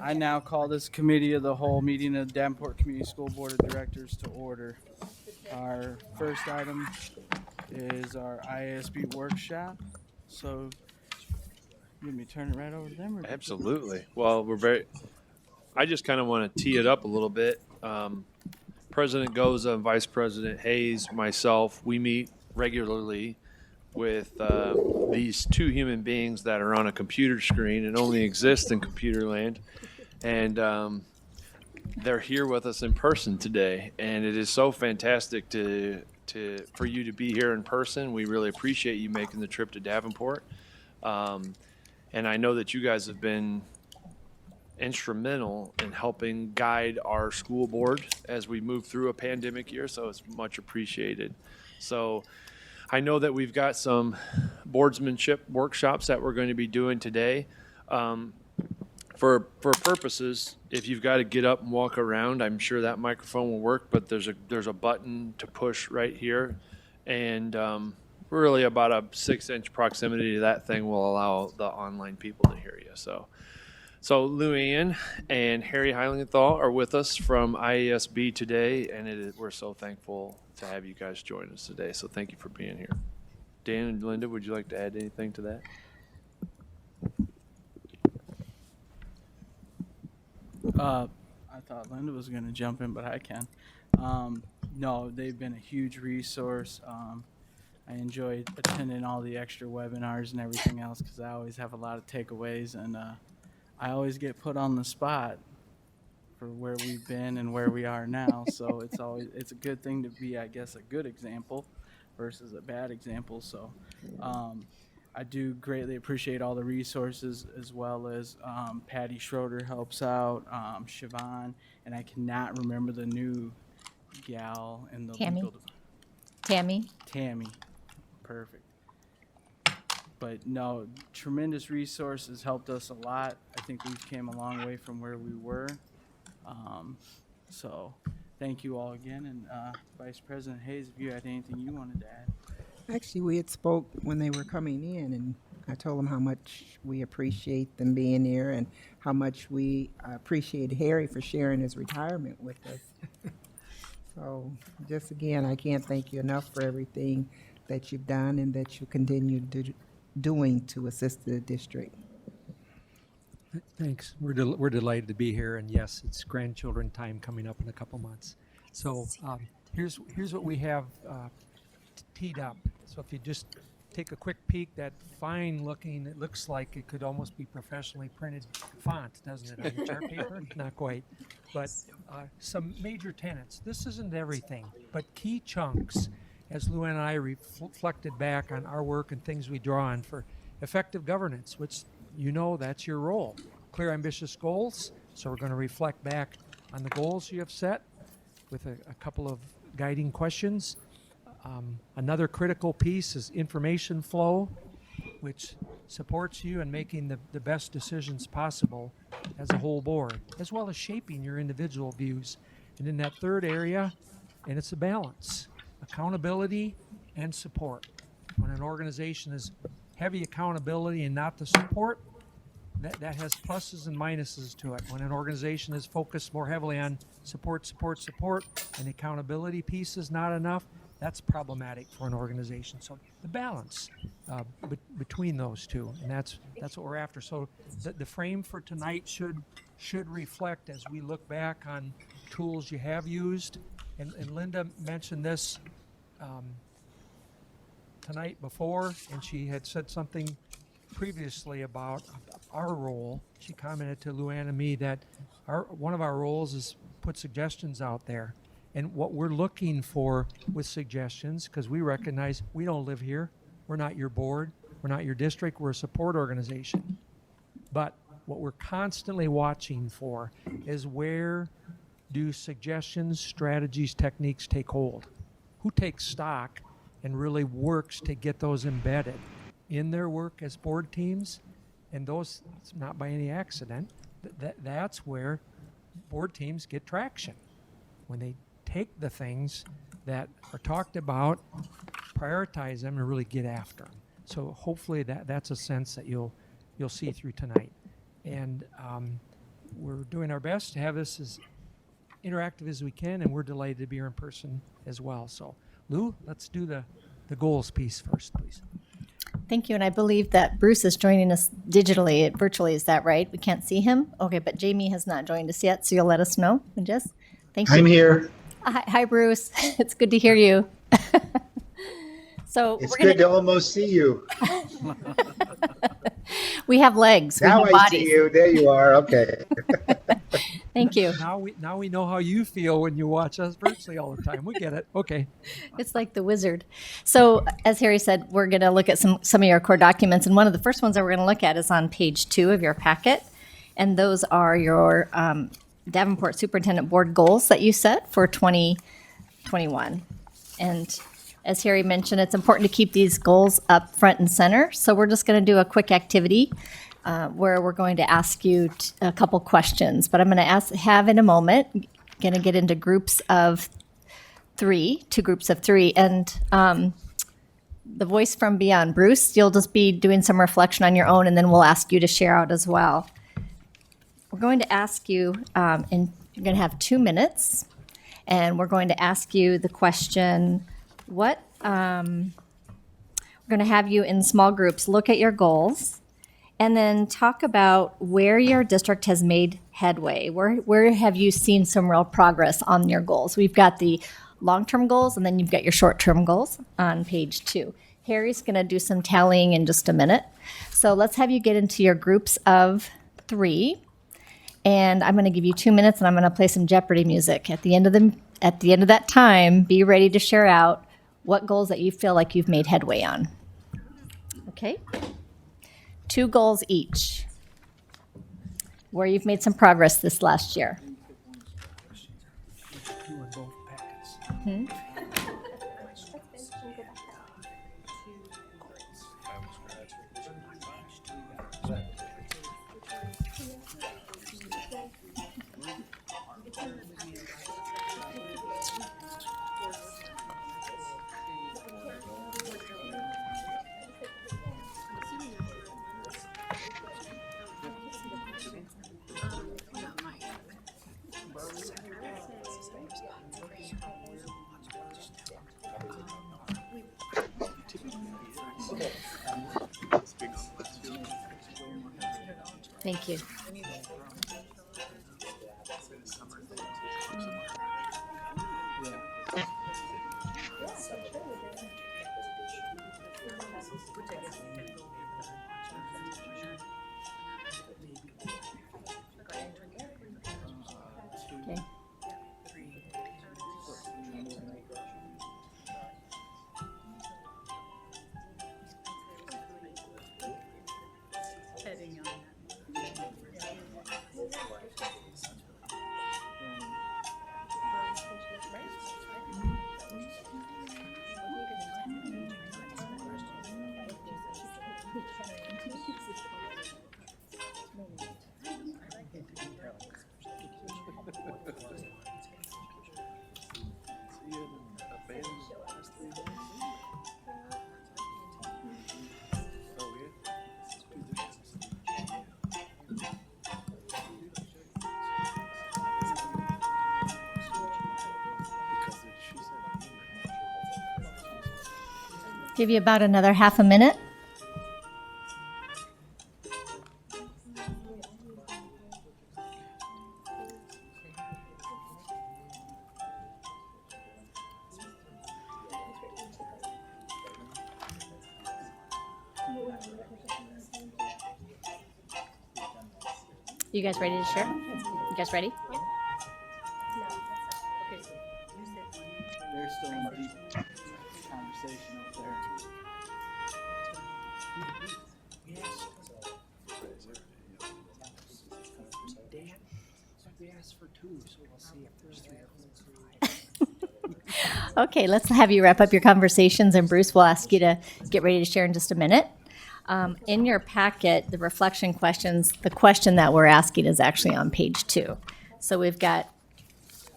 I now call this committee of the whole meeting of the Davenport Community School Board of Directors to order. Our first item is our ISB workshop. So, you want me to turn it right over to them? Or Absolutely. Well, I just kind of want to tee it up a little bit. President Goza and Vice President Hayes, myself, we meet regularly with these two human beings that are on a computer screen and only exist in computer land. And they're here with us in person today. And it is so fantastic for you to be here in person. We really appreciate you making the trip to Davenport. And I know that you guys have been instrumental in helping guide our school board as we move through a pandemic year, so it's much appreciated. So I know that we've got some boardsmanship workshops that we're going to be doing today. For purposes, if you've got to get up and walk around, I'm sure that microphone will work, but there's a button to push right here, and really about a 6-inch proximity to that thing will allow the online people to hear you. So Luann and Harry Heilenthal are with us from IASB today, and we're so thankful to have you guys join us today. So thank you for being here. Dan and Linda, would you like to add anything to that? I thought Linda was going to jump in, but I can. No, they've been a huge resource. I enjoyed attending all the extra webinars and everything else because I always have a lot of takeaways, and I always get put on the spot for where we've been and where we are now. So it's a good thing to be, I guess, a good example versus a bad example. So I do greatly appreciate all the resources, as well as Patty Schroeder helps out, Siobhan, and I cannot remember the new gal in the legal Tammy. Perfect. But no, tremendous resources helped us a lot. I think we've came a long way from where we were. So thank you all again. And Vice President Hayes, if you had anything you wanted to add. Actually, we had spoke when they were coming in, and I told them how much we appreciate them being here and how much we appreciate Harry for sharing his retirement with us. So just again, I can't thank you enough for everything that you've done and that you continue doing to assist the district. Thanks. We're delighted to be here, and yes, it's grandchildren time coming up in a couple months. So here's what we have teed up. So if you just take a quick peek, that fine looking, it looks like it could almost be professionally printed font, doesn't it, on the chart paper? Not quite. But some major tenets. This isn't everything, but key chunks, as Luann and I reflected back on our work and things we draw on for effective governance, which that's your role. Clear, ambitious goals. So we're going to reflect back on the goals you have set with a couple of guiding questions. Another critical piece is information flow, which supports you in making the best decisions possible as a whole board, as well as shaping your individual views. And in that third area, and it's a balance, accountability and support. When an organization is heavy accountability and not the support, that has pluses and minuses to it. When an organization is focused more heavily on support, and the accountability piece is not enough, that's problematic for an organization. So the balance between those two, and that's what we're after. So the frame for tonight should reflect as we look back on tools you have used. And Linda mentioned this tonight before, and she had said something previously about our role. She commented to Luann and me that one of our roles is put suggestions out there. And what we're looking for with suggestions, because we recognize we don't live here, we're not your board, we're not your district, we're a support organization. But what we're constantly watching for is where do suggestions, strategies, techniques take hold? Who takes stock and really works to get those embedded in their work as board teams? And those, it's not by any accident, that's where board teams get traction. When they take the things that are talked about, prioritize them, and really get after them. So hopefully that's a sense that you'll see through tonight. And we're doing our best to have this as interactive as we can, and we're delighted to be here in person as well. So, Lou, let's do the goals piece first, please. Thank you, and I believe that Bruce is joining us digitally, virtually. Is that right? We can't see him? Okay, but Jamie has not joined us yet, so you'll let us know. And Jess, thank you. I'm here. Hi, Bruce. It's good to hear you. So It's good to almost see you. We have legs. We Now have I bodies. see you. There you are. Okay. Thank you. Now we know how you feel when you watch us virtually all the time. We get it. Okay. It's like the wizard. So, as Harry said, we're going to look at some of your core documents, and one of the first ones that we're going to look at is on page 2 of your packet, and those are your Davenport Superintendent Board goals that you set for 2021. And as Harry mentioned, it's important to keep these goals up front and center. So we're just going to do a quick activity where we're going to ask you a couple questions. But I'm going to have in a moment, going to get into groups of 3, 2 groups of 3. And the voice from beyond, Bruce, you'll just be doing some reflection on your own, and then we'll ask you to share out as well. We're going to ask you, and you're going to have 2 minutes, and we're going to ask you the question, we're going to have you in small groups look at your goals and then talk about where your district has made headway. Where have you seen some real progress on your goals? We've got the long-term goals, and then you've got your short-term goals on page 2. Harry's going to do some tallying in just a minute. So let's have you get into your groups of 3. And I'm going to give you 2 minutes, and I'm going to play some Jeopardy music. At the end of that time, be ready to share out what goals that you feel like you've made headway on. Okay? 2 goals each, where you've made some progress this last year. Thank you. Okay. Give you about another half a minute. You guys ready to share? You guys ready? They're still in deep conversation up there. We asked for 2, so we'll see if there's 3 or 4. Okay, let's have you wrap up your conversations, and Bruce will ask you to get ready to share in just a minute. In your packet, the reflection questions, the question that we're asking is actually on page 2. So we've got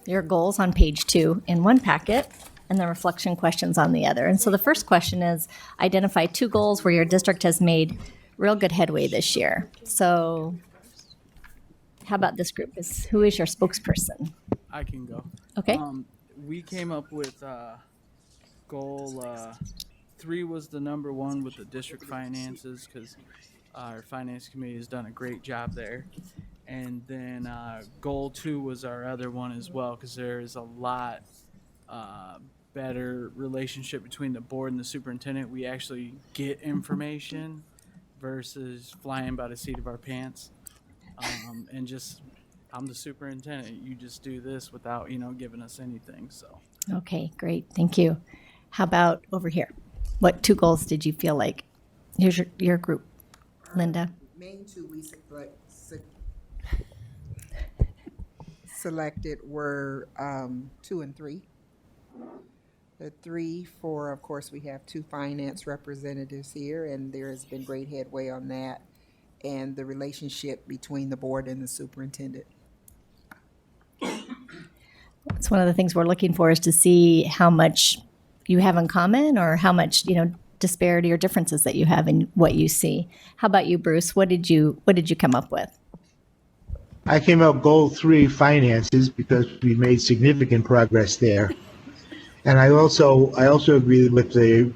your goals on page 2 in one packet, and the reflection questions on the other. And so the first question is, identify 2 goals where your district has made real good headway this year. So How about this group? Who is your spokesperson? I can go. Okay. We came up with goal 3 was the number one with the district finances because our finance committee has done a great job there. And then goal 2 was our other one as well because there is a lot better relationship between the board and the superintendent. We actually get information versus flying by the seat of our pants. And just, I'm the superintendent. You just do this without, giving us anything. So Okay, great. Thank you. How about over here? What 2 goals did you feel like? Here's your group, Linda. Main 2 we selected were 2 and 3. The 3 for, of course, we have 2 finance representatives here, and there has been great headway on that, and the relationship between the board and the superintendent. It's one of the things we're looking for is to see how much you have in common or how much, disparity or differences that you have in what you see. How about you, Bruce? What did you come up with? I came up goal 3, finances, because we made significant progress there. And I also agree with the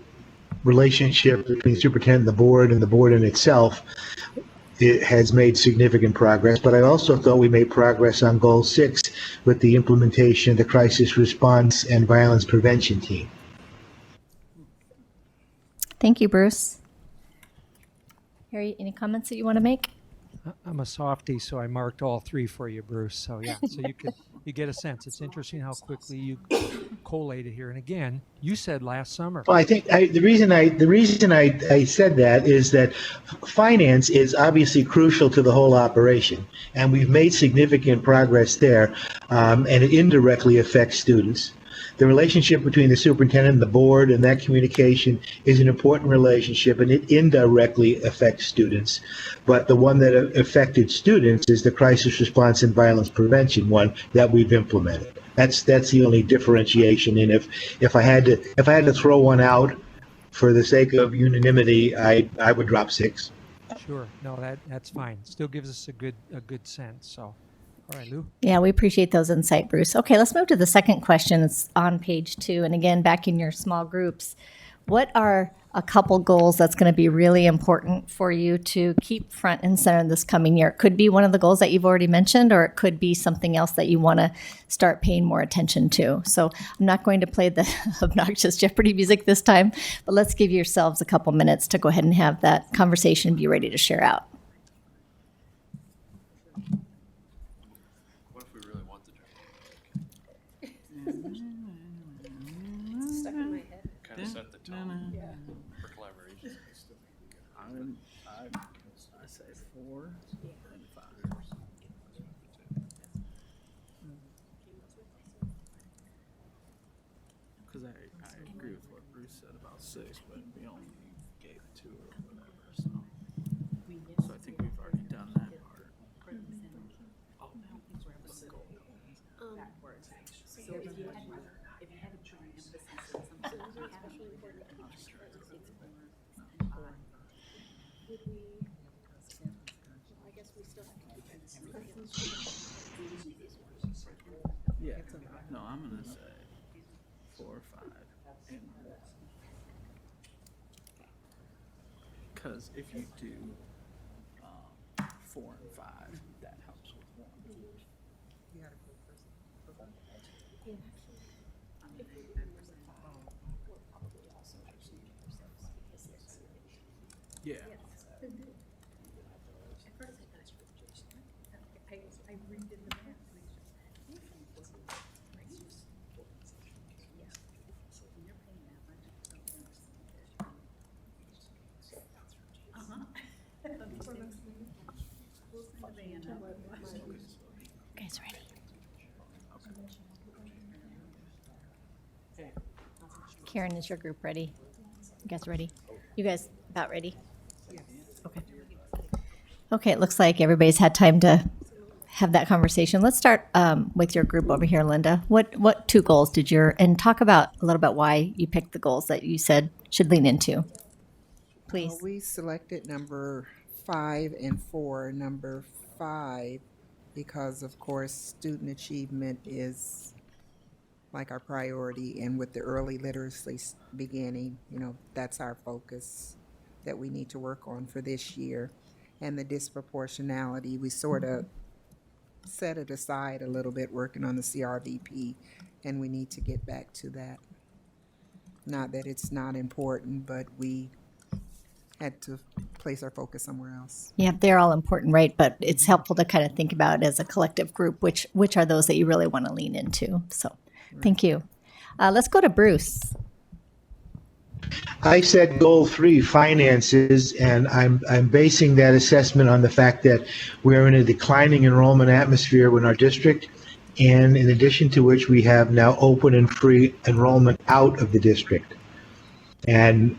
relationship between superintendent and the board in itself. It has made significant progress, but I also thought we made progress on goal 6 with the implementation of the crisis response and violence prevention team. Thank you, Bruce. Harry, any comments that you want to make? I'm a softie, so I marked all 3 for you, Bruce. So yeah, so you get a sense. It's interesting how quickly you collated here. And again, you said last summer. Well, I think the reason I said that is that finance is obviously crucial to the whole operation, and we've made significant progress there, and it indirectly affects students. The relationship between the superintendent and the board and that communication is an important relationship, and it indirectly affects students. But the one that affected students is the crisis response and violence prevention one that we've implemented. That's the only differentiation. And if I had to throw one out for the sake of unanimity, I would drop 6. Sure. No, that's fine. Still gives us a good sense. So, all right, Lou. Yeah, we appreciate those insight, Bruce. Okay, let's move to the second question. It's on page 2. And again, back in your small groups, what are a couple goals that's going to be really important for you to keep front and center this coming year? It could be one of the goals that you've already mentioned, or it could be something else that you want to start paying more attention to. So I'm not going to play the obnoxious Jeopardy music this time, but let's give yourselves a couple minutes to go ahead and have that conversation and be ready to share out. What if we really want the Stuck in my head. kind of set the tone for collaboration? I say 4 and 5. Because I agree with what Bruce said about 6, but we only gave 2 or whatever. So I think we've already done that part. Yeah, no, I'm gonna say 4 or 5. Because if you do 4 and 5, that helps with 1. Yeah. Guys ready? Karen, is your group ready? You guys ready? You guys about ready? Okay. Okay, it looks like everybody's had time to have that conversation. Let's start with your group over here, Linda. What 2 goals did and talk about a little bit why you picked the goals that you said should lean into, please. We selected number 5 and 4. Number 5 because of course student achievement is like our priority, and with the early literacy beginning, that's our focus that we need to work on for this year. And the disproportionality, we sort of set it aside a little bit working on the CRVP, and we need to get back to that. Not that it's not important, but we had to place our focus somewhere else. Yeah, they're all important, right? But it's helpful to kind of think about as a collective group, which are those that you really want to lean into. So thank you. Let's go to Bruce. I set goal 3, finances, and I'm basing that assessment on the fact that we're in a declining enrollment atmosphere in our district, and in addition to which we have now open and free enrollment out of the district. And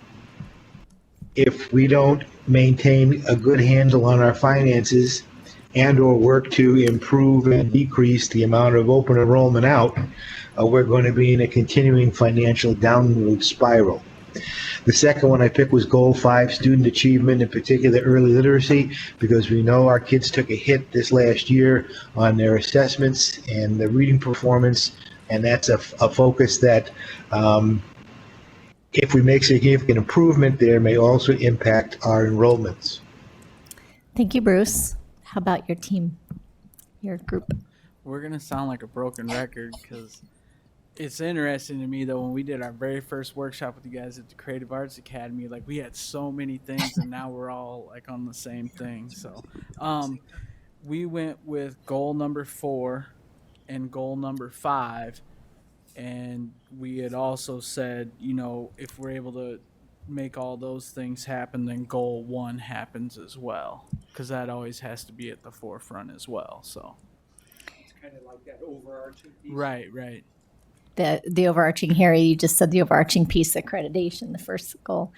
if we don't maintain a good handle on our finances and or work to improve and decrease the amount of open enrollment out, we're going to be in a continuing financial downward spiral. The second one I picked was goal 5, student achievement, in particular early literacy, because we know our kids took a hit this last year on their assessments and the reading performance, and that's a focus that if we make significant improvement there may also impact our enrollments. Thank you, Bruce. How about your team, your group? We're going to sound like a broken record because it's interesting to me, though, when we did our very first workshop with you guys at the Creative Arts Academy, like we had so many things and now we're all like on the same thing. So we went with goal number 4 and goal number 5. And we had also said, if we're able to make all those things happen, then goal 1 happens as well, because that always has to be at the forefront as well. So It's kind of like that overarching piece. right. The overarching, Harry, you just said the overarching piece, accreditation, the first goal.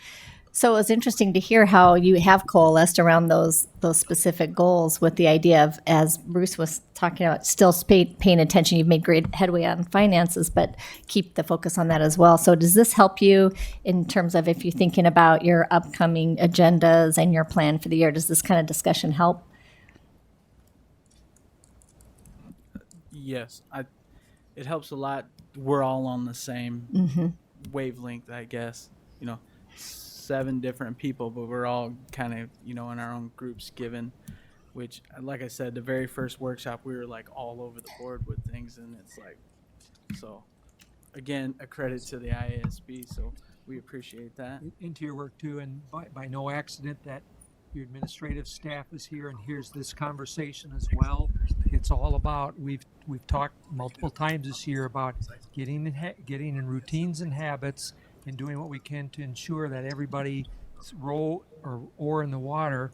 So it was interesting to hear how you have coalesced around those specific goals with the idea of, as Bruce was talking about, still paying attention. You've made great headway on finances, but keep the focus on that as well. So does this help you in terms of if you're thinking about your upcoming agendas and your plan for the year? Does this kind of discussion help? Yes, it helps a lot. We're all on the same wavelength, I guess. 7 different people, but we're all kind of, in our own groups given, which, like I said, the very first workshop, we were like all over the board with things, and it's like, so again, a credit to the IASB, so we appreciate that. Into your work too, and by no accident that your administrative staff is here and here's this conversation as well. It's all about, we've talked multiple times this year about getting in routines and habits and doing what we can to ensure that everybody row or oar in the water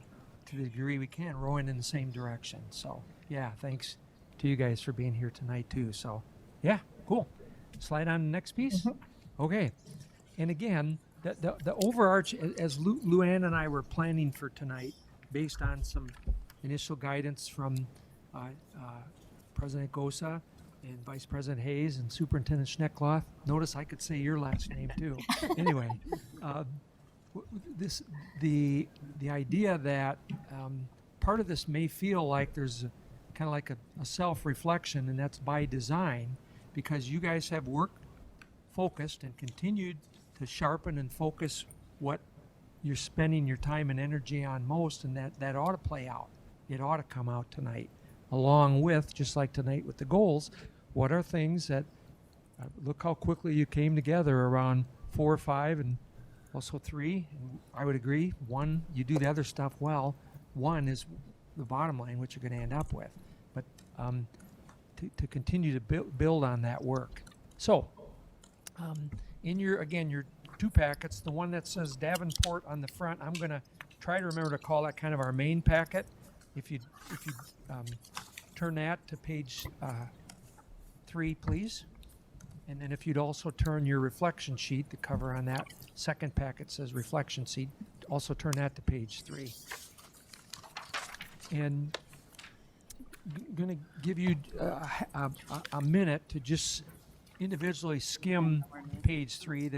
to the degree we can, rowing in the same direction. So yeah, thanks to you guys for being here tonight too. So yeah, cool. Slide on the next piece. Okay. And again, the overarch, as Luann and I were planning for tonight, based on some initial guidance from President Gosa and Vice President Hayes and Superintendent Schneckloth. Notice I could say your last name too. Anyway, the idea that part of this may feel like there's kind of like a self-reflection, and that's by design, because you guys have worked focused and continued to sharpen and focus what you're spending your time and energy on most, and that ought to play out. It ought to come out tonight, along with, just like tonight with the goals, what are things that, look how quickly you came together around 4 or 5 and also 3. And I would agree, 1, you do the other stuff well. 1 is the bottom line, what you're going to end up with. But to continue to build on that work. So, in your 2 packets, the one that says Davenport on the front, I'm going to try to remember to call that kind of our main packet. If you turn that to page 3, please. And then if you'd also turn your reflection sheet, the cover on that second packet says reflection sheet, also turn that to page 3. And going to give you a minute to just individually skim page 3.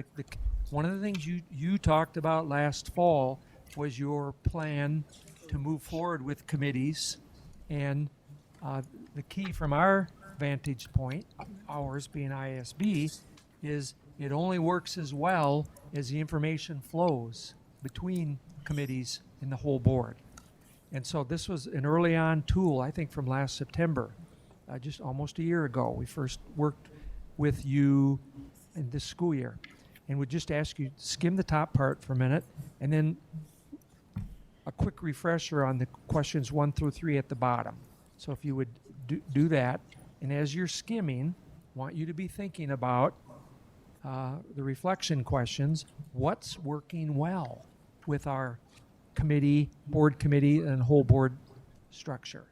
One of the things you talked about last fall was your plan to move forward with committees and The key from our vantage point, ours being ISB, is it only works as well as the information flows between committees and the whole board. And so this was an early on tool, I think from last September, just almost a year ago. We first worked with you in this school year. And would just ask you, skim the top part for a minute, and then a quick refresher on the questions 1 through 3 at the bottom. So if you would do that, and as you're skimming, want you to be thinking about the reflection questions. What's working well with our committee, board committee, and whole board structure?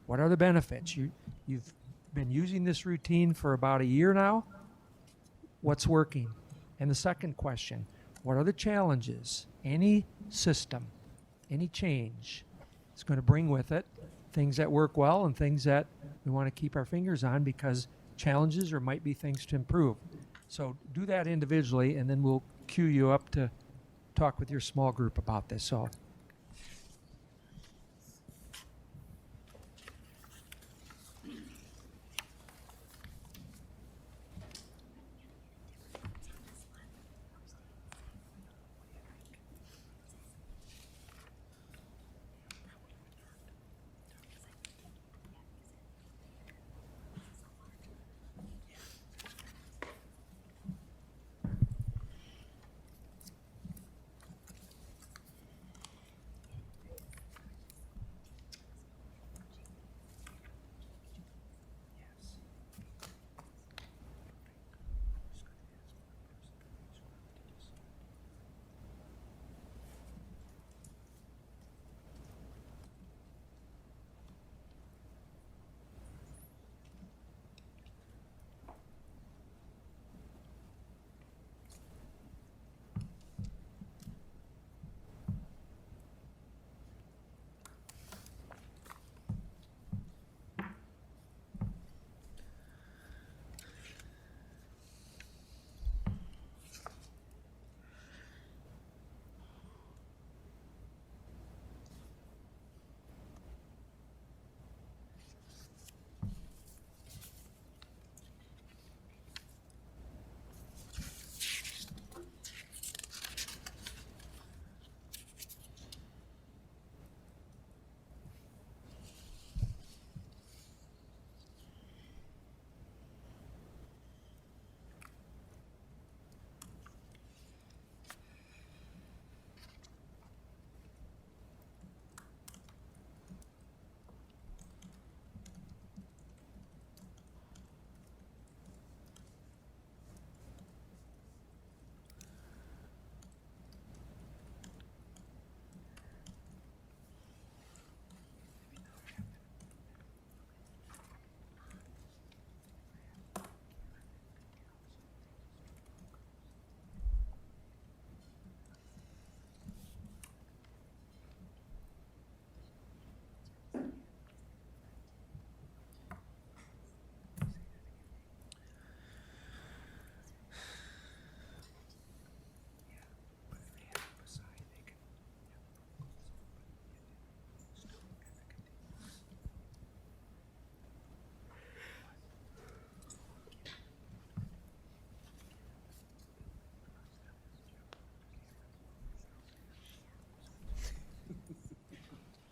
What are the benefits? You've been using this routine for about a year now. What's working? And the second question, what are the challenges? Any system, any change is going to bring with it things that work well and things that we want to keep our fingers on because challenges or might be things to improve. So do that individually, and then we'll cue you up to talk with your small group about this. So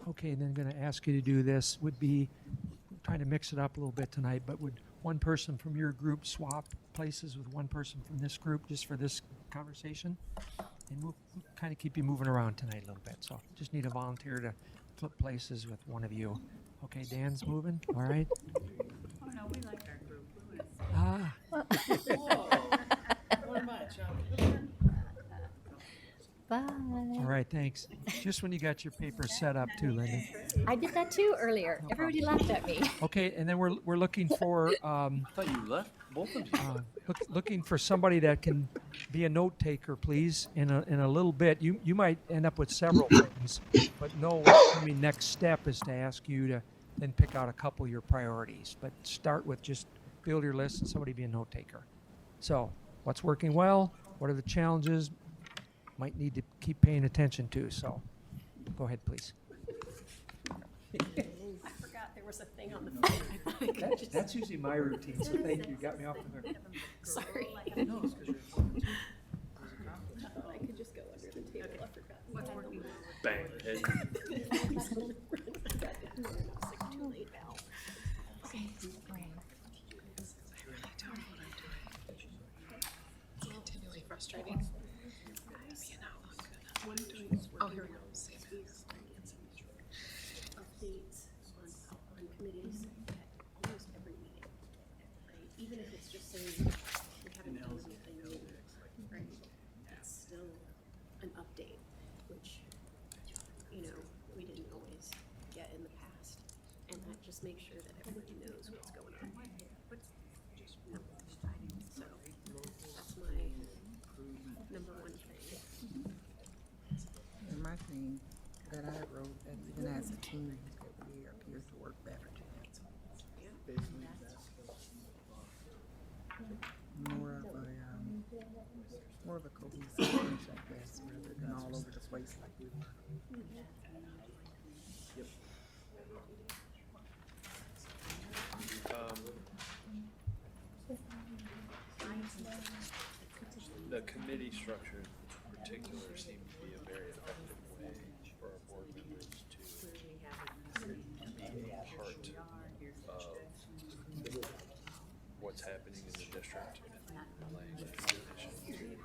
okay, and then I'm going to ask you to do this. Would be trying to mix it up a little bit tonight, but would one person from your group swap places with one person from this group just for this conversation? And we'll kind of keep you moving around tonight a little bit. So just need a volunteer to flip places with one of you. Okay, Dan's moving. All right. Oh, no, we like our group. Bye. All right, thanks. Just when you got your paper set up too, Linda. I did that too earlier. Everybody laughed at me. Okay, and then we're looking for I thought you left, both of you. looking for somebody that can be a note taker, please. In a little bit, you might end up with several things, but no, what's going to be next step is to ask you to then pick out a couple of your priorities. But start with just build your list and somebody be a note taker. So, what's working well? What are the challenges? Might need to keep paying attention to. So, go ahead, please. I forgot there were was a thing on the phone. I thought I could just, That's usually my routine, so thank you, got me off the hook. sorry. No, it's 'cause you're- I thought I could just go under the table. I forgot. What's working? Bang. Head. I forgot to do it. I was like, too late now. Okay. Continually frustrating. One doing, oh, here we go. Save as. Updates on committees at almost every meeting, right? Even if it's just saying we haven't done anything new, right? It's still an update, which, you know, we didn't always get in the past. And that just makes sure that everybody knows what's going on. So, that's my number one thing. And my thing that I wrote, that even as a team, that we appear to work better together. More of a cohesive bunch, I guess, rather than all over the place like we were. The committee structure in particular seemed to be a very effective way for our board members to be part of what's happening in the district and relaying information.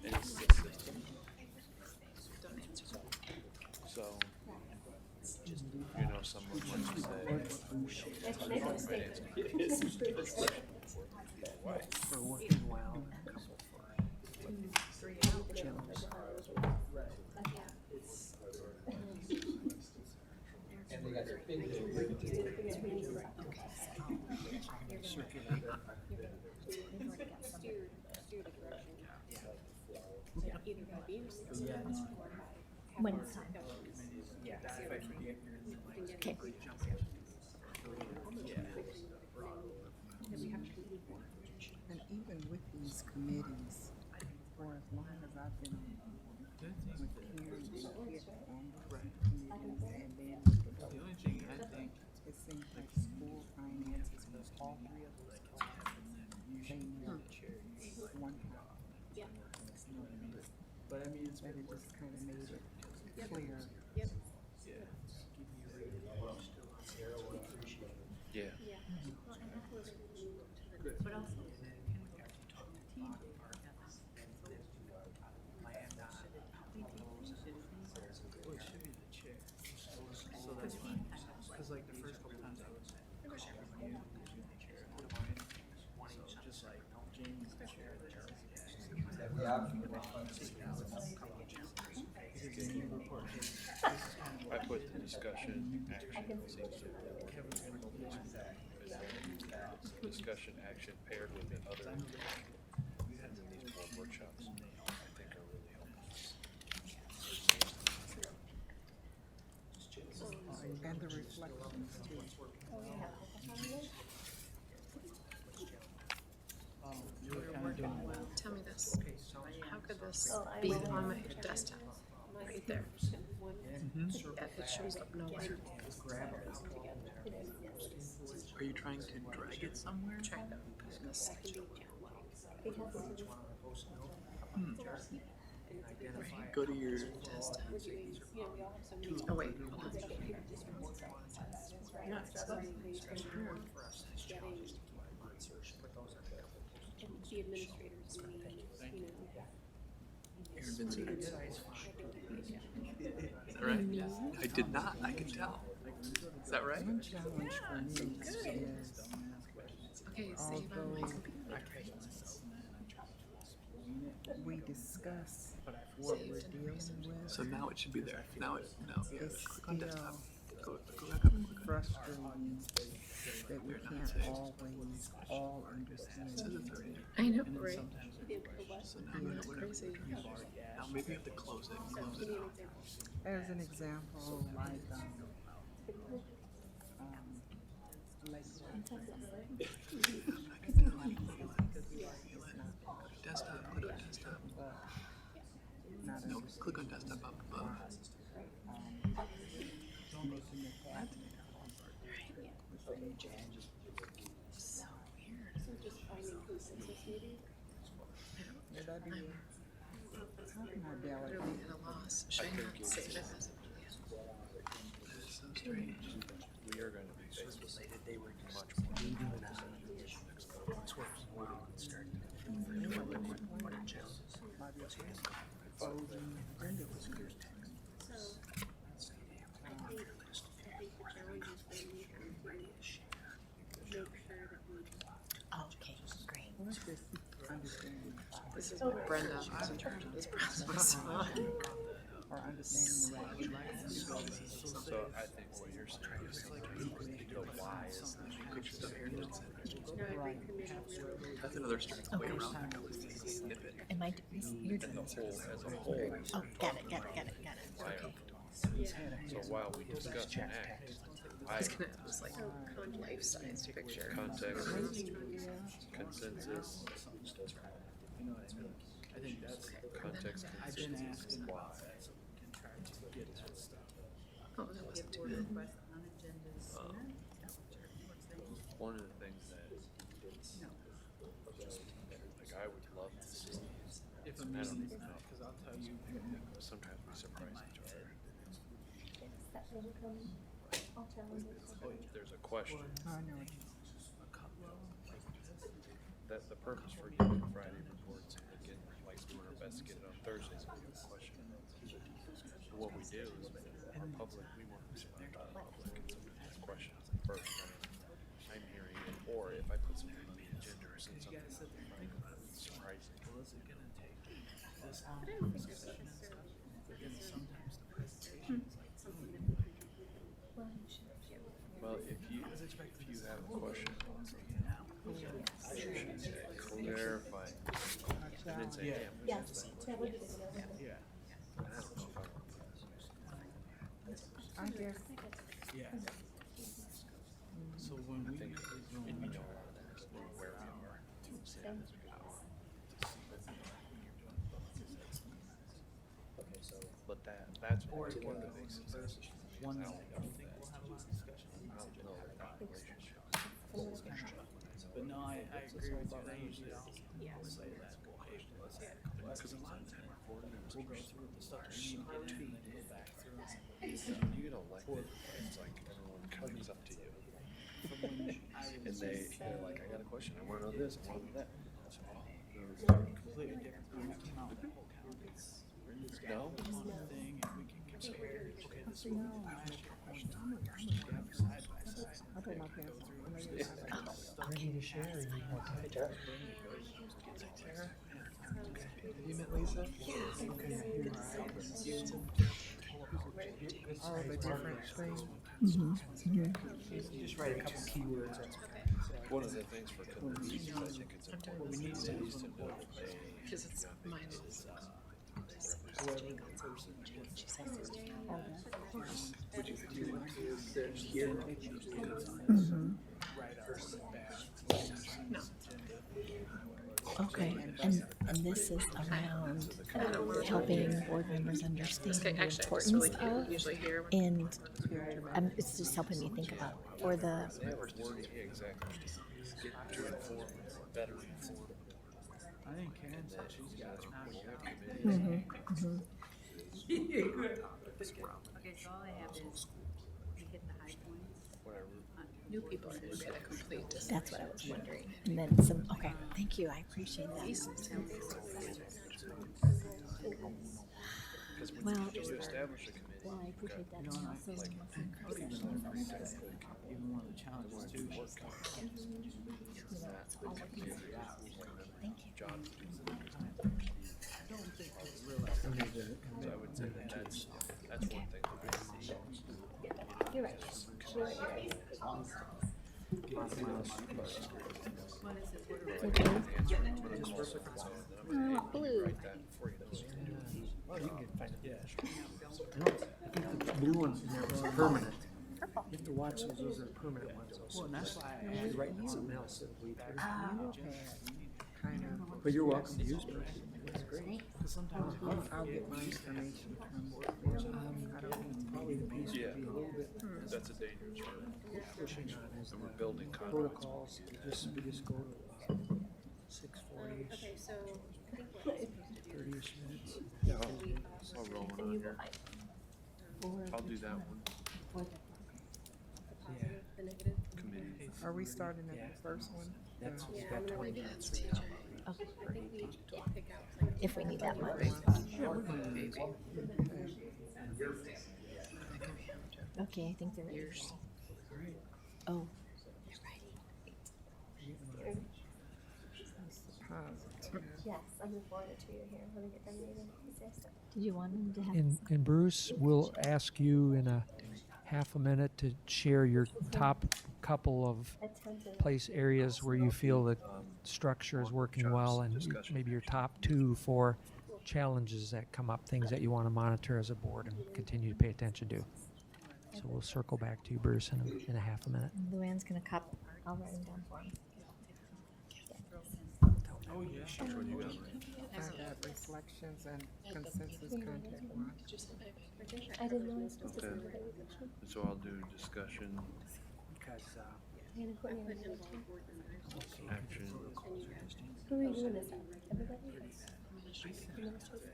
And it's consistent. So, you know, someone wants to say, For working well, and a couple for challenge. When it's time. Okay. And even with these committees, for as long as I've been with Karen, on the committees, and then with the only thing I think it seems like school finances was all three of those came one time. But I mean, it's But it just kind of made it clear. yeah. But also, well, it should be the chair. So that's fine. Because like the first couple times I was everybody was the chair. So just like Jamie's the chair there. I put the discussion action seems to discussion action paired with the other and then these board workshops I think are really helpful. And the reflections too. Tell me this. How could this be on my desktop? Right there. Yeah, it shows up nowhere. Are you trying to drag it somewhere? Trying to put it in the section. Go to your Oh, wait. Hold on. the administrators meeting, you know. Aaron Vincent. Is that right? Yes. I did not. I can tell. Is that right? One challenge for me is Okay, save on my computer. we discuss what we're dealing with. So now it should be there. Now it, no. It's Click on desktop. still Go back up. frustrating that we can't always all understand. I know, right? So now we're Crazy. now maybe you have to close it. Close it out. As an example, like, Desktop. Click on desktop. No, click on desktop up above. just finding consensus maybe. Would that be more delicate? We are going to be faced with much more. I think the challenge is going to be to make sure that we Okay, great. What's this understanding? This is what Brenda was in charge of this process. Or understanding the right. So I think what you're saying is the why is the picture of Right. That's another strength way around that. Am I, you're doing the this? whole as a whole. Oh, got it. Okay. So while we discuss an act, I was gonna have this like life-size picture. context, consensus, I think that's, context, I've been consensus, asking why. to get that stuff. Oh, that was too bad. One of the things that, like, I would love to see, If a and I don't meeting, even know, because I'll tell you, sometimes we surprise each other. There's a question, I know. that the purpose for giving Friday reports and getting, like, doing our best to get it on Thursdays, is a question. But what we do is, our public, we want to respond to the public, and sometimes ask questions first. I'm hearing it, or if I put something on the agenda or send something out, it's surprising. well, is it gonna take this long? I don't think there's necessarily Because sometimes the presentation is like, something that we can completely. Well, if you have a question about something, you should say, clarify, and then say, yeah, yeah, I don't know if I guess, yeah. So when we think, are and doing you know where we are, say that as a good hour. But that's one of the things. one, I I don't don't know think that. we'll have a lot of discussion. I don't know that relationship. But no, I agree with you. I usually I'll say that. Well, hey, let's have a couple Because a lot of time we'll go through the stuff that we need to get to, and then go back through. you get elected, it's like everyone comes up to you. And they're like, I got a question, I wanna know this, I wanna know that. So, Completely different. We came out with the whole county. We're in this no, one thing, and we can compare. Okay, this is what we last year. Side by side. I put my pencil. Ready to share or you need more time? You met Lisa? All the different things. Just write a couple keywords. one of the things for committees, I think it's important for committees to know that they, Because it's mine is. Okay, and this is around helping board members understand Okay, the actually, I just importance really of, usually hear when and it's just helping me think about, or the, they have wording exactly, get to inform, better inform. I think Karen said she's got it knocked out. Okay, so all I have is you hit the high points. new people who get a complete distance. that's what I was wondering. And then some, okay, thank you, I appreciate that. Because when Well, you establish a committee, well, I appreciate that, and also some Even one of the challenges too, she's that's all of these. Thank you. job to do. I don't think they realize. So I would say that that's one thing that I see. You're right. Blue. Write that before you know Well, you can get find it. No, I think the blue ones are permanent. You have to watch those, those are permanent ones. Well, and that's why I You're asked. writing something else. That'll leave there. Kind of. But you're welcome to use it. I'll get my information from them. I don't Probably the piece Yeah. would be a little bit That's a dangerous word. pushing on is And we're the building conduct. protocols. We just go to 6:40-ish, Okay, so I think what I'm supposed to do 30-ish minutes. Yeah, I'll roll one on here. I'll do that one. the positive, the negative. Committee. Are we starting at the first one? That's Yeah, we've I'm got gonna 20 read minutes. it. I think we pick out like. If we need that much. Okay, I think they're ready. Oh. Positive. Yes, I'm looking forward to you here when I get done reading. Did you want them to have? And Bruce, we'll ask you in a half a minute to share your top couple of place areas where you feel that structure is working well, and maybe your top two for challenges that come up, things that you want to monitor as a board and continue to pay attention to. So we'll circle back to you, Bruce, in a half a minute. Luann's gonna I'll write them down for him. Oh, yeah. I got reflections and consensus contact watch. I didn't know I was supposed to Okay. send it. So I'll do discussion, Because Hannah, Courtney, and Rachel. action. Who are you doing this at? Everybody? Administrator?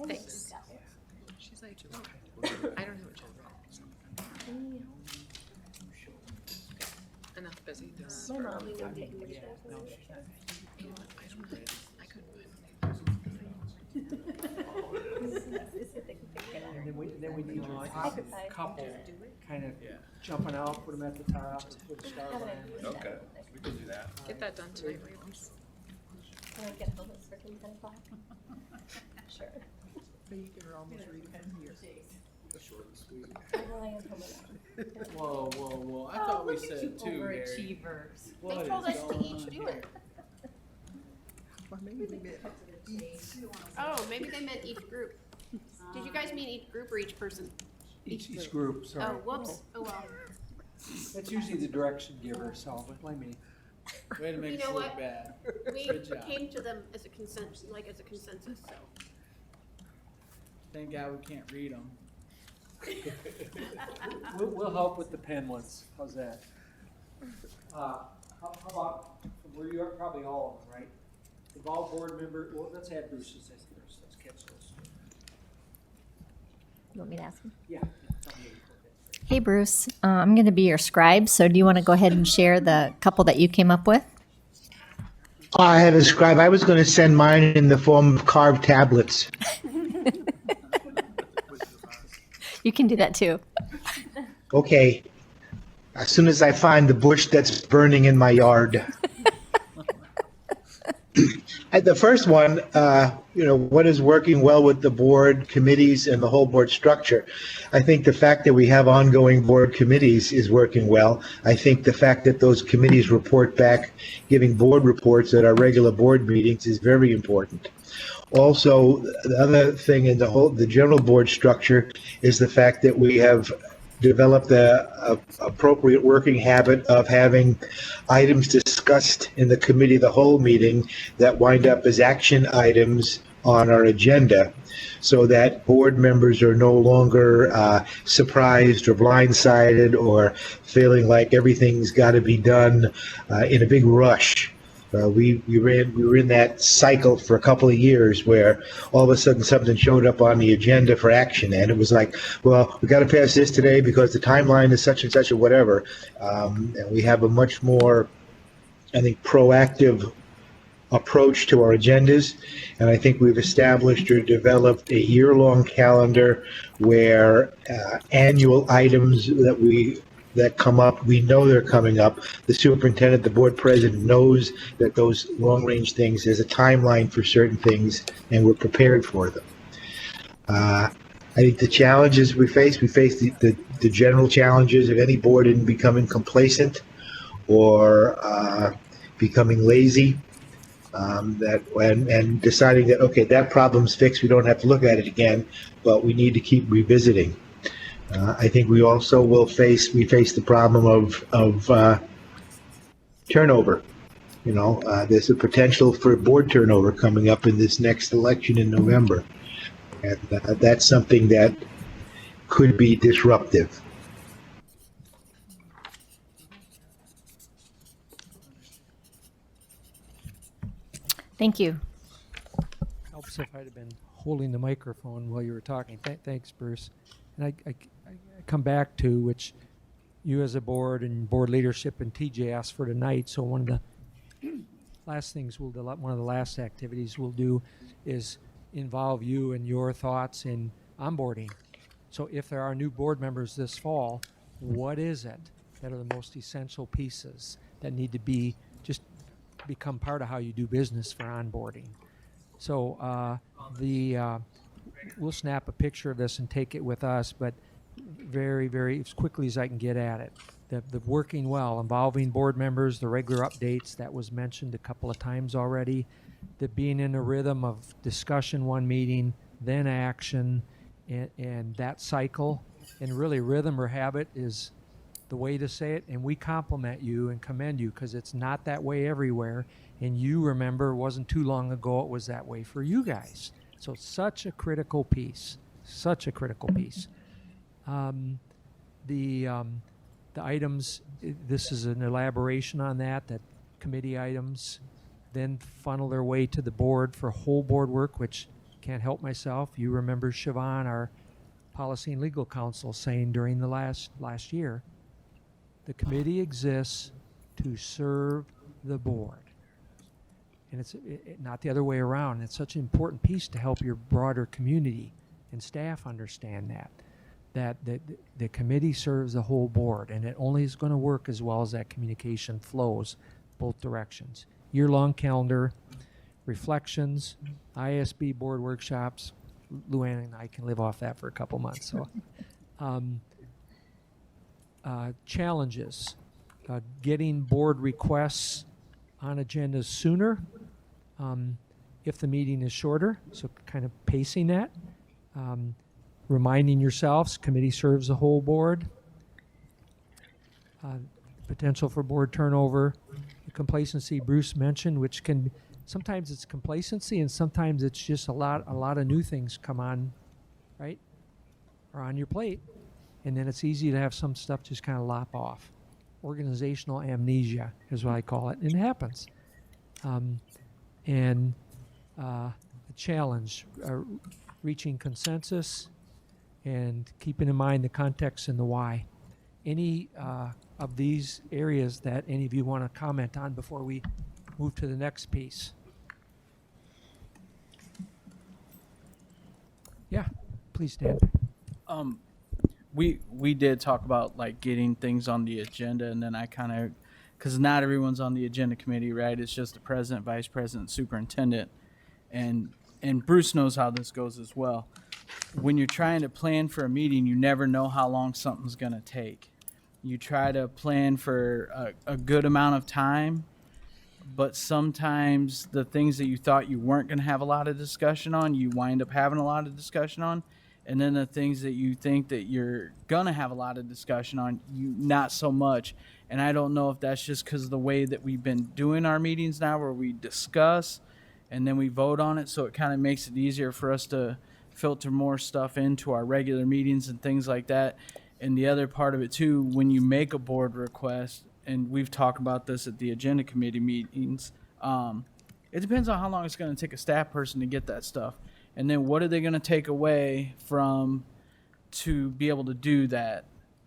Thanks. She's like, oh, I don't have a job. Enough busy this. My mom, we would take pictures. You know what? I don't find and then we need your top Exercise. couple, kind of jumping out, put them at the top, put a star line. Okay, we can do that. Get that done tonight, Ravens. Can I get home at freaking 10 o'clock? Sure. So you can almost read it from here. Well, I am home now. Whoa, whoa, whoa. I thought we said two, Harry. What They told is us to going each on do here? it. Well, maybe we meant Oh, maybe they meant each group. Did you guys mean each group or each person? Each group, sorry. Oh, whoops. Oh, well. That's usually the direction giver, so don't blame me. Way to make You us know look what? bad. We Good job. came to them as a consensus, so. Thank God we can't read them. We'll help with the pen ones. How's that? How about, from where you are, probably all of them, right? Involve board member, well, let's add Bruce's as first. Let's catch those. You want me to ask him? Yeah. Hey, Bruce, I'm going to be your scribe, so do you want to go ahead and share the couple that you came up with? I have a scribe. I was going to send mine in the form of carved tablets. You can do that too. Okay. As soon as I find the bush that's burning in my yard. The first one, what is working well with the board committees and the whole board structure? I think the fact that we have ongoing board committees is working well. I think the fact that those committees report back, giving board reports at our regular board meetings is very important. Also, the other thing in the general board structure is the fact that we have developed a appropriate working habit of having items discussed in the committee of the whole meeting that wind up as action items on our agenda, so that board members are no longer surprised or blindsided or feeling like everything's got to be done in a big rush. We were in that cycle for a couple of years where all of a sudden something showed up on the agenda for action, and it was like, well, we got to pass this today because the timeline is such and such or whatever. And we have a much more, I think, proactive approach to our agendas, and I think we've established or developed a year-long calendar where annual items that come up, we know they're coming up. The superintendent, the board president knows that those long-range things, there's a timeline for certain things, and we're prepared for them. I think the challenges we face the general challenges of any board in becoming complacent or becoming lazy, and deciding that, okay, that problem's fixed, we don't have to look at it again, but we need to keep revisiting. I think we also will face the problem of turnover. There's a potential for board turnover coming up in this next election in November. And that's something that could be disruptive. Thank you. Helps if I'd have been holding the microphone while you were talking. Thanks, Bruce. And I come back to which you as a board and board leadership and TJ asked for tonight. So one of the last things we'll do, one of the last activities we'll do is involve you and your thoughts in onboarding. So if there are new board members this fall, what is it that are the most essential pieces that need to be just become part of how you do business for onboarding? So we'll snap a picture of this and take it with us, but very, very as quickly as I can get at it. The working well, involving board members, the regular updates that was mentioned a couple of times already, the being in a rhythm of discussion one meeting, then action, and that cycle. And really rhythm or habit is the way to say it, and we compliment you and commend you because it's not that way everywhere. And you remember it wasn't too long ago it was that way for you guys. So such a critical piece, such a critical piece. The items, this is an elaboration on that committee items then funnel their way to the board for whole board work, which can't help myself. You remember Siobhan, our policy and legal counsel, saying during the last year, the committee exists to serve the board. And it's not the other way around. It's such an important piece to help your broader community and staff understand that the committee serves the whole board, and it only is going to work as well as that communication flows both directions. Year-long calendar, reflections, ISB board workshops. Luann and I can live off that for a couple months. So, challenges, getting board requests on agendas sooner if the meeting is shorter, so kind of pacing that. Reminding yourselves, committee serves the whole board. Potential for board turnover. The complacency Bruce mentioned, which can, sometimes it's complacency and sometimes it's just a lot of new things come on, right? Or on your plate. And then it's easy to have some stuff just kind of lop off. Organizational amnesia is what I call it, and it happens. A challenge, reaching consensus and keeping in mind the context and the why. Any of these areas that any of you want to comment on before we move to the next piece? Yeah, please, Dan. We did talk about like getting things on the agenda, and then I kind of, because not everyone's on the agenda committee, right? It's just the president, vice president, superintendent, and Bruce knows how this goes as well. When you're trying to plan for a meeting, you never know how long something's going to take. You try to plan for a good amount of time, but sometimes the things that you thought you weren't going to have a lot of discussion on, you wind up having a lot of discussion on. And then the things that you think that you're going to have a lot of discussion on, you not so much. And I don't know if that's just because of the way that we've been doing our meetings now, where we discuss and then we vote on it. So it kind of makes it easier for us to filter more stuff into our regular meetings and things like that. And the other part of it too, when you make a board request, and we've talked about this at the agenda committee meetings, it depends on how long it's going to take a staff person to get that stuff. And then what are they going to take away from to be able to do that?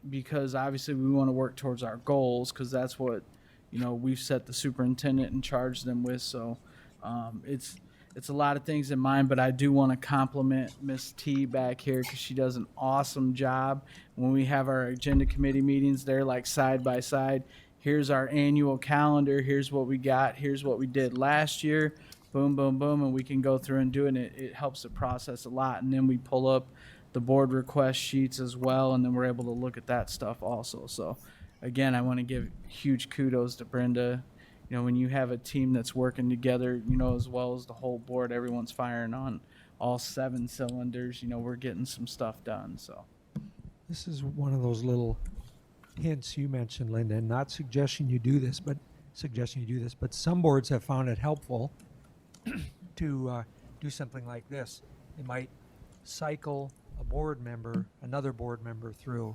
Because obviously we want to work towards our goals, because that's what, we've set the superintendent and charged them with. So it's a lot of things in mind, but I do want to compliment Miss T back here because she does an awesome job. When we have our agenda committee meetings, they're like side by side. Here's our annual calendar. Here's what we got. Here's what we did last year. Boom, boom, boom, and we can go through and do it. And it helps the process a lot. And then we pull up the board request sheets as well, and then we're able to look at that stuff also. So, again, I want to give huge kudos to Brenda. When you have a team that's working together, as well as the whole board, everyone's firing on all 7 cylinders. We're getting some stuff done. So, this is one of those little hints you mentioned, Linda, and not suggesting you do this, but some boards have found it helpful to do something like this. They might cycle another board member through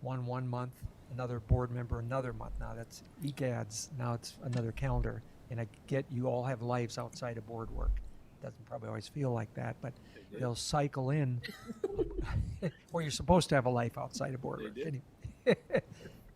one month, another board member another month. Now that's EGADS, now it's another calendar. And I get you all have lives outside of board work. Doesn't probably always feel like that, but they'll cycle in, or you're supposed to have a life outside of board work.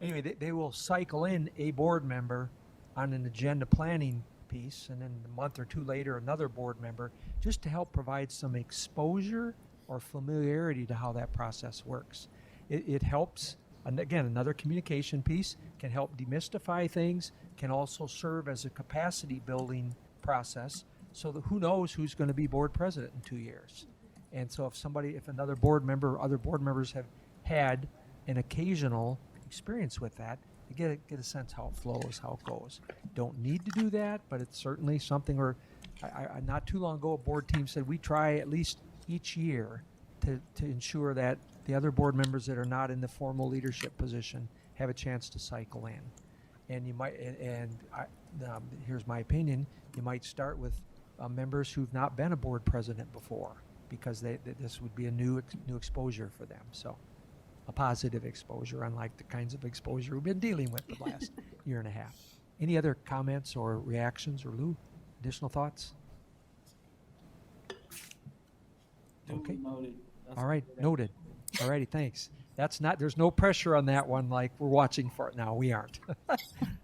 Anyway, they will cycle in a board member on an agenda planning piece, and then a month or two later, another board member, just to help provide some exposure or familiarity to how that process works. It helps, and again, another communication piece, can help demystify things, can also serve as a capacity building process, so that who knows who's going to be board president in 2 years. And so if another board member or other board members have had an occasional experience with that, you get a sense how it flows, how it goes. Don't need to do that, but it's certainly something where I not too long ago, a board team said we try at least each year to ensure that the other board members that are not in the formal leadership position have a chance to cycle in. And you might, here's my opinion, you might start with members who've not been a board president before, because this would be a new exposure for them. So a positive exposure, unlike the kinds of exposure we've been dealing with the last year and a half. Any other comments or reactions, or Lou, additional thoughts? Okay. Noted. All right, noted. All righty, thanks. There's no pressure on that one like we're watching for it now. We aren't.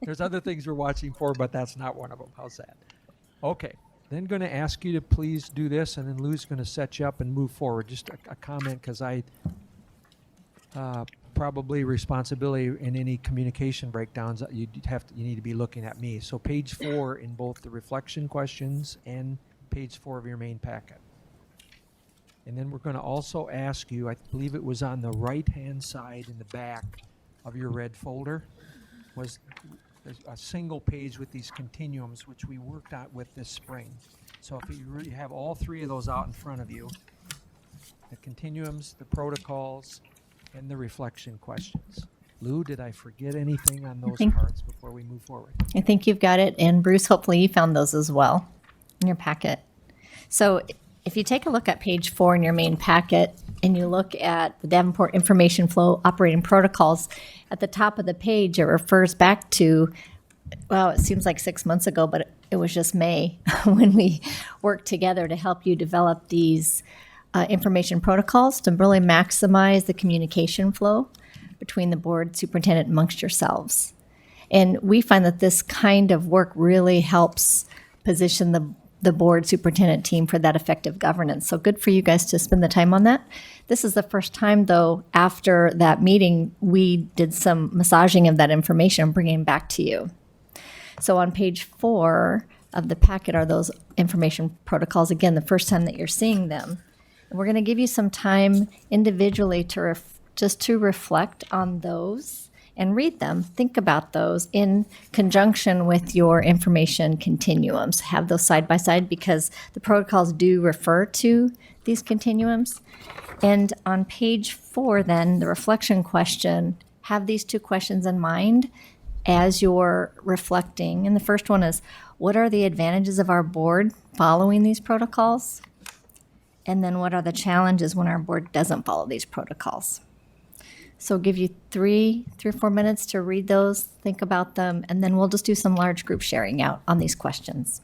There's other things we're watching for, but that's not one of them. How's that? Okay. Then going to ask you to please do this, and then Lou's going to set you up and move forward. Just a comment, because probably responsibility in any communication breakdowns, you need to be looking at me. So page 4 in both the reflection questions and page 4 of your main packet. And then we're going to also ask you, I believe it was on the right-hand side in the back of your red folder, was a single page with these continuums, which we worked out with this spring. So if you really have all 3 of those out in front of you, the continuums, the protocols, and the reflection questions. Lou, did I forget anything on those cards before we move forward? I think you've got it. And Bruce, hopefully you found those as well in your packet. So if you take a look at page 4 in your main packet and you look at the Davenport Information Flow Operating Protocols, at the top of the page, it refers back to, well, it seems like 6 months ago, but it was just May when we worked together to help you develop these information protocols to really maximize the communication flow between the board, superintendent, amongst yourselves. And we find that this kind of work really helps position the board superintendent team for that effective governance. So good for you guys to spend the time on that. This is the first time, though, after that meeting, we did some massaging of that information, bringing it back to you. So on page 4 of the packet are those information protocols. Again, the first time that you're seeing them. And we're going to give you some time individually to just to reflect on those and read them. Think about those in conjunction with your information continuums. Have those side by side, because the protocols do refer to these continuums. And on page 4, then, the reflection question, have these 2 questions in mind as you're reflecting. And the first one is, what are the advantages of our board following these protocols? And then what are the challenges when our board doesn't follow these protocols? So give you 3 or 4 minutes to read those, think about them, and then we'll just do some large group sharing out on these questions.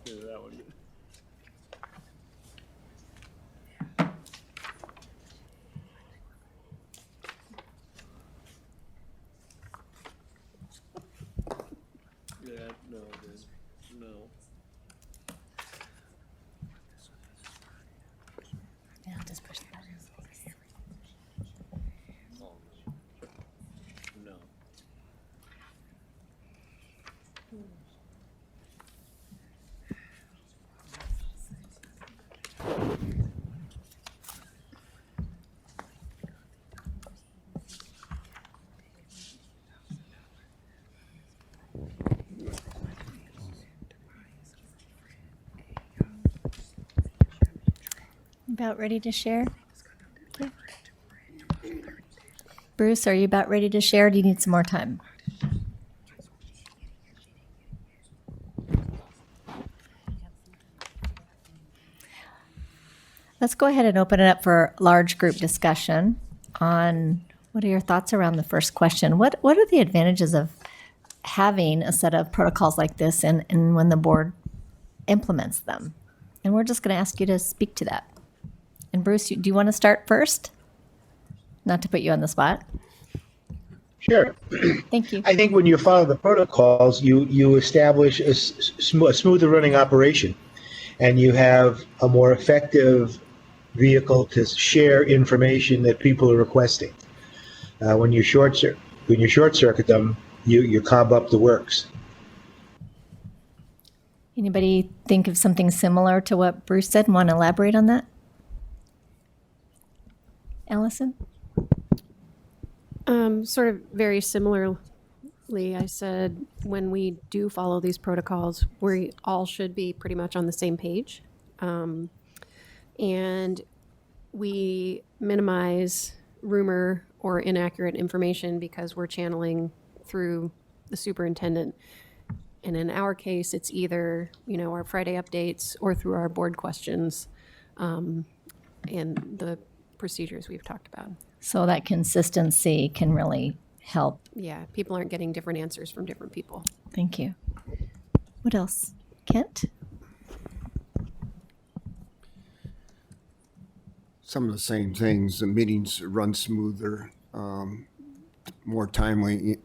That one. Yeah, no, dude. No. Yeah, I'll just push the button. No. About ready to share? Okay. Bruce, are you about ready to share? Or do you need some more time? Let's go ahead and open it up for large group discussion on what are your thoughts around the first question? What are the advantages of having a set of protocols like this and when the board implements them? And we're just going to ask you to speak to that. And Bruce, do you want to start first? Not to put you on the spot. Sure. Thank you. I think when you follow the protocols, you establish a smoother running operation, and you have a more effective vehicle to share information that people are requesting. When you short circuit them, you cob up the works. Anybody think of something similar to what Bruce said and want to elaborate on that? Allison? Sort of very similarly, I said when we do follow these protocols, we all should be pretty much on the same page. And we minimize rumor or inaccurate information because we're channeling through the superintendent. And in our case, it's either, our Friday updates or through our board questions and the procedures we've talked about. So that consistency can really help. Yeah, people aren't getting different answers from different people. Thank you. What else? Kent? Some of the same things. The meetings run smoother, more timely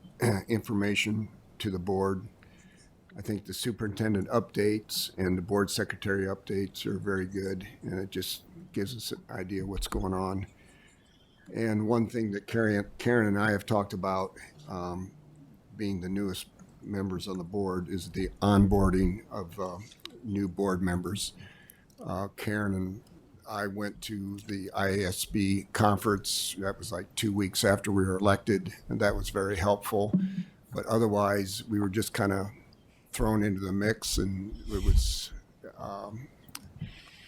information to the board. I think the superintendent updates and the board secretary updates are very good, and it just gives us an idea of what's going on. And one thing that Karen and I have talked about, being the newest members on the board, is the onboarding of new board members. Karen and I went to the IASB conference. That was like 2 weeks after we were elected, and that was very helpful. But otherwise, we were just kind of thrown into the mix, and it was,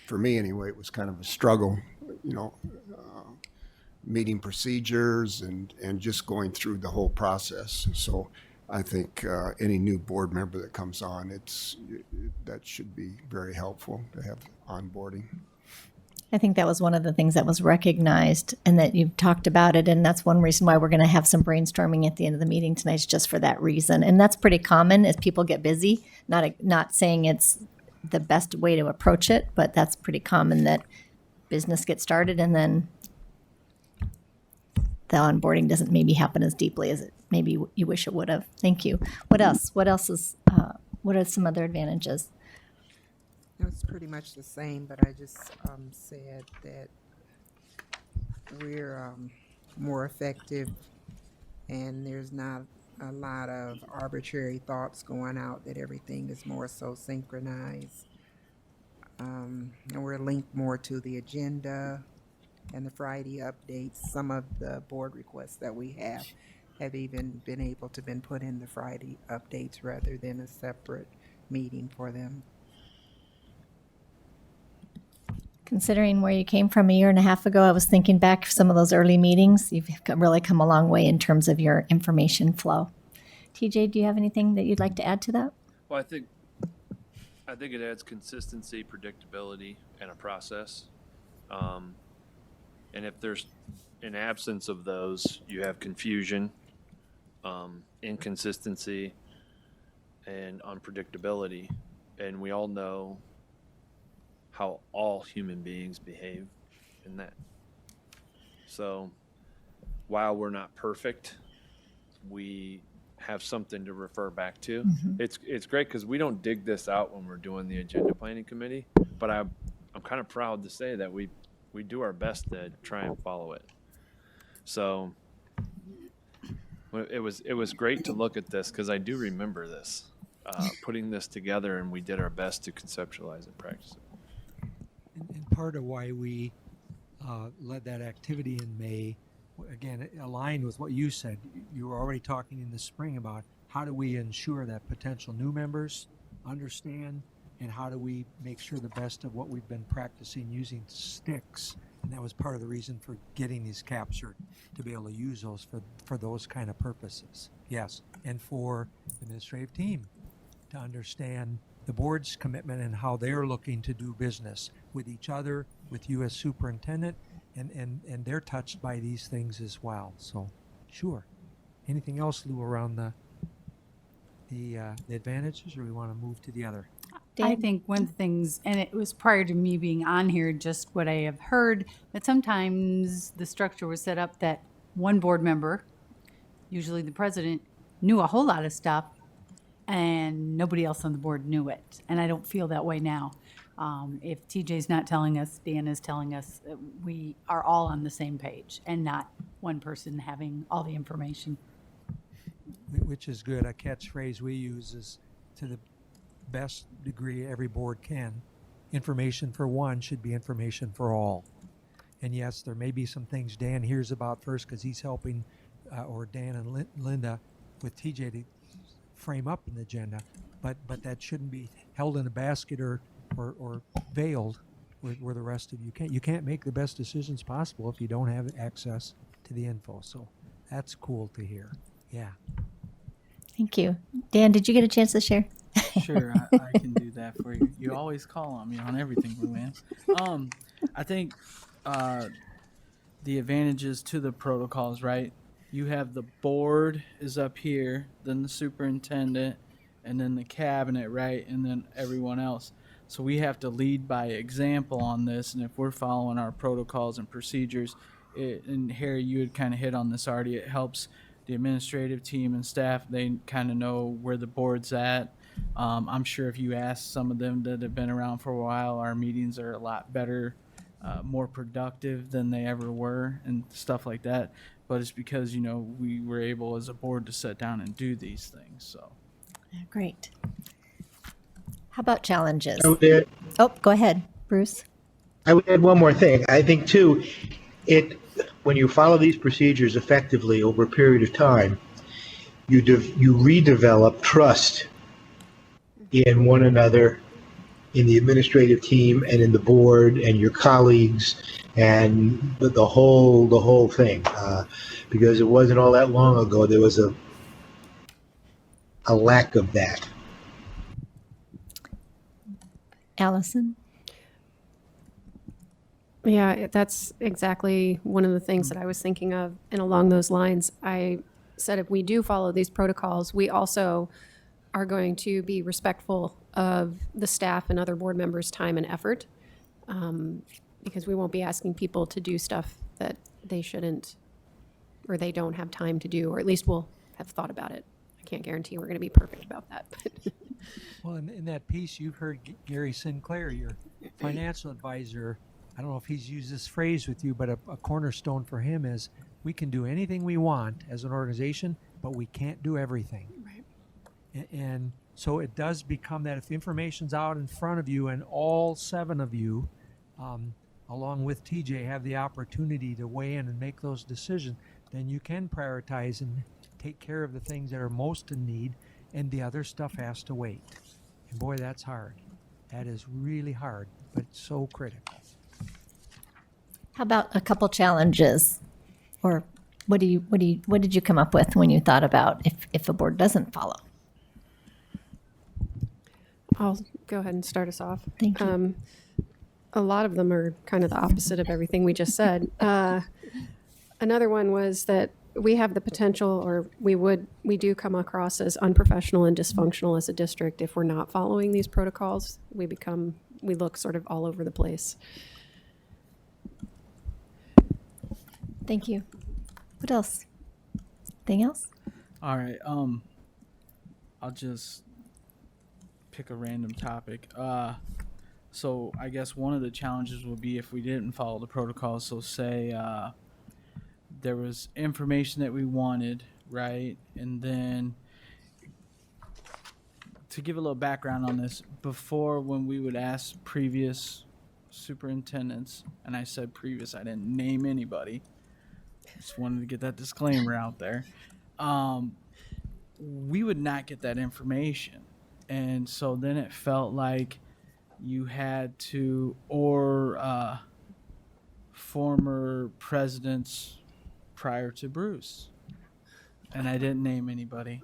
for me anyway, it was kind of a struggle, meeting procedures and just going through the whole process. So I think any new board member that comes on, that should be very helpful to have onboarding. I think that was one of the things that was recognized and that you've talked about it. And that's one reason why we're going to have some brainstorming at the end of the meeting tonight, is just for that reason. And that's pretty common as people get busy, not saying it's the best way to approach it, but that's pretty common that business gets started and then the onboarding doesn't maybe happen as deeply as it maybe you wish it would have. Thank you. What else? What else is, what are some other advantages? No, it's pretty much the same, but I just said that we're more effective and there's not a lot of arbitrary thoughts going out, that everything is more so synchronized. And we're linked more to the agenda and the Friday updates. Some of the board requests that we have even been able to been put in the Friday updates rather than a separate meeting for them. Considering where you came from a year and a half ago, I was thinking back to some of those early meetings. You've really come a long way in terms of your information flow. TJ, do you have anything that you'd like to add to that? Well, I think it adds consistency, predictability, and a process. And if there's an absence of those, you have confusion, inconsistency, and unpredictability. and we all know how all human beings behave in that. So while we're not perfect, we have something to refer back to. It's great because we don't dig this out when we're doing the agenda planning committee, but I'm kind of proud to say that we do our best to try and follow it. So it was great to look at this because I do remember this, putting this together, and we did our best to conceptualize and practice it. And part of why we led that activity in May, again, it aligned with what you said. You were already talking in the spring about how do we ensure that potential new members understand, and how do we make sure the best of what we've been practicing using sticks. And that was part of the reason for getting these captured, to be able to use those for those kind of purposes. Yes, and for the administrative team to understand the board's commitment and how they're looking to do business with each other, with you as superintendent, and they're touched by these things as well. So, sure. Anything else, Lou, around the advantages, or we want to move to the other? I Dan? think one of the things, and it was prior to me being on here, just what I have heard, that sometimes the structure was set up that one board member, usually the president, knew a whole lot of stuff and nobody else on the board knew it. And I don't feel that way now. If TJ's not telling us, Dan is telling us, we are all on the same page and not one person having all the information. Which is good. A catchphrase we use is, to the best degree every board can, information for one should be information for all. And yes, there may be some things Dan hears about first because he's helping, or Dan and Linda with TJ to frame up an agenda, but that shouldn't be held in a basket or veiled where the rest of you can't make the best decisions possible if you don't have access to the info. So that's cool to hear. Yeah. Thank you. Dan, did you get a chance to share? Sure, I can do that for you. You always call on me on everything, Luann. I think the advantages to the protocols, right? You have the board is up here, then the superintendent, and then the cabinet, right? And then everyone else. So we have to lead by example on this, and if we're following our protocols and procedures, and Harry, you had kind of hit on this already, it helps the administrative team and staff, they kind of know where the board's at. I'm sure if you ask some of them that have been around for a while, our meetings are a lot better, more productive than they ever were and stuff like that. But it's because, we were able as a board to sit down and do these things. So Great. How about challenges? I Go ahead, Bruce. would add one more thing. I think, too, when you follow these procedures effectively over a period of time, you redevelop trust in one another, in the administrative team, and in the board, and your colleagues, and the whole thing. Because it wasn't all that long ago there was a lack of that. Allison? Yeah, that's exactly one of the things that I was thinking of. And along those lines, I said if we do follow these protocols, we also are going to be respectful of the staff and other board members' time and effort, because we won't be asking people to do stuff that they shouldn't or they don't have time to do, or at least we'll have thought about it. I can't guarantee we're going to be perfect about that. But Well, in that piece, you've heard Gary Sinclair, your financial advisor. I don't know if he's used this phrase with you, but a cornerstone for him is we can do anything we want as an organization, but we can't do everything. Right. And so it does become that if information's out in front of you and all 7 of you, along with TJ, have the opportunity to weigh in and make those decisions, then you can prioritize and take care of the things that are most in need, and the other stuff has to wait. And boy, that's hard. That is really hard, but it's so critical. How about a couple challenges? Or what did you come up with when you thought about if a board doesn't follow? I'll go ahead and start us off. Thank you. A lot of them are kind of the opposite of everything we just said. Another one was that we have the potential, or we do come across as unprofessional and dysfunctional as a district if we're not following these protocols. We look sort of all over the place. Thank you. What else? Anything else? All right. I'll just pick a random topic. So I guess one of the challenges would be if we didn't follow the protocol. So say there was information that we wanted, right? And then to give a little background on this, before when we would ask previous superintendents, and I said previous, I didn't name anybody. Just wanted to get that disclaimer out there. We would not get that information. And so then it felt like you had to, or former presidents prior to Bruce, and I didn't name anybody,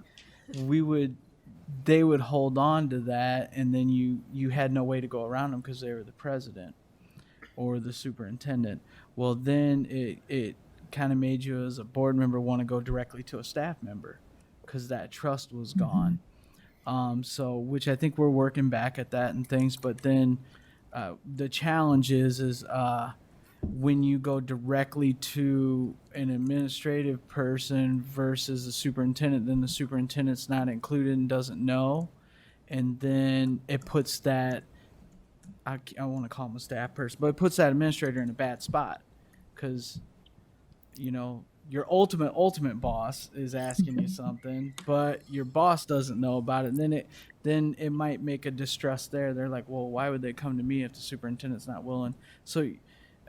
they would hold on to that, and then you had no way to go around them because they were the president or the superintendent. Well, then it kind of made you as a board member want to go directly to a staff member because that trust was gone. So which I think we're working back at that and things, but then the challenge is when you go directly to an administrative person versus the superintendent, then the superintendent's not included and doesn't know, and then it puts that, I want to call him a staff person, but it puts that administrator in a bad spot because, you know, your ultimate boss is asking you something, but your boss doesn't know about it. And then it might make a distrust there. They're like, well, why would they come to me if the superintendent's not willing? So,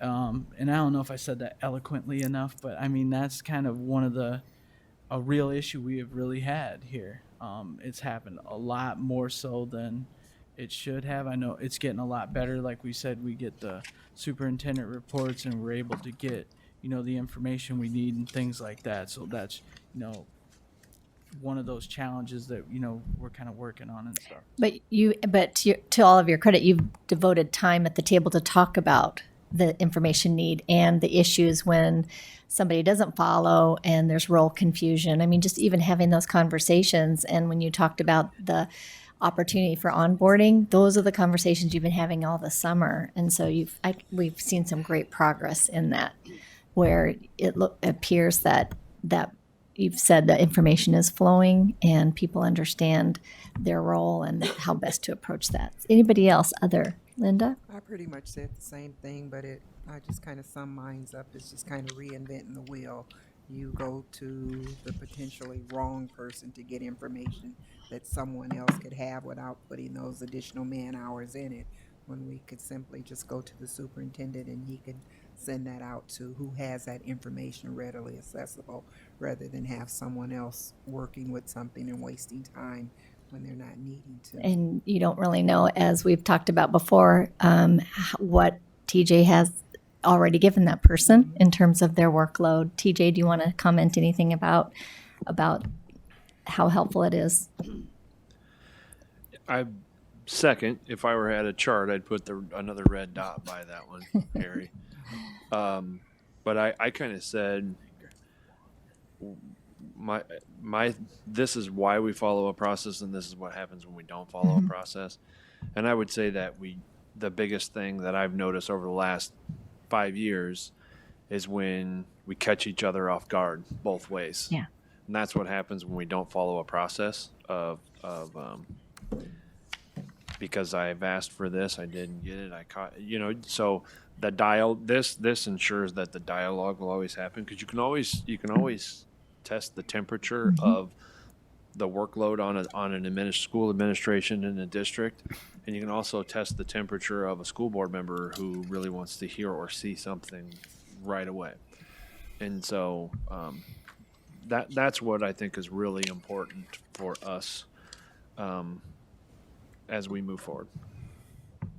and I don't know if I said that eloquently enough, but I mean, that's kind of one of a real issue we have really had here. It's happened a lot more so than it should have. I know it's getting a lot better. Like we said, we get the superintendent reports and we're able to get, you know, the information we need and things like that. So that's, you know, one of those challenges that, you know, we're kind of working on and stuff. But to all of your credit, you've devoted time at the table to talk about the information need and the issues when somebody doesn't follow and there's role confusion. I mean, just even having those conversations. And when you talked about the opportunity for onboarding, those are the conversations you've been having all the summer. And so we've seen some great progress in that, where it appears that you've said that information is flowing and people understand their role and how best to approach that. Anybody else? Linda? I pretty much said the same thing, but I just kind of sum mines up. It's just kind of reinventing the wheel. You go to the potentially wrong person to get information that someone else could have without putting those additional man hours in it, when we could simply just go to the superintendent and he could send that out to who has that information readily accessible, rather than have someone else working with something and wasting time when they're not needing to. And you don't really know, as we've talked about before, what TJ has already given that person in terms of their workload. TJ, do you want to comment anything about how helpful it is? I second, if I were at a chart, I'd put another red dot by that one, Harry. But I kind of said this is why we follow a process, and this is what happens when we don't follow a process. And I would say that the biggest thing that I've noticed over the last 5 years is when we catch each other off guard both ways. Yeah. And that's what happens when we don't follow a process of because I've asked for this, I didn't get it, I caught, you know, so this ensures that the dialogue will always happen, because you can always test the temperature of the workload on an school administration in a district, and you can also test the temperature of a school board member who really wants to hear or see something right away. And so that's what I think is really important for us as we move forward.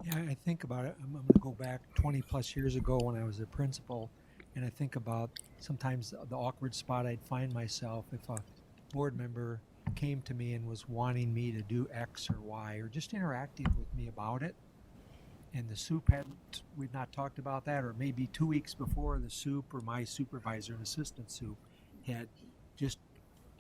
Yeah, I think about it. I'm going to go back 20 plus years ago when I was a principal, and I think about sometimes the awkward spot I'd find myself if a board member came to me and was wanting me to do X or Y, or just interacting with me about it. And the soup we'd not talked about that, or maybe 2 weeks before, the soup or my supervisor and assistant soup had just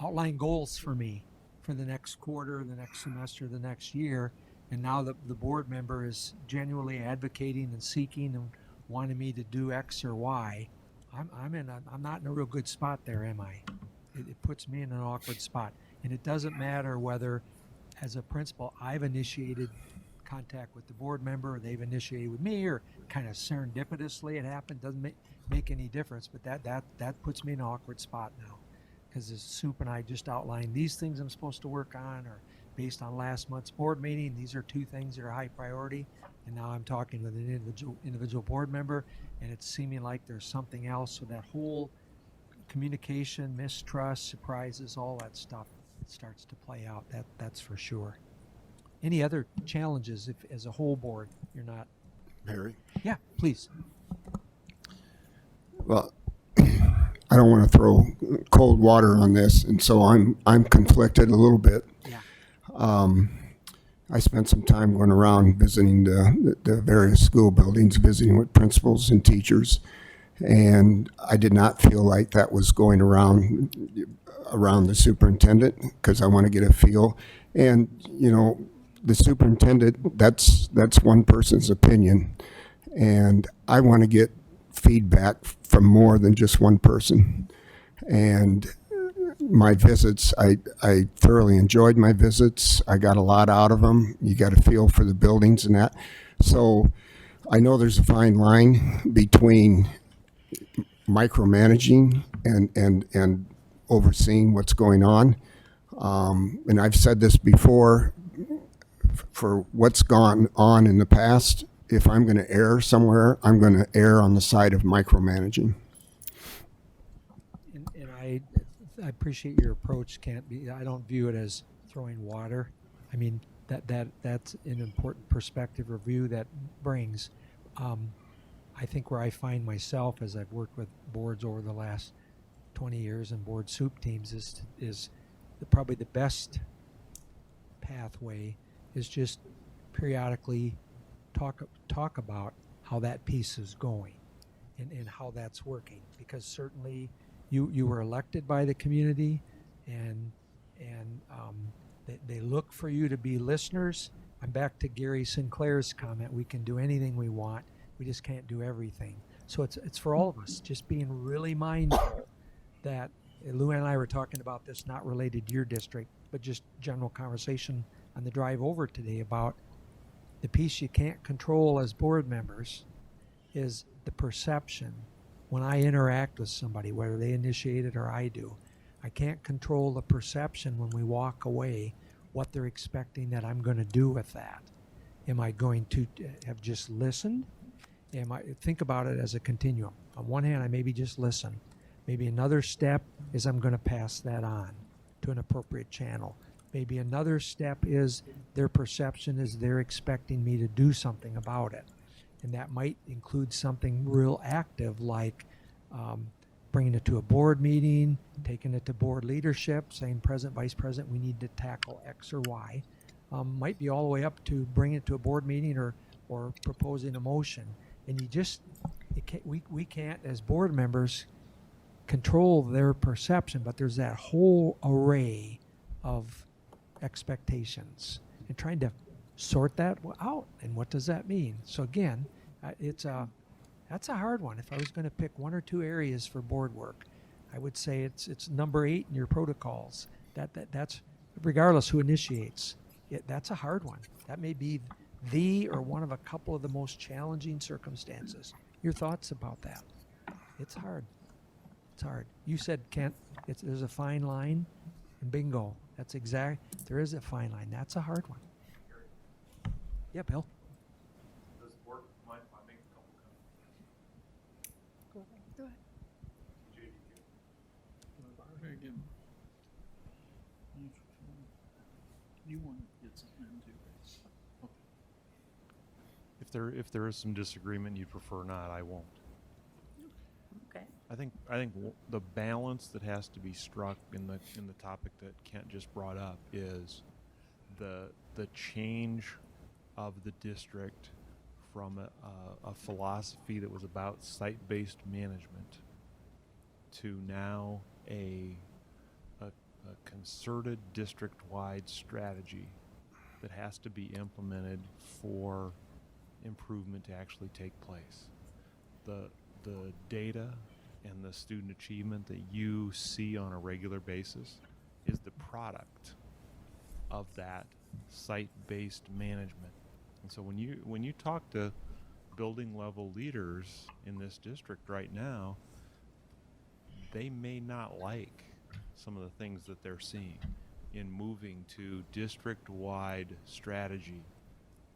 outline goals for me for the next quarter, the next semester, the next year. And now the board member is genuinely advocating and seeking and wanting me to do X or Y. I'm not in a real good spot there, am I? It puts me in an awkward spot. And it doesn't matter whether, as a principal, I've initiated contact with the board member, or they've initiated with me, or kind of serendipitously it happened. Doesn't make any difference. But that puts me in an awkward spot now, because as Soup and I just outlined these things I'm supposed to work on, or based on last month's board meeting, these are 2 things that are high priority. And now I'm talking with an individual board member, and it's seeming like there's something else. So that whole communication, mistrust, surprises, all that stuff starts to play out. That's for sure. Any other challenges if, as a whole board, you're not? Harry? Yeah, please. Well, I don't want to throw cold water on this, and so I'm conflicted a little bit. Yeah. I spent some time going around visiting the various school buildings, visiting with principals and teachers, and I did not feel like that was going around the superintendent, because I want to get a feel. And you know, the superintendent, that's one person's opinion, and I want to get feedback from more than just one person. And my visits, I thoroughly enjoyed my visits. I got a lot out of them. You got a feel for the buildings and that. So I know there's a fine line between micromanaging and overseeing what's going on. And I've said this before, for what's gone on in the past, if I'm going to err somewhere, I'm going to err on the side of micromanaging. And I appreciate your approach. I don't view it as throwing water. I mean, that's an important perspective review that brings. I think where I find myself as I've worked with boards over the last 20 years and board soup teams is probably the best pathway is just periodically talk about how that piece is going and how that's working, because certainly you were elected by the community, and they look for you to be listeners. I'm back to Gary Sinclair's comment, we can do anything we want, we just can't do everything. So it's for all of us, just being really mindful that Lou and I were talking about this, not related to your district, but just general conversation on the drive over today about the piece you can't control as board members is the perception. When I interact with somebody, whether they initiate it or I do, I can't control the perception when we walk away, what they're expecting that I'm going to do with that. Am I going to have just listened? Think about it as a continuum. On one hand, I maybe just listen. Maybe another step is I'm going to pass that on to an appropriate channel. Maybe another step is their perception is they're expecting me to do something about it. And that might include something real active like bringing it to a board meeting, taking it to board leadership, saying, President, Vice President, we need to tackle X or Y. Might be all the way up to bringing it to a board meeting or proposing a motion. And we can't, as board members, control their perception, but there's that whole array of expectations and trying to sort that out. And what does that mean? So again, that's a hard one. If I was going to pick 1 or 2 areas for board work, I would say it's number 8 in your protocols. That's regardless who initiates. That's a hard one. That may be the or one of a couple of the most challenging circumstances. Your thoughts about that? It's hard. It's hard. You said, Kent, there's a fine line, and bingo. That's exact. There is a fine line. That's a hard one. Yeah, Bill. Does it work? Mind if I make a couple comments? Go ahead. You want to get something into If there is some disagreement you'd prefer not, I won't. Okay. I think the balance that has to be struck in the topic that Kent just brought up is the change of the district from a philosophy that was about site-based management to now a a concerted district-wide strategy that has to be implemented for improvement to actually take place. The data and the student achievement that you see on a regular basis is the product of that site-based management. And so when you talk to building level leaders in this district right now, they may not like some of the things that they're seeing in moving to district-wide strategy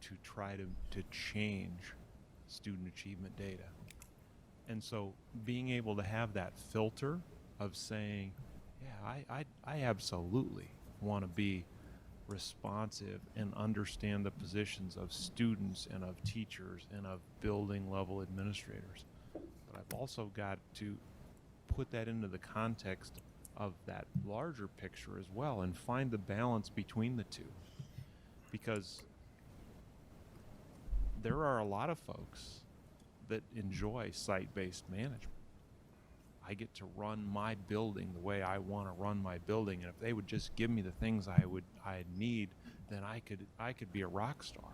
to try to change student achievement data. And so being able to have that filter of saying, yeah, I absolutely want to be responsive and understand the positions of students and of teachers and of building level administrators. But I've also got to put that into the context of that larger picture as well and find the balance between the two. Because there are a lot of folks that enjoy site-based management. I get to run my building the way I want to run my building, and if they would just give me the things I need, then I could be a rock star.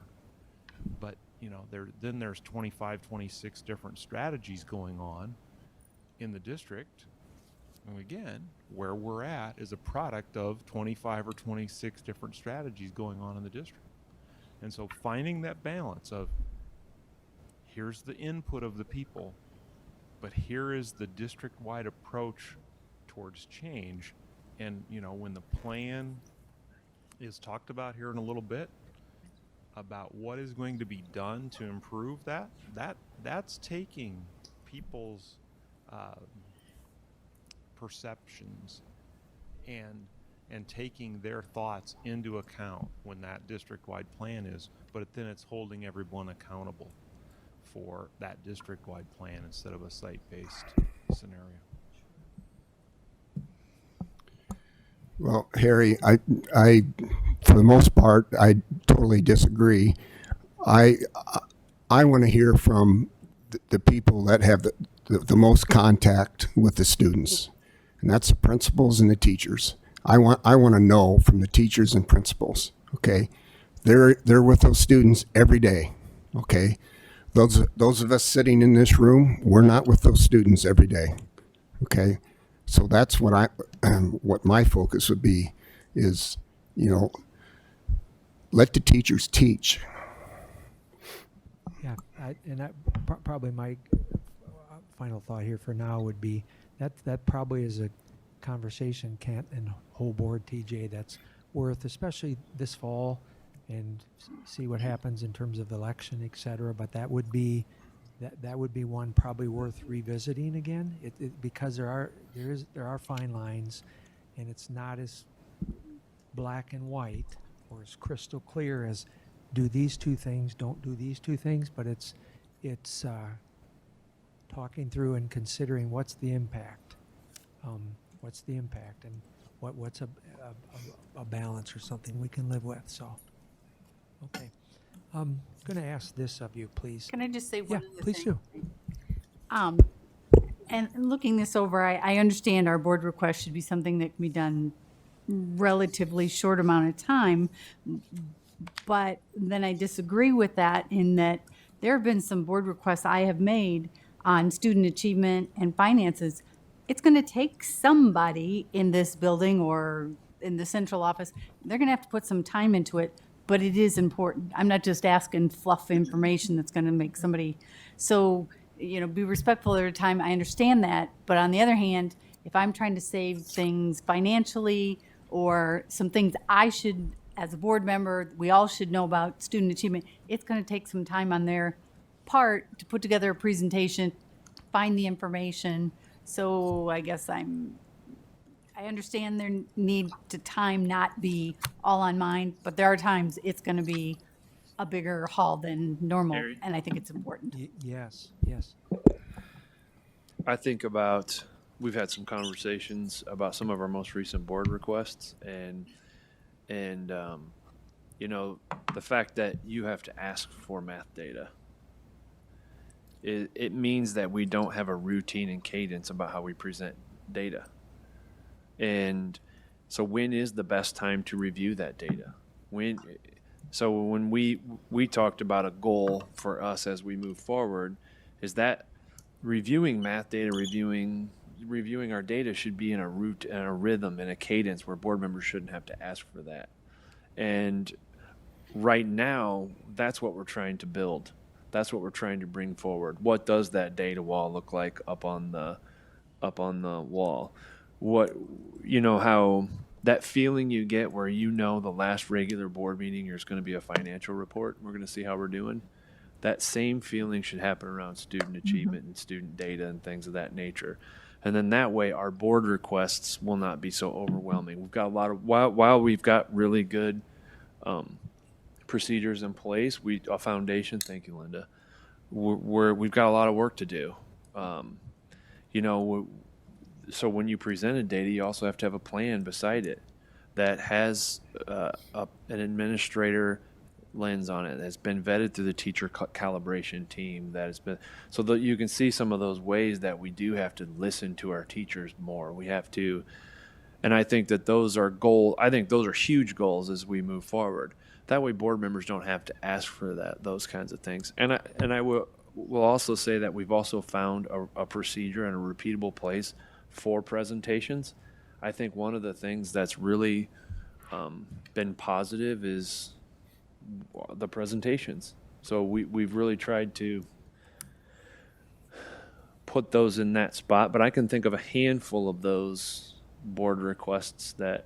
But you know, there's 25, 26 different strategies going on in the district. And again, where we're at is a product of 25 or 26 different strategies going on in the district. And so finding that balance of here's the input of the people, but here is the district-wide approach towards change. And you know, when the plan is talked about here in a little bit about what is going to be done to improve that's taking people's perceptions and taking their thoughts into account when that district-wide plan is, but then it's holding everyone accountable for that district-wide plan instead of a site-based scenario. Well, Harry, I for the most part, I totally disagree. I want to hear from the people that have the most contact with the students, and that's the principals and the teachers. I want to know from the teachers and principals. Okay, they're with those students every day. Okay, those of us sitting in this room, we're not with those students every day. Okay, so that's what what my focus would be is, you know, let the teachers teach. Yeah, probably my final thought here for now would be that probably is a conversation, Kent and whole board, TJ, that's worth, especially this fall, and see what happens in terms of election, et cetera. But that would be one probably worth revisiting again, because there are fine lines, and it's not as black and white or as crystal clear as do these two things, don't do these two things, but it's talking through and considering what's the impact, and what's a balance or something we can live with. So, okay, I'm going to ask this of you, please. Can I just say one other please thing? do. And looking this over, I understand our board request should be something that can be done relatively short amount of time, but then I disagree with that in that there have been some board requests I have made on student achievement and finances. It's going to take somebody in this building or in the central office, they're going to have to put some time into it, but it is important. I'm not just asking fluff information that's going to make somebody, so, you know, be respectful of their time. I understand that, but on the other hand, if I'm trying to save things financially or some things I should, as a board member, we all should know about student achievement, it's going to take some time on their part to put together a presentation, find the information. So I guess I understand their need to time not be all on mine, but there are times it's going to be a bigger haul than normal, Harry? and I think it's important. Yes. I think we've had some conversations about some of our most recent board requests, and you know, the fact that you have to ask for math data, it means that we don't have a routine and cadence about how we present data. And So when is the best time to review that data? So when we talked about a goal for us as we move forward, is that reviewing math data, reviewing our data should be in a route and a rhythm and a cadence where board members shouldn't have to ask for that. And right now, that's what we're trying to build. That's what we're trying to bring forward. What does that data wall look like up on the wall? How that feeling you get where the last regular board meeting there's going to be a financial report. We're going to see how we're doing. That same feeling should happen around student achievement and student data and things of that nature. And then that way our board requests will not be so overwhelming. We've got a lot of, while we've got really good procedures in place, a foundation, thank you, Linda, we've got a lot of work to do. So when you presented data, you also have to have a plan beside it that has an administrator lens on it, that's been vetted through the teacher calibration team, that has been, so that you can see some of those ways that we do have to listen to our teachers more. We have to, and I think that those are huge goals as we move forward. That way board members don't have to ask for those kinds of things. And I will also say that we've also found a procedure and a repeatable place for presentations. I think one of the things that's really been positive is the presentations. So we've really tried to put those in that spot, but I can think of a handful of those board requests that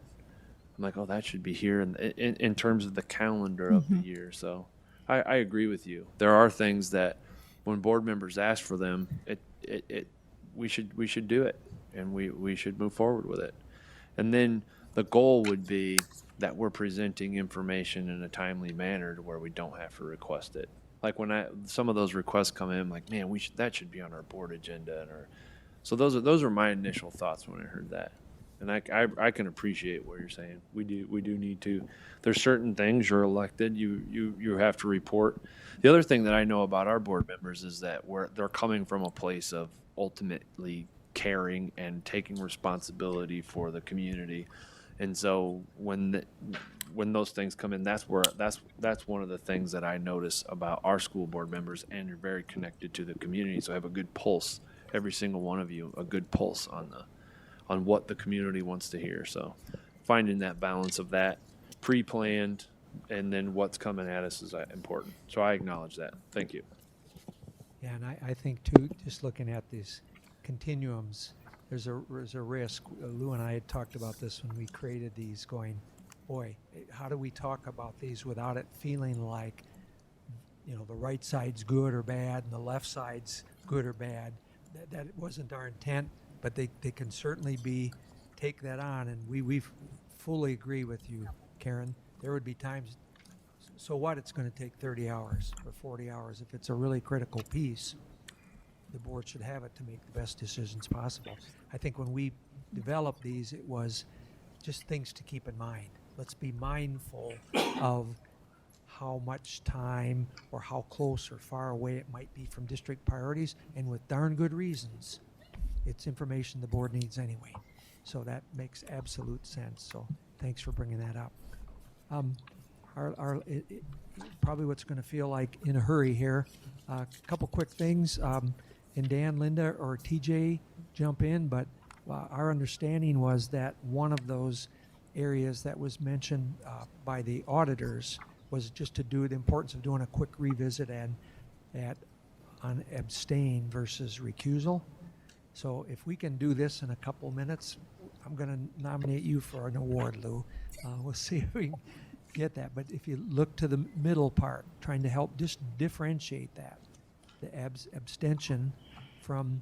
I'm like, oh, that should be here in terms of the calendar of the year. So I agree with you. There are things that when board members ask for them, we should do it, and we should move forward with it. And then the goal would be that we're presenting information in a timely manner to where we don't have to request it. Like when some of those requests come in, I'm like, man, that should be on our board agenda. So those are my initial thoughts when I heard that. And I can appreciate what you're saying. We do need to. There's certain things you're elected, you have to report. The other thing that I know about our board members is that they're coming from a place of ultimately caring and taking responsibility for the community. And so when those things come in, that's one of the things that I notice about our school board members, and you're very connected to the community. So I have a good pulse, every single one of you, a good pulse on what the community wants to hear. So finding that balance of that pre-planned and then what's coming at us is important. So I acknowledge that. Thank you. Yeah, and I think too, just looking at these continuums, there's a risk. Lou and I had talked about this when we created these, going, boy, how do we talk about these without it feeling like, the right side's good or bad and the left side's good or bad? That wasn't our intent, but they can certainly take that on, and we fully agree with you, Karen. There would be times, so what, it's going to take 30 hours or 40 hours. If it's a really critical piece, the board should have it to make the best decisions possible. I think when we developed these, it was just things to keep in mind. Let's be mindful of how much time or how close or far away it might be from district priorities, and with darn good reasons. It's information the board needs anyway. So that makes absolute sense. So thanks for bringing that up. Probably what's going to feel like in a hurry here. A couple quick things. And Dan, Linda, or TJ jump in, but our understanding was that one of those areas that was mentioned by the auditors was just to do the importance of doing a quick revisit on abstain versus recusal. So if we can do this in a couple minutes, I'm going to nominate you for an award, Lou. We'll see if we can get that. But if you look to the middle part, trying to help just differentiate that, the abstention from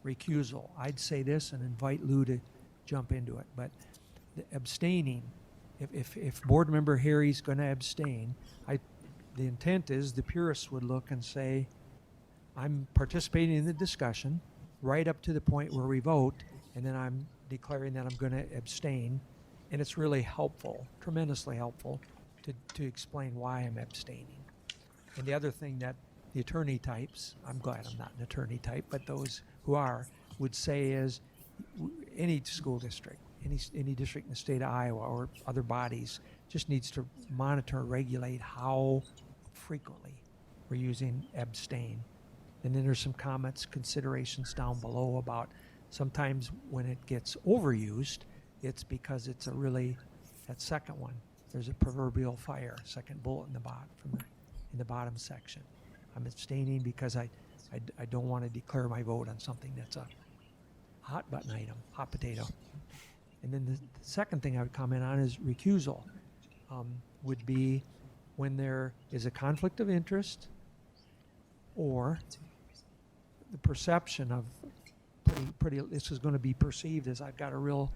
recusal. I'd say this and invite Lou to jump into it. But the abstaining, if board member Harry's going to abstain, the intent is the purists would look and say, I'm participating in the discussion right up to the point where we vote, and then I'm declaring that I'm going to abstain. And it's really helpful, tremendously helpful, to explain why I'm abstaining. And the other thing that the attorney types, I'm glad I'm not an attorney type, but those who are, would say is any school district, any district in the state of Iowa or other bodies just needs to monitor and regulate how frequently we're using abstain. And then there's some comments, considerations down below about sometimes when it gets overused, it's because it's a really, that second one, there's a proverbial fire, second bullet in the bottom, in the bottom section. I'm abstaining because I don't want to declare my vote on something that's a hot button item, hot potato. And then the second thing I would comment on is recusal. Would be when there is a conflict of interest or the perception of this is going to be perceived as I've got a real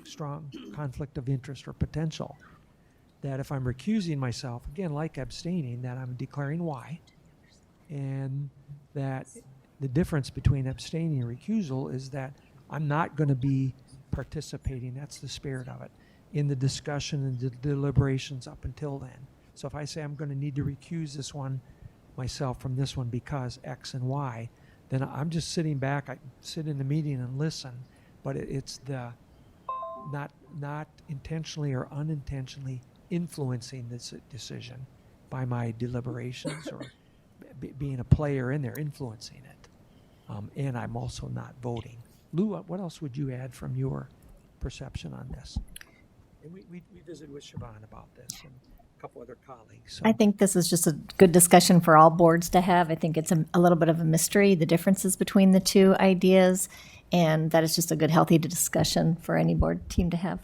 strong conflict of interest or potential, that if I'm recusing myself, again, like abstaining, that I'm declaring why, and that the difference between abstaining and recusal is that I'm not going to be participating, that's the spirit of it, in the discussion and the deliberations up until then. So if I say I'm going to need to recuse this one myself from this one because X and Y, then I'm just sitting back, I sit in the meeting and listen, but it's the not intentionally or unintentionally influencing this decision by my deliberations or being a player in there, influencing it. And I'm also not voting. Lou, what else would you add from your perception on this? And we visited with Siobhan about this and a couple other colleagues. So. I think this is just a good discussion for all boards to have. I think it's a little bit of a mystery, the differences between the two ideas, and that is just a good, healthy discussion for any board team to have.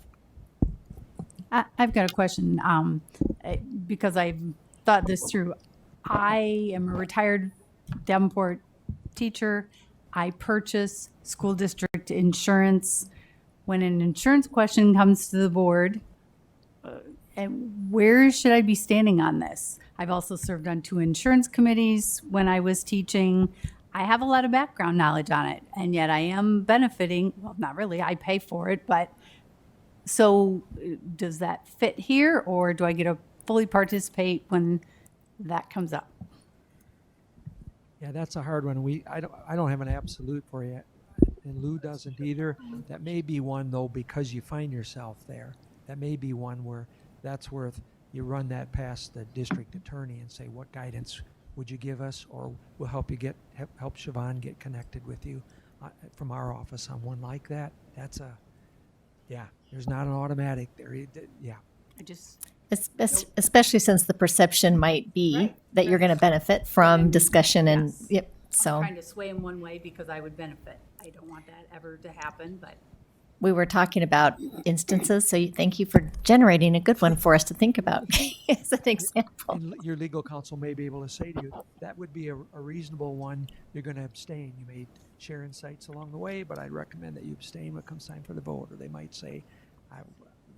I've got a question because I've thought this through. I am a retired Davenport teacher. I purchase school district insurance. When an insurance question comes to the board, and where should I be standing on this? I've also served on 2 insurance committees when I was teaching. I have a lot of background knowledge on it, and yet I am benefiting. Well, not really. I pay for it, but so does that fit here, or do I get to fully participate when that comes up? Yeah, that's a hard one. I don't have an absolute for you, and Lou doesn't either. That may be one though, because you find yourself there. That may be one where that's worth you run that past the district attorney and say, what guidance would you give us, or we'll help you help Siobhan get connected with you from our office on one like that. That's there's not an automatic there. Yeah. I just Especially since the perception might be that you're going to benefit from discussion and yes. yep. So I'm trying to sway in one way because I would benefit. I don't want that ever to happen, but we were talking about instances. So thank you for generating a good one for us to think about as an example. And your legal counsel may be able to say to you, that would be a reasonable one. You're going to abstain. You may share insights along the way, but I'd recommend that you abstain when it comes time for the vote. Or they might say,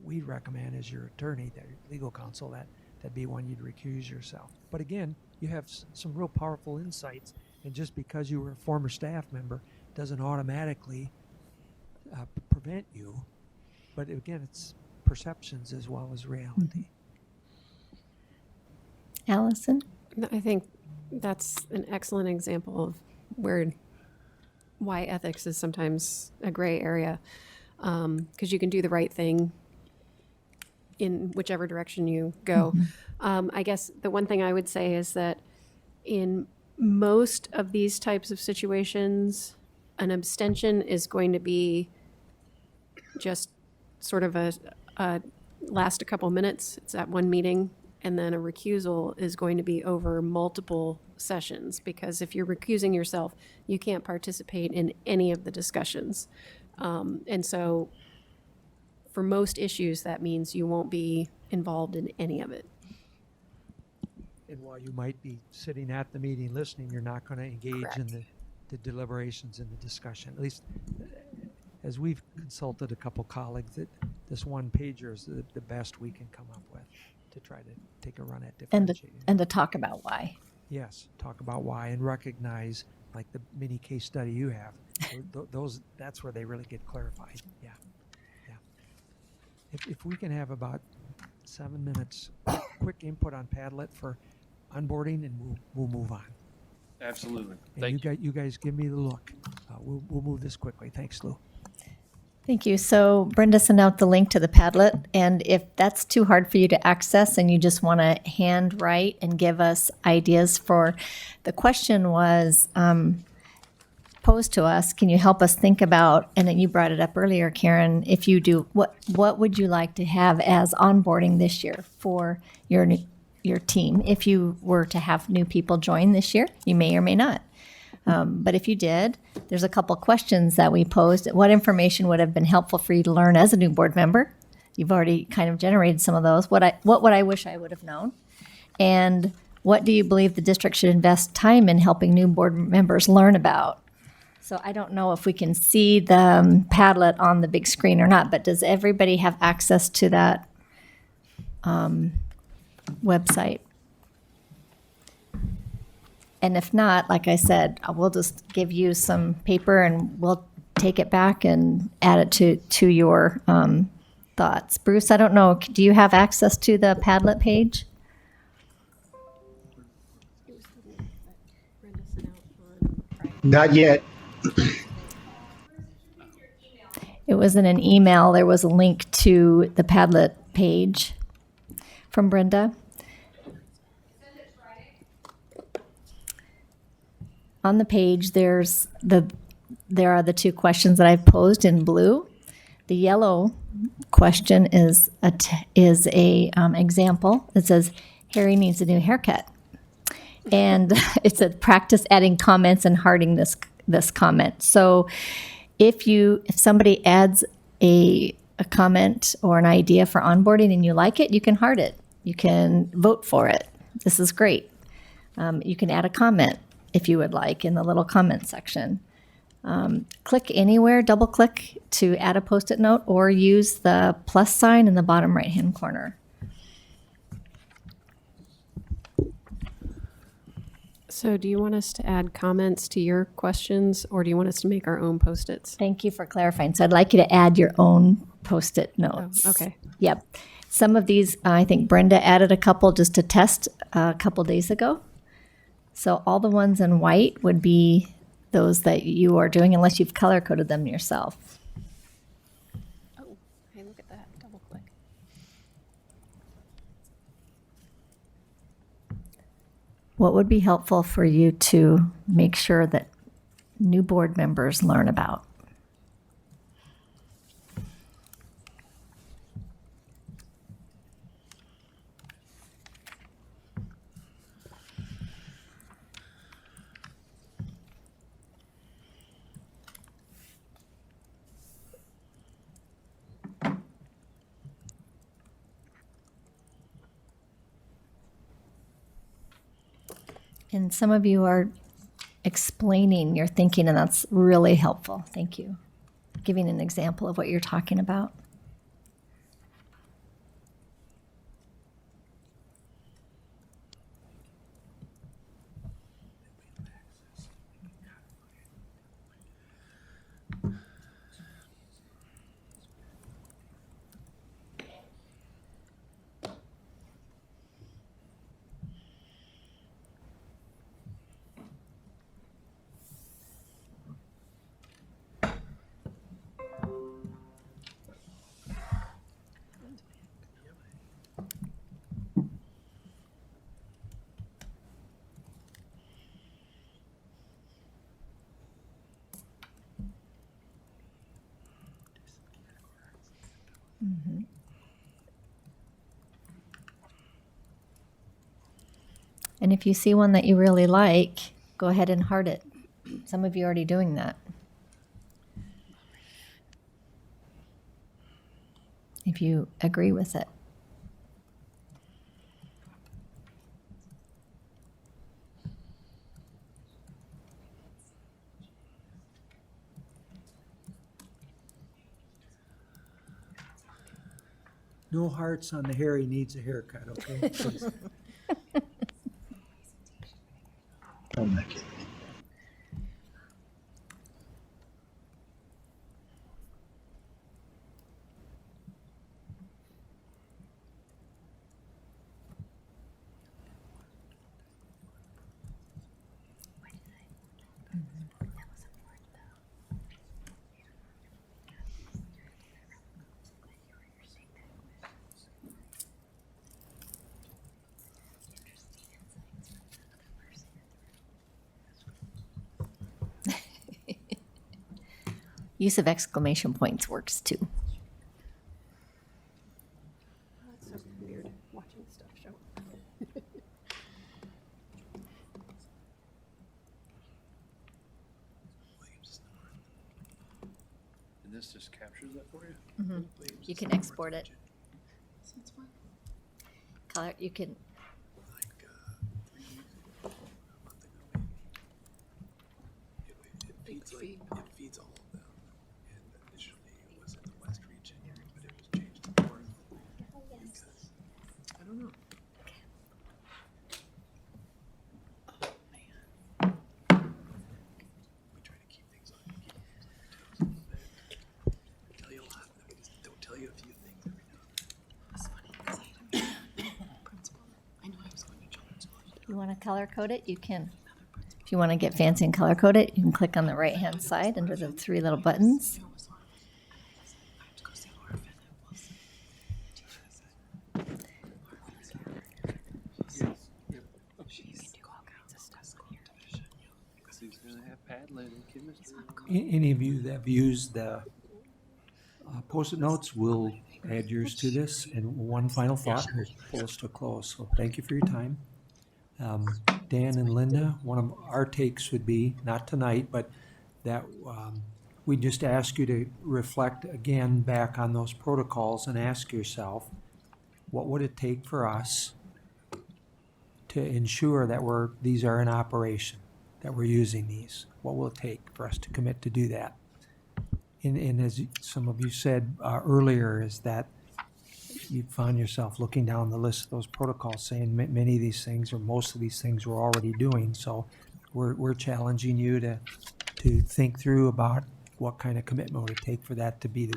we'd recommend as your attorney, their legal counsel, that'd be one you'd recuse yourself. But again, you have some real powerful insights, and just because you were a former staff member doesn't automatically prevent you. But again, it's perceptions as well as reality. Allison? I think that's an excellent example of why ethics is sometimes a gray area, because you can do the right thing in whichever direction you go. I guess the one thing I would say is that in most of these types of situations, an abstention is going to be just sort of a last a couple minutes. It's at one meeting. And then a recusal is going to be over multiple sessions, because if you're recusing yourself, you can't participate in any of the discussions. And so for most issues, that means you won't be involved in any of it. And while you might be sitting at the meeting listening, you're not going to engage Correct. in the deliberations and the discussion. At least as we've consulted a couple colleagues, that this one pager is the best we can come up with to try to take a run at differentiating. And to talk about why. Yes, talk about why and recognize, like the mini case study you have, those that's where they really get clarified. Yeah. If we can have about 7 minutes, quick input on Padlet for onboarding, and we'll move on. Absolutely. And Thank you. You guys give me the look. We'll move this quickly. Thanks, Lou. Thank you. So Brenda sent out the link to the Padlet, and if that's too hard for you to access and you just want to handwrite and give us ideas for, the question was posed to us, can you help us think about, and then you brought it up earlier, Karen, if you do, what would you like to have as onboarding this year for your team? If you were to have new people join this year, you may or may not. But if you did, there's a couple questions that we posed. What information would have been helpful for you to learn as a new board member? You've already kind of generated some of those. What would I wish I would have known? And what do you believe the district should invest time in helping new board members learn about? So I don't know if we can see the Padlet on the big screen or not, but does everybody have access to that website? And if not, like I said, we'll just give you some paper and we'll take it back and add it to your thoughts. Bruce, I don't know, do you have access to the Padlet page? Not yet. It was in an email. There was a link to the Padlet page from Brenda. On the page, there are the two questions that I've posed in blue. The yellow question is a example. It says, Harry needs a new haircut. And it said, practice adding comments and hearting this comment. So if somebody adds a comment or an idea for onboarding and you like it, you can heart it. You can vote for it. This is great. You can add a comment if you would like in the little comment section. Click anywhere, double click to add a post-it note or use the plus sign in the bottom right-hand corner. So do you want us to add comments to your questions or do you want us to make our own Post-its? Thank you for clarifying. So I'd like you to add your own post-it notes. Oh, okay. Yep. Some of these, I think Brenda added a couple just to test a couple days ago. So all the ones in white would be those that you are doing unless you've color coded them yourself. Oh, hey, look at that. Double click. What would be helpful for you to make sure that new board members learn about? And some of you are explaining your thinking, and that's really helpful. Thank you. Giving an example of what you're talking about. Mm-hmm. And if you see one that you really like, go ahead and heart it. Some of you are already doing that. If you agree with it. No hearts on the Harry needs a haircut, okay? Please. Oh my God. Use of exclamation points works too. That's so weird watching stuff show up. And this just captures that for you? You can export it. Color, you can. It feeds all of them. And initially it was in the West region, but it was changed to North. Because, I don't know. We try to keep things on your toes. We tell you a lot, but we just don't tell you a few things every now and then. It's funny because I had a principal. I know I was going to children's school. You want to color code it? You can. If you want to get fancy and color code it, you can click on the right hand side under the three little buttons. Any of you that have used the Post-it notes will add yours to this. And one final thought, we'll pull us to a close. So thank you for your time. Dan and Linda, one of our takes would be, not tonight, but that we just ask you to reflect again back on those protocols and ask yourself, what would it take for us to ensure that these are in operation, that we're using these? What will it take for us to commit to do that? And as some of you said earlier, is that you found yourself looking down the list of those protocols saying many of these things or most of these things we're already doing. So we're challenging you to think through about what kind of commitment would it take for that to be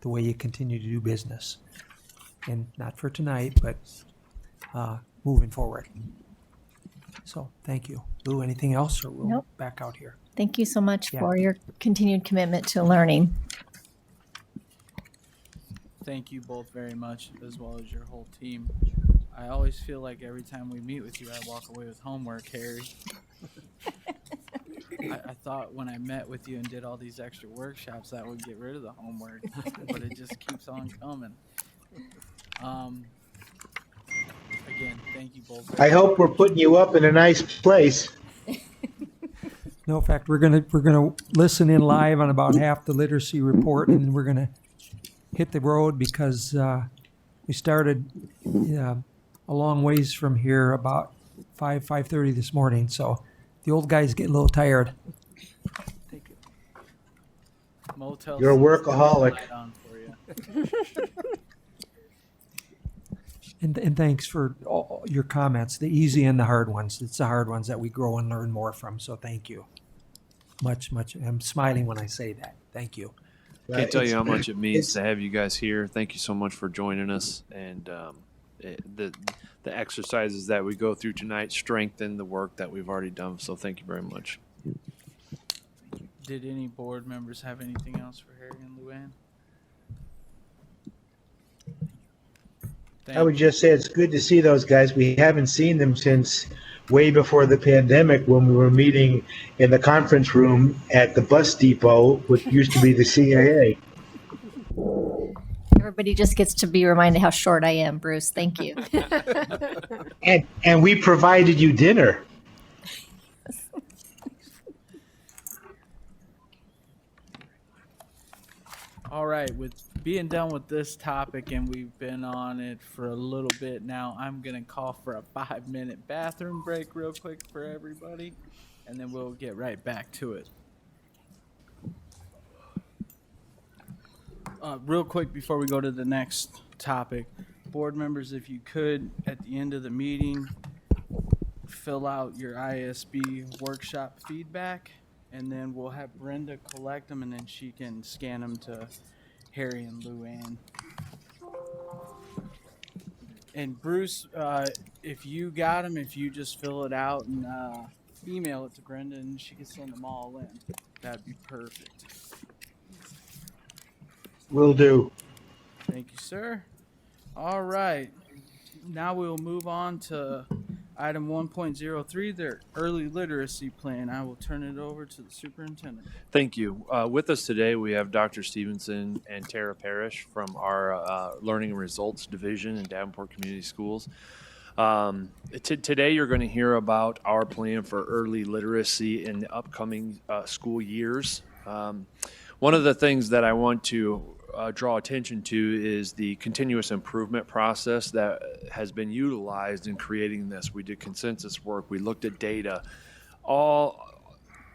the way you continue to do business. And not for tonight, but moving forward. So thank you. Lou, anything else, or we'll Nope. back out here? Thank you so much Yeah. for your continued commitment to learning. Thank you both very much, as well as your whole team. I always feel like every time we meet with you, I walk away with homework, Harry. I thought when I met with you and did all these extra workshops that would get rid of the homework, but it just keeps on coming. Again, thank you both. I hope we're putting you up in a nice place. No, in fact, we're gonna listen in live on about half the literacy report, and we're gonna hit the road because we started a long ways from here about 5:30 this morning. So the old guys get a little tired. Motel You're a 6 workaholic. light on for you. And thanks for all your comments, the easy and the hard ones. It's the hard ones that we grow and learn more from. So thank you. Much. I'm smiling when I say that. Thank you. Can't tell you how much it means to have you guys here. Thank you so much for joining us. And the exercises that we go through tonight strengthen the work that we've already done. So thank you very much. Did any board members have anything else for Harry and Luann? I would just say it's good to see those guys. We haven't seen them since way before the pandemic when we were meeting in the conference room at the bus depot, which used to be the CIA. Everybody just gets to be reminded how short I am, Bruce. Thank you. And we provided you dinner. All right, with being done with this topic, and we've been on it for a little bit now, I'm going to call for a 5-minute bathroom break real quick for everybody, and then we'll get right back to it. Real quick before we go to the next topic, board members, if you could, at the end of the meeting, fill out your Isb Workshop Feedback, and then we'll have Brenda collect them, and then she can scan them to Harry and Luann. And Bruce, if you got them, if you just fill it out and email it to Brenda, and she can send them all in, that'd be perfect. Will do. Thank you, sir. All right. Now we'll move on to Item 1.03, their early literacy plan. I will turn it over to the superintendent. Thank you. With us today, we have Dr. Stevenson and Tara Parrish from our Learning and Results Division in Davenport Community Schools. Today, you're going to hear about our plan for early literacy in the upcoming school years. One of the things that I want to draw attention to is the continuous improvement process that has been utilized in creating this. We did consensus work. We looked at data, all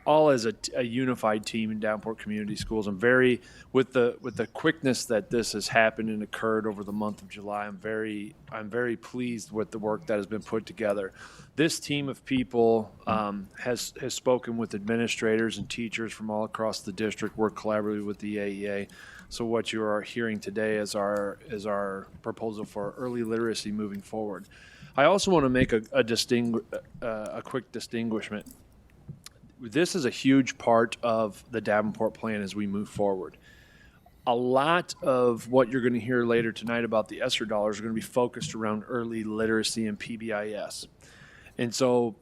as a unified team in Davenport Community Schools. I'm very, with the quickness that this has happened and occurred over the month of July, I'm very pleased with the work that has been put together. This team of people has spoken with administrators and teachers from all across the district, worked collaboratively with the AEA. So what you are hearing today is our proposal for early literacy moving forward. I also want to make a quick distinguishment. This is a huge part of the Davenport plan as we move forward. A lot of what you're going to hear later tonight about the ESSER dollars are going to be focused around early literacy and PBIS. And so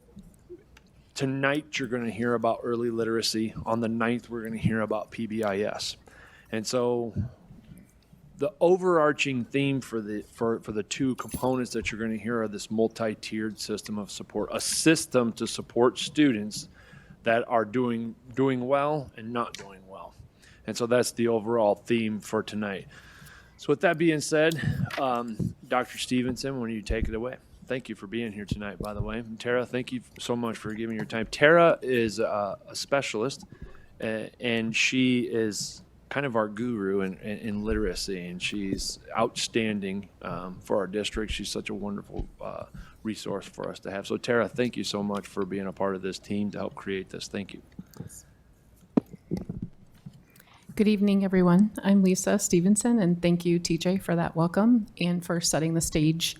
tonight you're going to hear about early literacy. On the 9th, we're going to hear about PBIS. And so the overarching theme for the two components that you're going to hear are this multi-tiered system of support, a system to support students that are doing well and not doing well. And so that's the overall theme for tonight. So with that being said, Dr. Stevenson, when you take it away. Thank you for being here tonight, by the way. And Tara, thank you so much for giving your time. Tara is a specialist, and she is kind of our guru in literacy, and she's outstanding for our district. She's such a wonderful resource for us to have. So Tara, thank you so much for being a part of this team to help create this. Thank you. Good evening, everyone. I'm Lisa Stevenson, and thank you, TJ, for that welcome and for setting the stage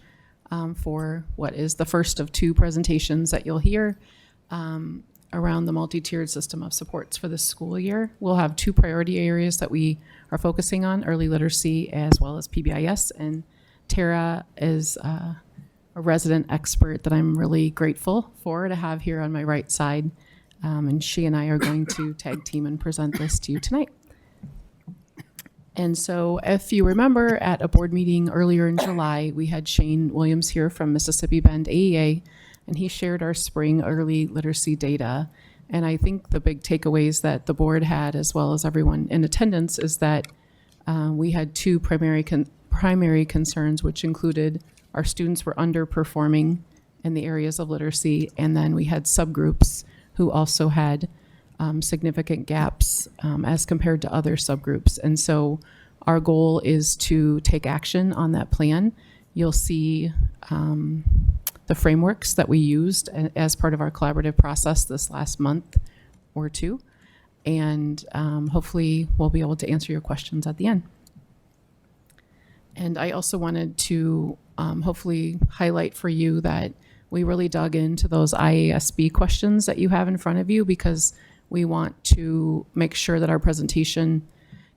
for what is the first of two presentations that you'll hear around the multi-tiered system of supports for this school year. We'll have two priority areas that we are focusing on, early literacy as well as PBIS, and Tara is a resident expert that I'm really grateful for to have here on my right side, and she and I are going to tag team and present this to you tonight. And so if you remember at a board meeting earlier in July, we had Shane Williams here from Mississippi Bend AEA, and he shared our spring early literacy data. And I think the big takeaways that the board had, as well as everyone in attendance, is that we had two primary concerns, which included our students were underperforming in the areas of literacy, and then we had subgroups who also had significant gaps as compared to other subgroups. And so our goal is to take action on that plan. You'll see the frameworks that we used as part of our collaborative process this last month or two. And hopefully we'll be able to answer your questions at the end. And I also wanted to hopefully highlight for you that we really dug into those IASB questions that you have in front of you, because we want to make sure that our presentation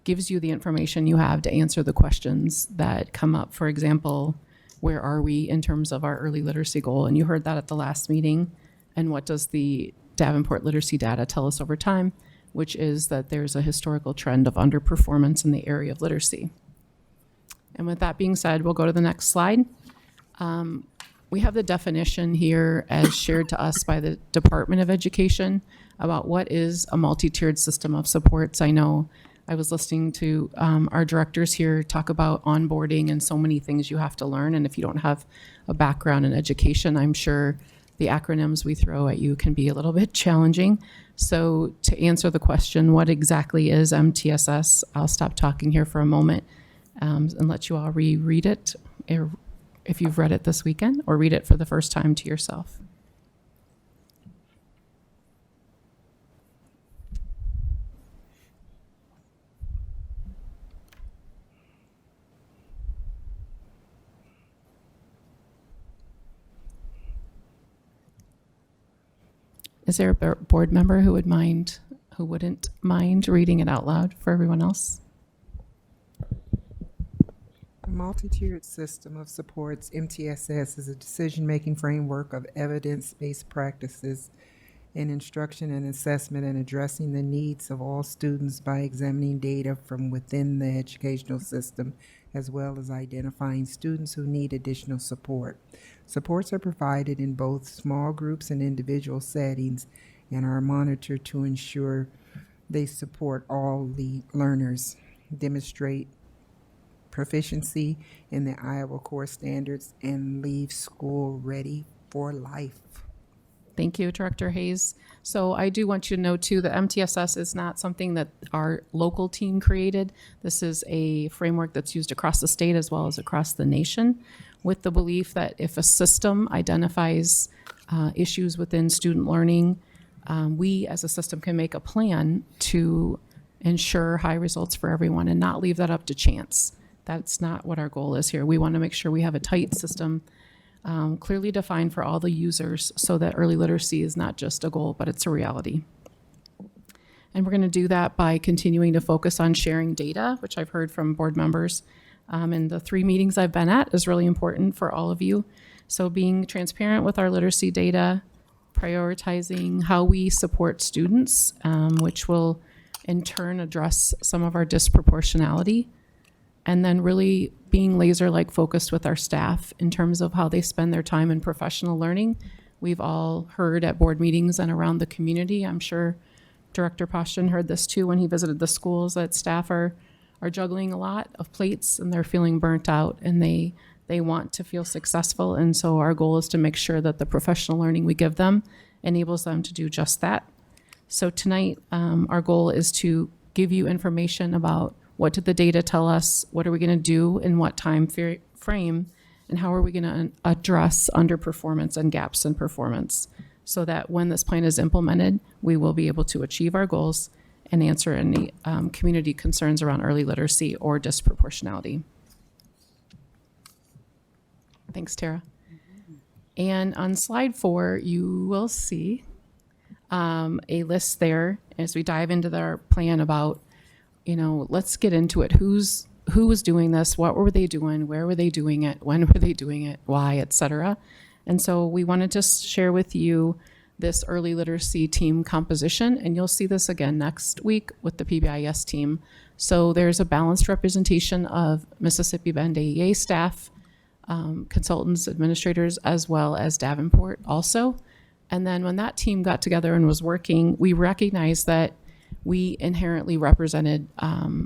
gives you the information you have to answer the questions that come up. For example, where are we in terms of our early literacy goal? And you heard that at the last meeting. And what does the Davenport literacy data tell us over time, which is that there's a historical trend of underperformance in the area of literacy. And with that being said, we'll go to the next slide. We have the definition here as shared to us by the Department of Education about what is a multi-tiered system of supports. I know I was listening to our directors here talk about onboarding and so many things you have to learn. And if you don't have a background in education, I'm sure the acronyms we throw at you can be a little bit challenging. So to answer the question, what exactly is MTSS? I'll stop talking here for a moment and let you all reread it if you've read it this weekend, or read it for the first time to yourself. Is there a board member who wouldn't mind reading it out loud for everyone else? multi-tiered system of supports, MTSS, is a decision-making framework of evidence-based practices in instruction and assessment and addressing the needs of all students by examining data from within the educational system, as well as identifying students who need additional support. Supports are provided in both small groups and individual settings and are monitored to ensure they support all the learners, demonstrate proficiency in the Iowa core standards, and leave school ready for life. Thank you, Director Hayes. So I do want you to know too that MTSS is not something that our local team created. This is a framework that's used across the state as well as across the nation, with the belief that if a system identifies issues within student learning, we as a system can make a plan to ensure high results for everyone and not leave that up to chance. That's not what our goal is here. We want to make sure we have a tight system clearly defined for all the users so that early literacy is not just a goal, but it's a reality. And we're going to do that by continuing to focus on sharing data, which I've heard from board members. And the 3 meetings I've been at is really important for all of you. So being transparent with our literacy data, prioritizing how we support students, which will in turn address some of our disproportionality, and then really being laser-like focused with our staff in terms of how they spend their time in professional learning. We've all heard at board meetings and around the community, I'm sure Director Poston heard this too when he visited the schools, that staff are juggling a lot of plates and they're feeling burnt out, and they want to feel successful. And so our goal is to make sure that the professional learning we give them enables them to do just that. So tonight, our goal is to give you information about what did the data tell us, what are we going to do in what time frame, and how are we going to address underperformance and gaps in performance so that when this plan is implemented, we will be able to achieve our goals and answer any community concerns around early literacy or disproportionality. Thanks, Tara. And on slide 4, you will see a list there as we dive into our plan about, let's get into it. Who was doing this? What were they doing? Where were they doing it? When were they doing it? Why, et cetera. And so we wanted to share with you this early literacy team composition, and you'll see this again next week with the PBIS team. So there's a balanced representation of Mississippi Bend AEA staff, consultants, administrators, as well as Davenport also. And then when that team got together and was working, we recognized that we inherently represented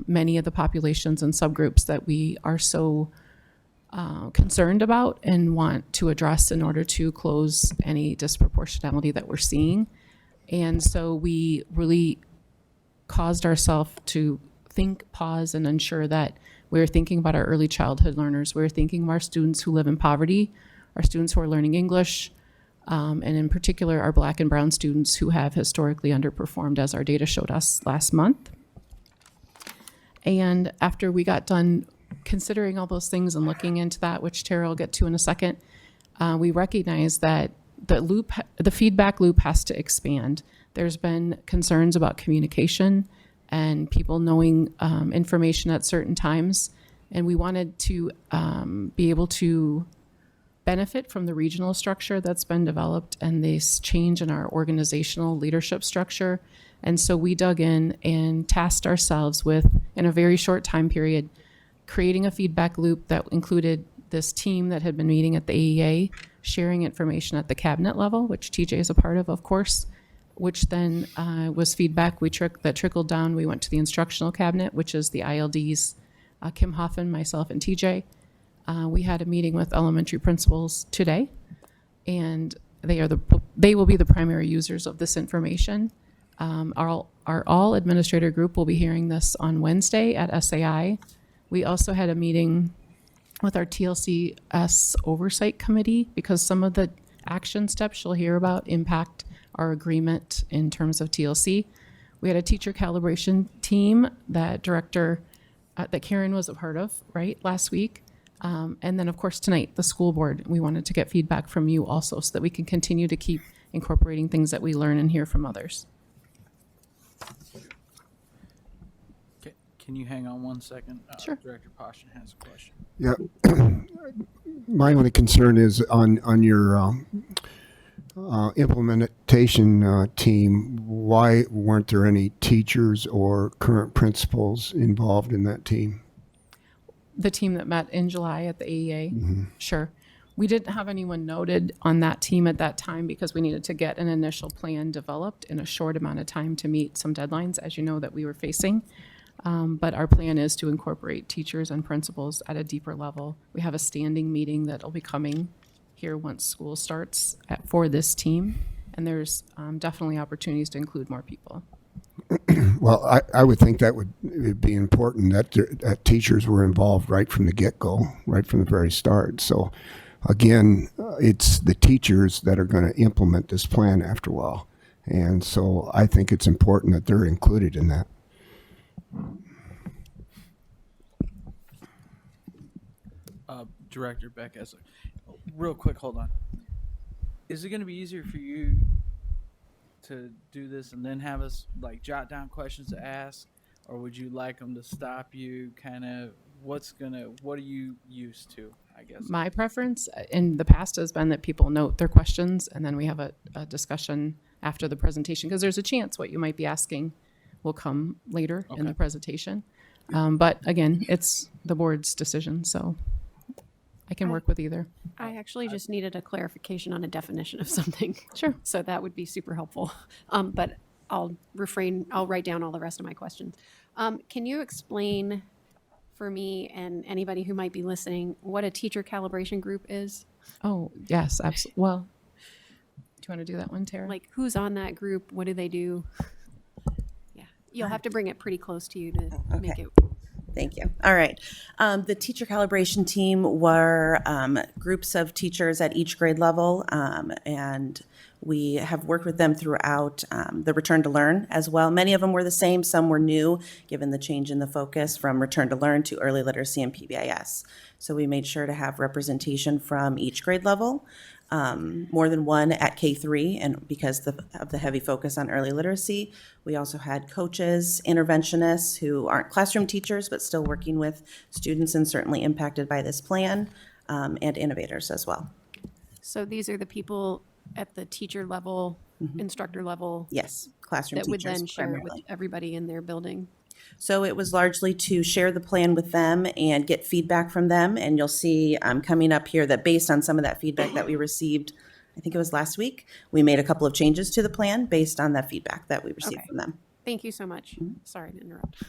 many of the populations and subgroups that we are so concerned about and want to address in order to close any disproportionality that we're seeing. And so we really caused ourselves to think, pause, and ensure that we're thinking about our early childhood learners. We're thinking of our students who live in poverty, our students who are learning English, and in particular, our Black and Brown students who have historically underperformed, as our data showed us last month. And after we got done considering all those things and looking into that, which Tara will get to in a second, we recognize that the feedback loop has to expand. There's been concerns about communication and people knowing information at certain times, and we wanted to be able to benefit from the regional structure that's been developed and this change in our organizational leadership structure. And so we dug in and tasked ourselves with, in a very short time period, creating a feedback loop that included this team that had been meeting at the AEA, sharing information at the cabinet level, which TJ is a part of course, which then was feedback that trickled down. We went to the instructional cabinet, which is the ILDs, Kim Hoffman, myself, and TJ. We had a meeting with elementary principals today, and they will be the primary users of this information. Our all administrator group will be hearing this on Wednesday at SAI. We also had a meeting with our TLCS oversight committee because some of the action steps you'll hear about impact our agreement in terms of TLC. We had a teacher calibration team that that Karen was a part of, right, last week. And then, of course, tonight, the school board. We wanted to get feedback from you also so that we can continue to keep incorporating things that we learn and hear from others. Can you hang on one second? Sure. Director Poston has a question. Yeah. My only concern is on your implementation team, why weren't there any teachers or current principals involved in that team? The team that met in July at the AEA? Sure. We didn't have anyone noted on that team at that time because we needed to get an initial plan developed in a short amount of time to meet some deadlines, as you know, that we were facing. But our plan is to incorporate teachers and principals at a deeper level. We have a standing meeting that'll be coming here once school starts for this team, and there's definitely opportunities to include more people. Well, I would think that would be important that teachers were involved right from the get-go, right from the very start. So again, it's the teachers that are going to implement this plan after a while. And so I think it's important that they're included in that. Director Beck has a real quick, hold on. Is it going to be easier for you to do this and then have us like jot down questions to ask, or would you like them to stop you? Kind of what are you used to, I guess? My preference in the past has been that people note their questions and then we have a discussion after the presentation, because there's a chance what you might be asking will come later in the presentation. But again, it's the board's decision, so I can work with either. I actually just needed a clarification on a definition of something. Sure. So that would be super helpful. But I'll write down all the rest of my questions. Can you explain for me and anybody who might be listening what a teacher calibration group is? Oh, yes, absolutely. Well, do you want to do that one, Tara? Like, who's on that group? What do they do? Yeah. You'll have to bring it pretty close to you to make it. Thank you. All right. The teacher calibration team were groups of teachers at each grade level, and we have worked with them throughout the Return to Learn as well. Many of them were the same. Some were new, given the change in the focus from Return to Learn to Early Literacy and PBIS. So we made sure to have representation from each grade level. More than one at K3, and because of the heavy focus on early literacy, we also had coaches, interventionists who aren't classroom teachers but still working with students and certainly impacted by this plan, and innovators as well. So these are the people at the teacher level, instructor level? Yes, classroom that would teachers then share it with primarily. everybody in their building? So it was largely to share the plan with them and get feedback from them. And you'll see coming up here that based on some of that feedback that we received, I think it was last week, we made a couple of changes to the plan based on that feedback that we received from them. Thank you so much. Sorry to interrupt.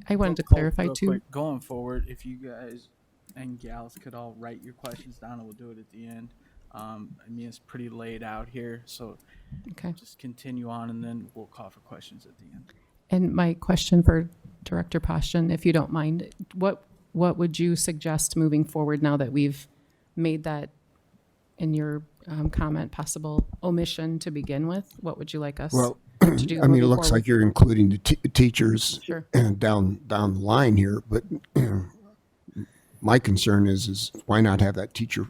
I wanted to clarify Real too. quick, going forward, if you guys and gals could all write your questions down, and we'll do it at the end. I mean, it's pretty laid out here, so just continue on, and then we'll call for questions at the end. And my question for Director Poston, if you don't mind, what would you suggest moving forward now that we've made that, in your comment, possible omission to begin with? What would you like us to do? I mean, it moving looks forward? like you're including the teachers Sure. down the line here, but my concern is why not have that teacher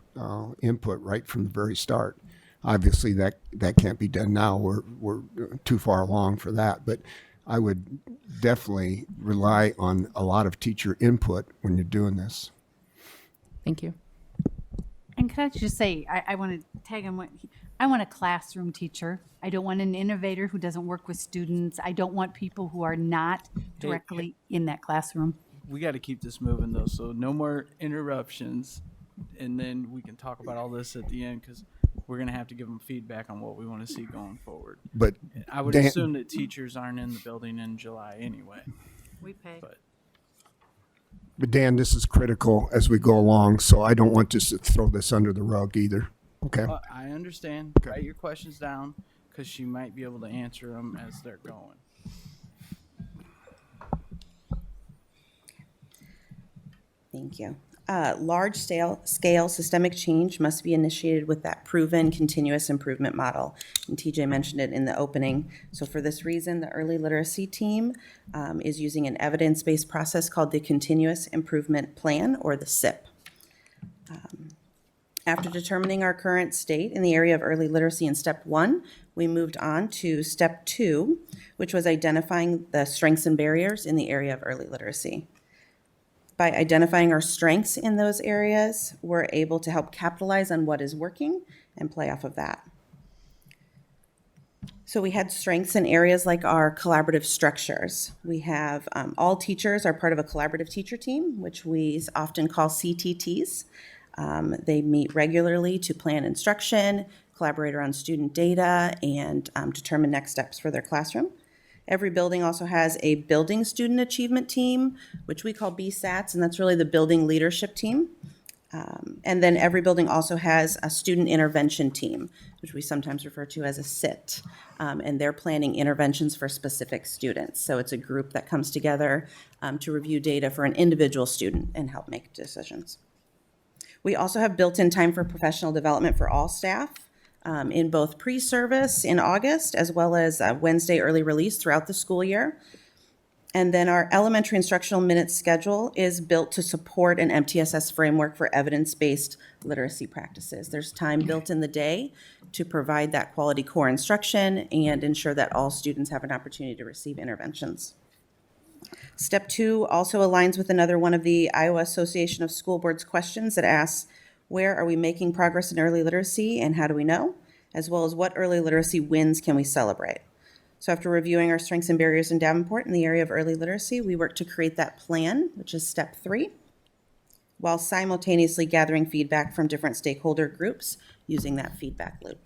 input right from the very start? Obviously, that can't be done now. We're too far along for that, but I would definitely rely on a lot of teacher input when you're doing this. Thank you. And could I just say, I want to tag on I want a classroom teacher. I don't want an innovator who doesn't work with students. I don't want people who are not directly in that classroom. We got to keep this moving, though, so no more interruptions, and then we can talk about all this at the end, because we're going to have to give them feedback on what we want to see going forward. But I would Dan- assume that teachers aren't in the building in July anyway. We pay. But Dan, this is critical as we go along, so I don't want to throw this under the rug either. Okay. I understand. Write your questions down, because she might be able to answer them as they're going. Thank you. Large-scale systemic change must be initiated with that proven continuous improvement model. And TJ mentioned it in the opening. So for this reason, the early literacy team is using an evidence-based process called the Continuous Improvement Plan, or the SIP. After determining our current state in the area of early literacy in step 1, we moved on to step 2, which was identifying the strengths and barriers in the area of early literacy. By identifying our strengths in those areas, we're able to help capitalize on what is working and play off of that. So we had strengths in areas like our collaborative structures. We have all teachers are part of a collaborative teacher team, which we often call CTTs. They meet regularly to plan instruction, collaborate around student data, and determine next steps for their classroom. Every building also has a building student achievement team, which we call BSATs, and that's really the building leadership team. And then every building also has a student intervention team, which we sometimes refer to as a SIT. And they're planning interventions for specific students. So it's a group that comes together to review data for an individual student and help make decisions. We also have built-in time for professional development for all staff in both pre-service in August as well as Wednesday early release throughout the school year. And then our elementary instructional minutes schedule is built to support an MTSS framework for evidence-based literacy practices. There's time built in the day to provide that quality core instruction and ensure that all students have an opportunity to receive interventions. Step 2 also aligns with another one of the Iowa Association of School Boards questions that asks, where are we making progress in early literacy and how do we know? As well as what early literacy wins can we celebrate? So after reviewing our strengths and barriers in Davenport in the area of early literacy, we work to create that plan, which is step 3, while simultaneously gathering feedback from different stakeholder groups using that feedback loop.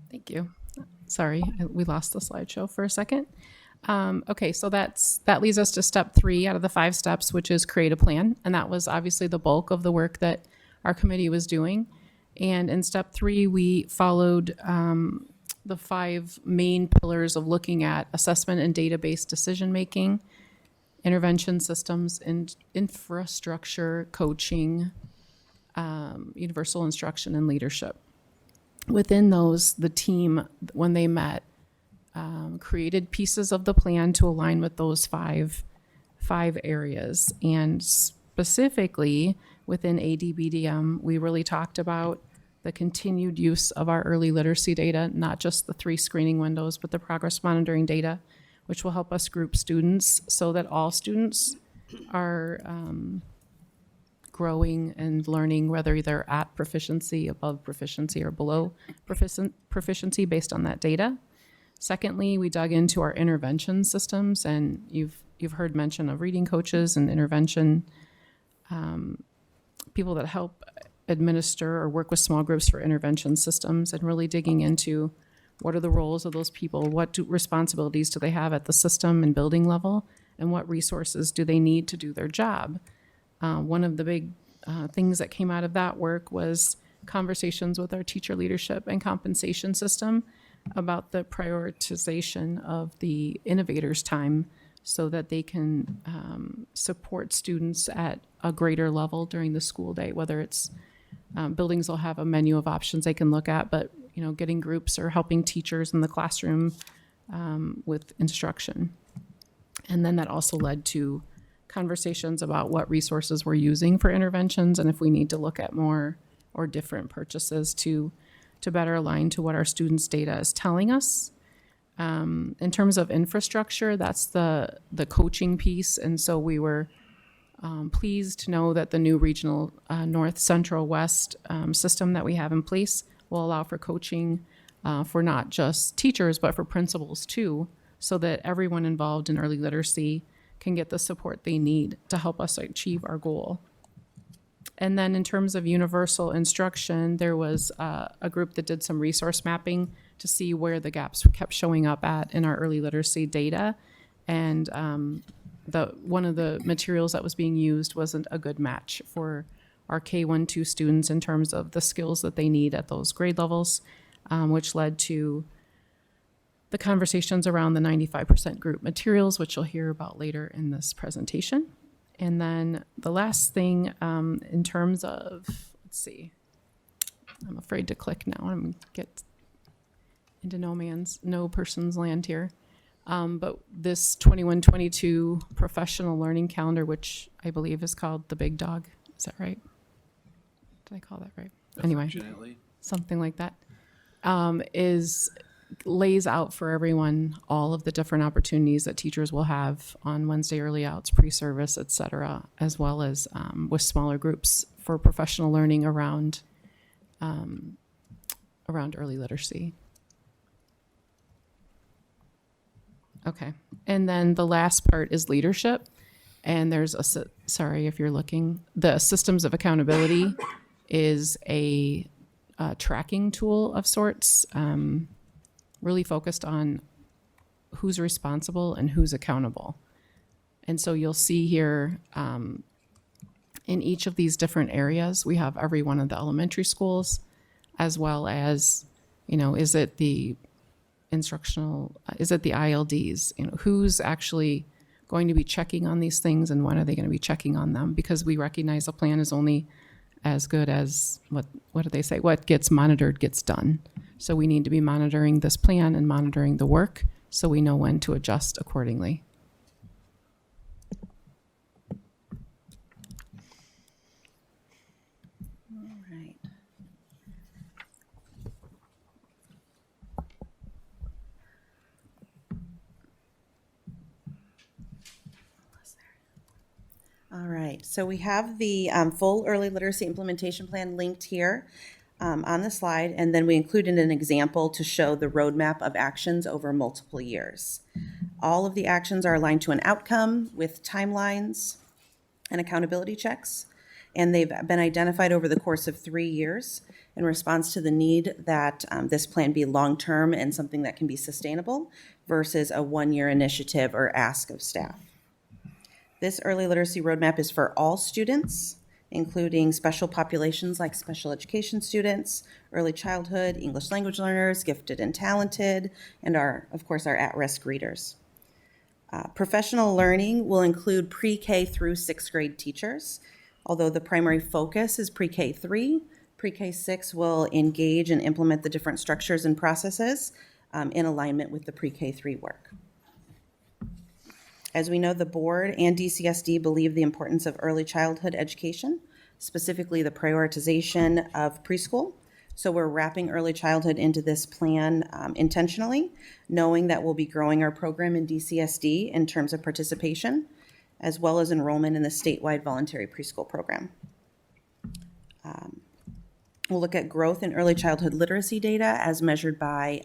Thank you. Sorry, we lost the slideshow for a second. Okay, so that leads us to step 3 out of the 5 steps, which is create a plan. And that was obviously the bulk of the work that our committee was doing. And in step 3, we followed the 5 main pillars of looking at assessment and database decision-making, intervention systems, and infrastructure, coaching, universal instruction, and leadership. Within those, the team, when they met, created pieces of the plan to align with those five areas. And specifically within ADBDM, we really talked about the continued use of our early literacy data, not just the 3 screening windows, but the progress monitoring data, which will help us group students so that all students are growing and learning, whether they're at proficiency, above proficiency, or below proficiency based on that data. Secondly, we dug into our intervention systems, and you've heard mention of reading coaches and intervention people that help administer or work with small groups for intervention systems, and really digging into what are the roles of those people, what responsibilities do they have at the system and building level, and what resources do they need to do their job. One of the big things that came out of that work was conversations with our teacher leadership and compensation system about the prioritization of the innovators' time so that they can support students at a greater level during the school day, whether it's buildings will have a menu of options they can look at, but getting groups or helping teachers in the classroom with instruction. And then that also led to conversations about what resources we're using for interventions and if we need to look at more or different purchases to better align to what our students' data is telling us. In terms of infrastructure, that's the coaching piece. And so we were pleased to know that the new regional North, Central, West system that we have in place will allow for coaching for not just teachers, but for principals too, so that everyone involved in early literacy can get the support they need to help us achieve our goal. And then in terms of universal instruction, there was a group that did some resource mapping to see where the gaps kept showing up at in our early literacy data. And one of the materials that was being used wasn't a good match for our K-1-2 students in terms of the skills that they need at those grade levels, which led to the conversations around the 95% group materials, which you'll hear about later in this presentation. And then the last thing in terms of, let's see, I'm afraid to click now. I'm going to get into no person's land here. But this 21-22 professional learning calendar, which I believe is called the Big Dog. Is that right? Did I call that right? Anyway, something like that, lays out for everyone all of the different opportunities that teachers will have on Wednesday early outs, pre-service, et cetera, as well as with smaller groups for professional learning around early literacy. Okay, and then the last part is leadership, and there's sorry if you're looking, the systems of accountability is a tracking tool of sorts, really focused on who's responsible and who's accountable. And so you'll see here in each of these different areas, we have every one of the elementary schools, as well as, is it the instructional, is it the ILDs? Who's actually going to be checking on these things and when are they going to be checking on them? Because we recognize a plan is only as good as what do they say? What gets monitored gets done. So we need to be monitoring this plan and monitoring the work so we know when to adjust accordingly. All right. All right, so we have the full early literacy implementation plan linked here on the slide, and then we included an example to show the roadmap of actions over multiple years. All of the actions are aligned to an outcome with timelines and accountability checks, and they've been identified over the course of 3 years in response to the need that this plan be long-term and something that can be sustainable versus a one-year initiative or ask of staff. This early literacy roadmap is for all students, including special populations like special education students, early childhood, English language learners, gifted and talented, and of course, our at-risk readers. Professional learning will include pre-K through 6th grade teachers. Although the primary focus is pre-K 3, pre-K 6 will engage and implement the different structures and processes in alignment with the pre-K 3 work. As we know, the board and DCSD believe the importance of early childhood education, specifically the prioritization of preschool. So we're wrapping early childhood into this plan intentionally, knowing that we'll be growing our program in DCSD in terms of participation, as well as enrollment in the statewide voluntary preschool program. We'll look at growth in early childhood literacy data as measured by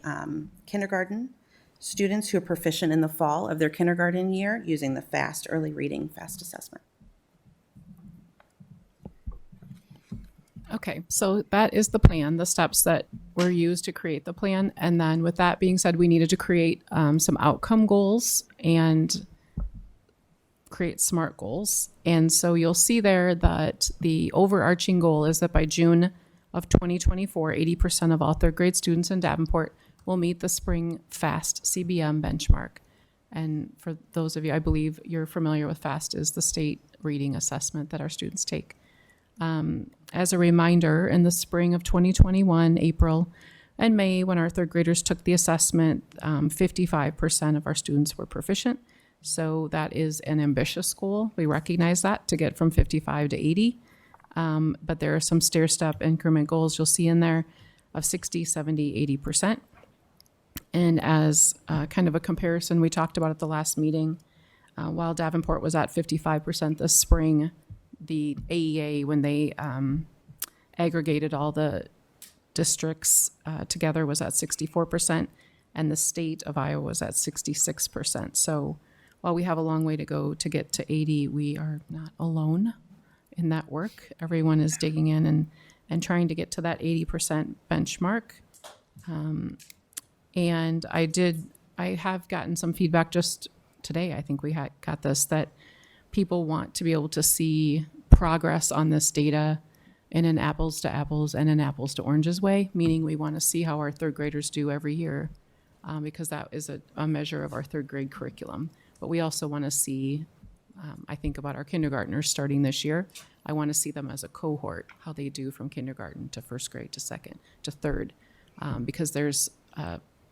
kindergarten students who are proficient in the fall of their kindergarten year using the FAST early reading FAST assessment. Okay, so that is the plan, the steps that were used to create the plan. And then with that being said, we needed to create some outcome goals and create SMART goals. And so you'll see there that the overarching goal is that by June of 2024, 80% of all third grade students in Davenport will meet the spring FAST CBM benchmark. And for those of you, I believe you're familiar with FAST is the state reading assessment that our students take. As a reminder, in the spring of 2021, April and May, when our third graders took the assessment, 55% of our students were proficient. So that is an ambitious goal. We recognize that to get from 55 to 80. But there are some stair-step increment goals you'll see in there of 60, 70, 80%. And as kind of a comparison, we talked about at the last meeting, while Davenport was at 55% this spring, the AEA, when they aggregated all the districts together, was at 64%, and the state of Iowa was at 66%. So while we have a long way to go to get to 80, we are not alone in that work. Everyone is digging in and trying to get to that 80% benchmark. And I have gotten some feedback just today, I think we got this, that people want to be able to see progress on this data in an apples to apples and an apples to oranges way, meaning we want to see how our third graders do every year, because that is a measure of our third grade curriculum. But we also want to see, I think about our kindergartners starting this year. I want to see them as a cohort, how they do from kindergarten to first grade to second to third, because there's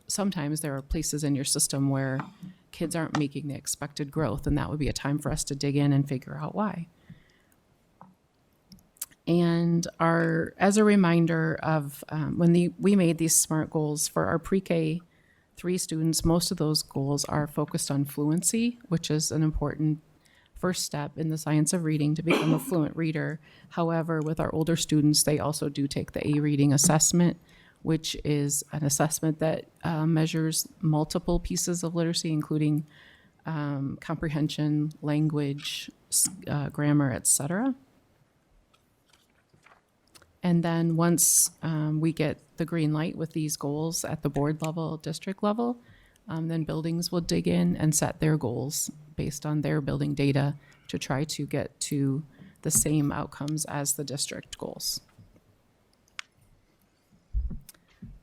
sometimes there are places in your system where kids aren't making the expected growth, and that would be a time for us to dig in and figure out why. And as a reminder of when we made these SMART goals for our pre-K 3 students, most of those goals are focused on fluency, which is an important first step in the science of reading to become a fluent reader. However, with our older students, they also do take the A-reading assessment, which is an assessment that measures multiple pieces of literacy, including comprehension, language, grammar, etc. And then once we get the green light with these goals at the board level, district level, then buildings will dig in and set their goals based on their building data to try to get to the same outcomes as the district goals.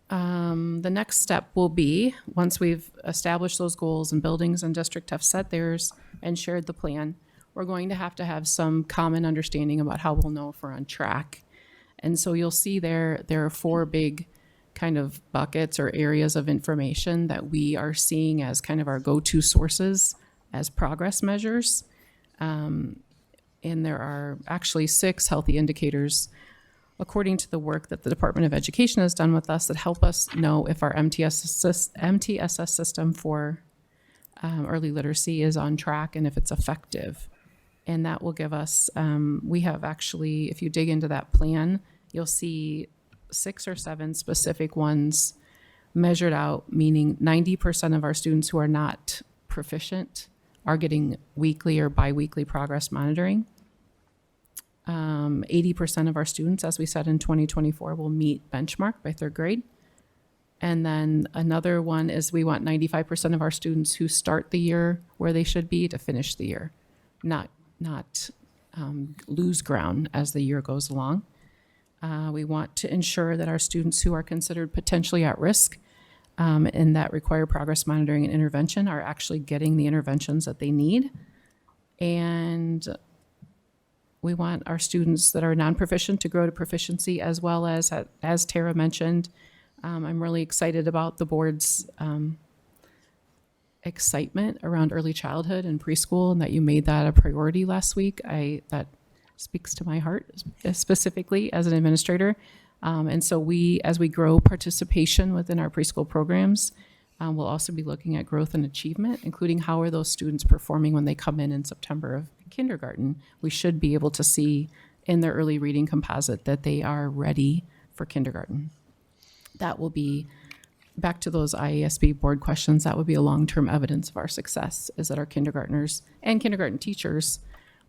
The next step will be, once we've established those goals and buildings and district have set theirs and shared the plan, we're going to have some common understanding about how we'll know if we're on track. And so you'll see there are 4 big kind of buckets or areas of information that we are seeing as kind of our go-to sources as progress measures. And there are actually 6 healthy indicators according to the work that the Department of Education has done with us that help us know if our MTSS system for early literacy is on track and if it's effective. And that will give us, we have actually, if you dig into that plan, you'll see 6 or 7 specific ones measured out, meaning 90% of our students who are not proficient are getting weekly or biweekly progress monitoring. 80% of our students, as we said in 2024, will meet benchmark by 3rd grade. And then another one is we want 95% of our students who start the year where they should be to finish the year, not lose ground as the year goes along. We want to ensure that our students who are considered potentially at risk and that require progress monitoring and intervention are actually getting the interventions that they need. And we want our students that are non-proficient to grow to proficiency, as well as Tara mentioned. I'm really excited about the board's excitement around early childhood and preschool, and that you made that a priority last week. That speaks to my heart specifically as an administrator. And so as we grow participation within our preschool programs, we'll also be looking at growth and achievement, including how are those students performing when they come in September of kindergarten. We should be able to see in their early reading composite that they are ready for kindergarten. That will be, back to those IASB board questions, that would be a long-term evidence of our success, is that our kindergartners and kindergarten teachers'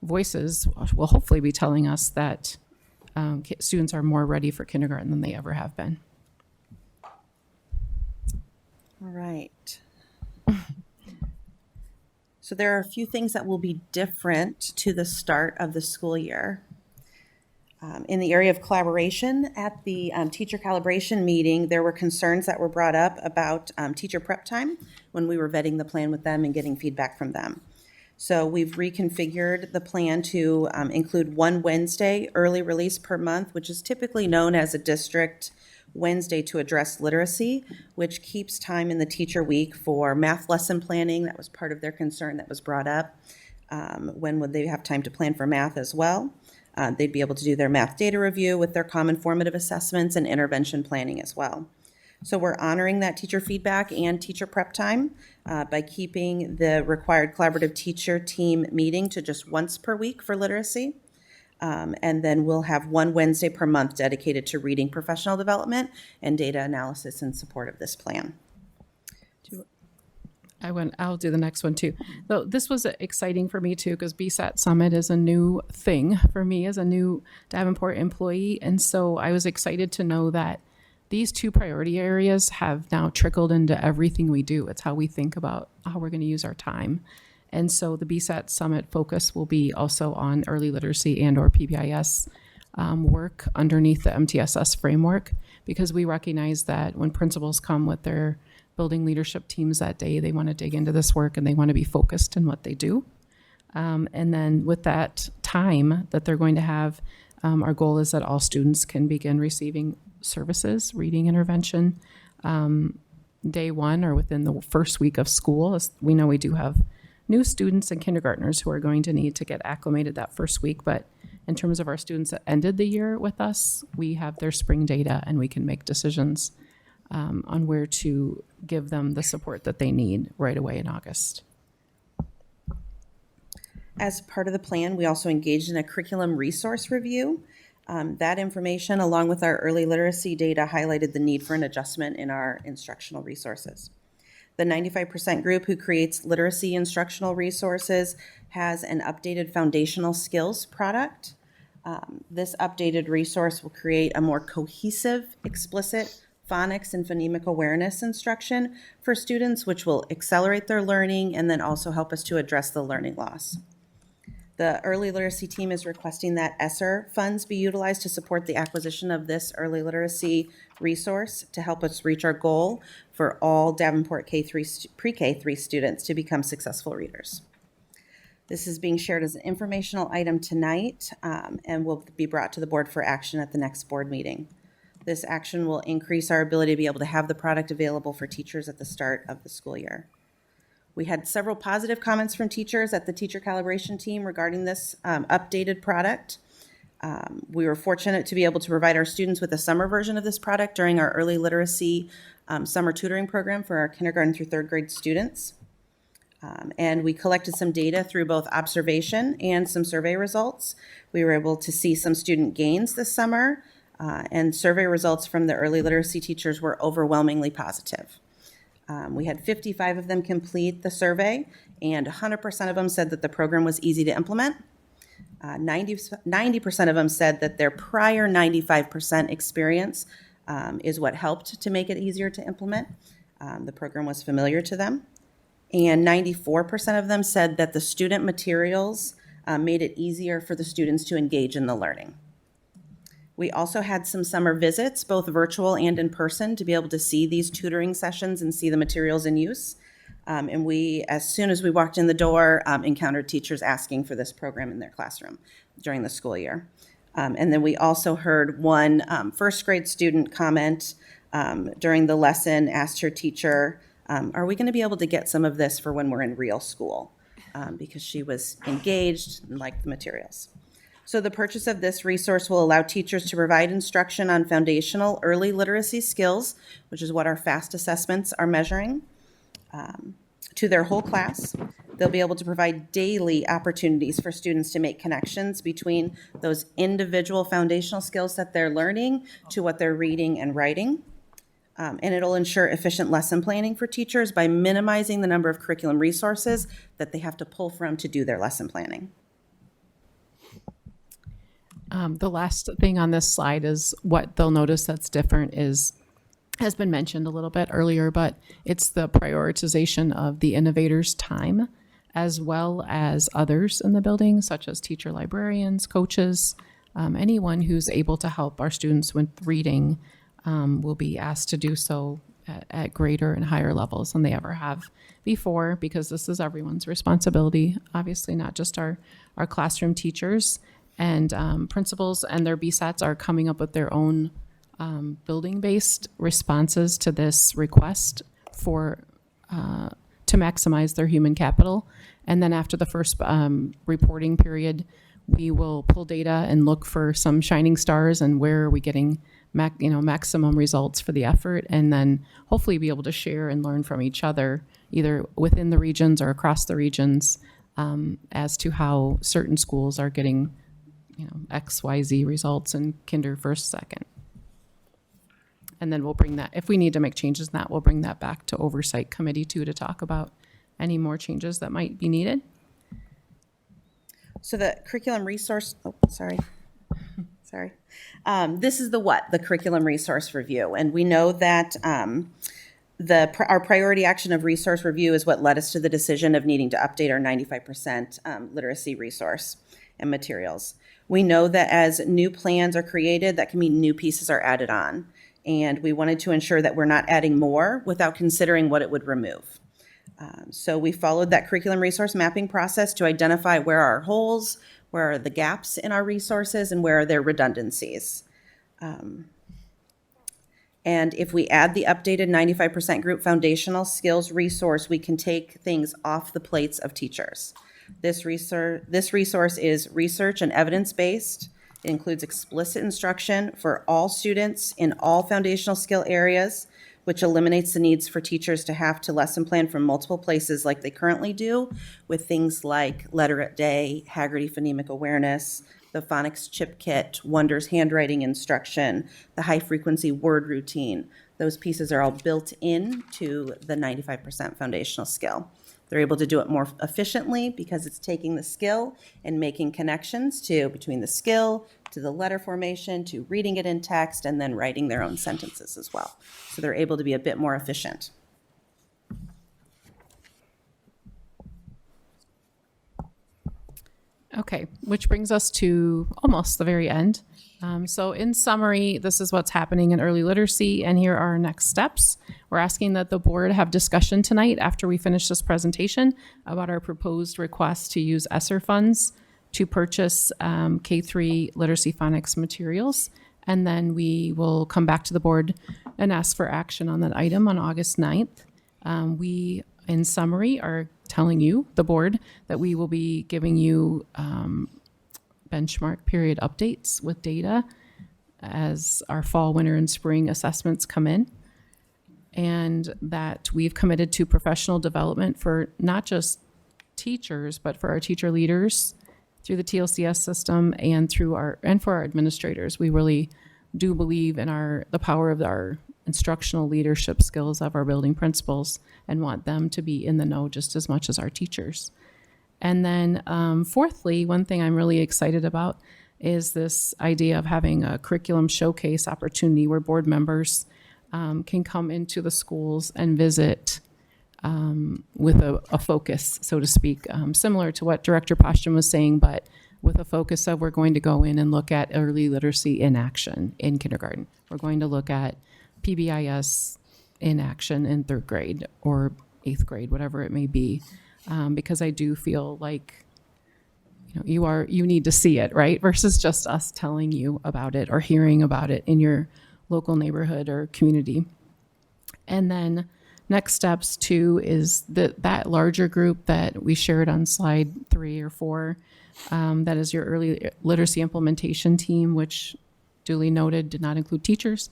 voices will hopefully be telling us that students are more ready for kindergarten than they ever have been. All right. So there are a few things that will be different to the start of the school year. In the area of collaboration, at the teacher calibration meeting, there were concerns that were brought up about teacher prep time when we were vetting the plan with them and getting feedback from them. So we've reconfigured the plan to include 1 Wednesday early release per month, which is typically known as a district Wednesday to address literacy, which keeps time in the teacher week for math lesson planning. That was part of their concern that was brought up. When would they have time to plan for math as well? They'd be able to do their math data review with their common formative assessments and intervention planning as well. So we're honoring that teacher feedback and teacher prep time by keeping the required collaborative teacher team meeting to just once per week for literacy. And then we'll have 1 Wednesday per month dedicated to reading professional development and data analysis in support of this plan. I'll do the next one too. So this was exciting for me too, because BSAT Summit is a new thing for me as a new Davenport employee. And so I was excited to know that these 2 priority areas have now trickled into everything we do. It's how we think about how we're going to use our time. And so the BSAT Summit focus will be also on early literacy and or PBIS work underneath the MTSS framework, because we recognize that when principals come with their building leadership teams that day, they want to dig into this work and they want to be focused in what they do. And then with that time that they're going to have. Our goal is that all students can begin receiving services, reading intervention, day one or within the first week of school. As we know we do have new students and kindergartners who are going to need to get acclimated that first week, but in terms of our students that ended the year with us, we have their spring data and we can make decisions on where to give them the support that they need right away in August. As part of the plan, we also engaged in a curriculum resource review. That information, along with our early literacy data, highlighted the need for an adjustment in our instructional resources. The 95% group who creates literacy instructional resources has an updated foundational skills product. This updated resource will create a more cohesive, explicit phonics and phonemic awareness instruction for students, which will accelerate their learning and then also help us to address the learning loss. The early literacy team is requesting that ESSER funds be utilized to support the acquisition of this early literacy resource to help us reach our goal for all Davenport pre-K3 students to become successful readers. This is being shared as an informational item tonight and will be brought to the board for action at the next board meeting. This action will increase our ability to be able to have the product available for teachers at the start of the school year. We had several positive comments from teachers at the teacher calibration team regarding this updated product. We were fortunate to be able to provide our students with a summer version of this product during our early literacy summer tutoring program for our kindergarten through third grade students. And we collected some data through both observation and some survey results. We were able to see some student gains this summer, and survey results from the early literacy teachers were overwhelmingly positive. We had 55 of them complete the survey, and 100% of them said that the program was easy to implement. 90% of them said that their prior 95% experience is what helped to make it easier to implement. The program was familiar to them. And 94% of them said that the student materials made it easier for the students to engage in the learning. We also had some summer visits, both virtual and in person, to be able to see these tutoring sessions and see the materials in use. And we, as soon as we walked in the door, encountered teachers asking for this program in their classroom during the school year. And then we also heard one first grade student comment during the lesson, asked her teacher, are we going to be able to get some of this for when we're in real school? Because she was engaged and liked the materials. So the purchase of this resource will allow teachers to provide instruction on foundational early literacy skills, which is what our FAST assessments are measuring, to their whole class. They'll be able to provide daily opportunities for students to make connections between those individual foundational skills that they're learning to what they're reading and writing. And it'll ensure efficient lesson planning for teachers by minimizing the number of curriculum resources that they have to pull from to do their lesson planning. The last thing on this slide is what they'll notice that's different is, has been mentioned a little bit earlier, but it's the prioritization of the innovators' time as well as others in the building, such as teacher librarians, coaches, anyone who's able to help our students with reading will be asked to do so at greater and higher levels than they ever have before, because this is everyone's responsibility, obviously not just our classroom teachers. And principals and their BSATs are coming up with their own building-based responses to this request for to maximize their human capital. And then after the first reporting period, we will pull data and look for some shining stars and where are we getting maximum results for the effort, and then hopefully be able to share and learn from each other, either within the regions or across the regions, as to how certain schools are getting XYZ results in kinder, first, second. And then we'll bring that, if we need to make changes in that, we'll bring that back to Oversight Committee too, to talk about any more changes that might be needed. So the curriculum resource, this is the curriculum resource review. And we know that our priority action of resource review is what led us to the decision of needing to update our 95% literacy resource and materials. We know that as new plans are created, that can mean new pieces are added on. And we wanted to ensure that we're not adding more without considering what it would remove. So we followed that curriculum resource mapping process to identify where are our holes, where are the gaps in our resources, and where are there redundancies. And if we add the updated 95% group foundational skills resource, we can take things off the plates of teachers. This resource is research and evidence-based. It includes explicit instruction for all students in all foundational skill areas, which eliminates the needs for teachers to have to lesson plan from multiple places like they currently do, with things like Letter at Day, Haggerty phonemic awareness, the phonics chip kit, Wonders handwriting instruction, the high frequency word routine. Those pieces are all built into the 95% foundational skill. They're able to do it more efficiently because it's taking the skill and making connections between the skill, to the letter formation, to reading it in text, and then writing their own sentences as well. So they're able to be a bit more efficient. Okay, which brings us to almost the very end. So in summary, this is what's happening in early literacy, and here are our next steps. We're asking that the board have discussion tonight after we finish this presentation about our proposed request to use ESSER funds to purchase K-3 literacy phonics materials. And then we will come back to the board and ask for action on that item on August 9th. We, in summary, are telling you, the board, that we will be giving you benchmark period updates with data as our fall, winter, and spring assessments come in. And that we've committed to professional development for not just teachers, but for our teacher leaders through the TLCS system and for our administrators. We really do believe in the power of our instructional leadership skills of our building principals and want them to be in the know just as much as our teachers. And then fourthly, one thing I'm really excited about is this idea of having a curriculum showcase opportunity where board members can come into the schools and visit with a focus, so to speak, similar to what Director Postrom was saying, but with a focus of we're going to go in and look at early literacy in action in kindergarten. We're going to look at PBIS in action in 3rd grade or 8th grade, whatever it may be, because I do feel like you need to see it, right? Versus just us telling you about it or hearing about it in your local neighborhood or community. And then next steps too is that larger group that we shared on slide 3 or 4. That is your early literacy implementation team, which duly noted did not include teachers.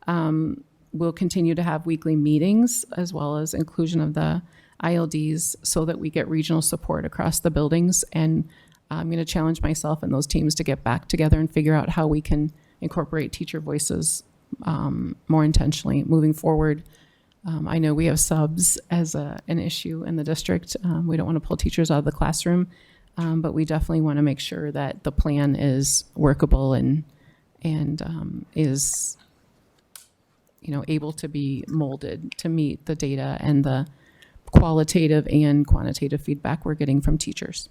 We'll continue to have weekly meetings as well as inclusion of the ILDs so that we get regional support across the buildings. And I'm going to challenge myself and those teams to get back together and figure out how we can incorporate teacher voices more intentionally moving forward. I know we have subs as an issue in the district. We don't want to pull teachers out of the classroom, but we definitely want to make sure that the plan is workable and is able to be molded to meet the data and the qualitative and quantitative feedback we're getting from teachers.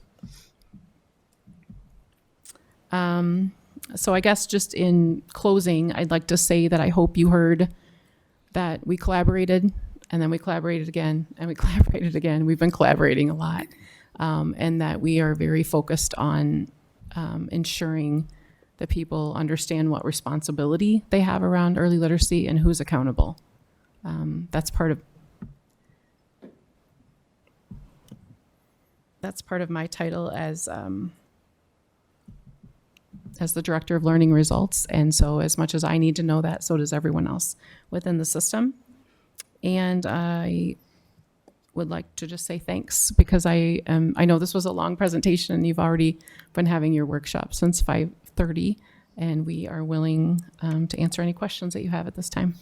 So I guess just in closing, I'd like to say that I hope you heard that we collaborated and then we collaborated again and we collaborated again. We've been collaborating a lot, and that we are very focused on ensuring that people understand what responsibility they have around early literacy and who's accountable. That's part of my title as the Director of Learning Results. And so as much as I need to know that, so does everyone else within the system. And I would like to just say thanks because I know this was a long presentation and you've already been having your workshop since 5:30, and we are willing to answer any questions that you have at this time.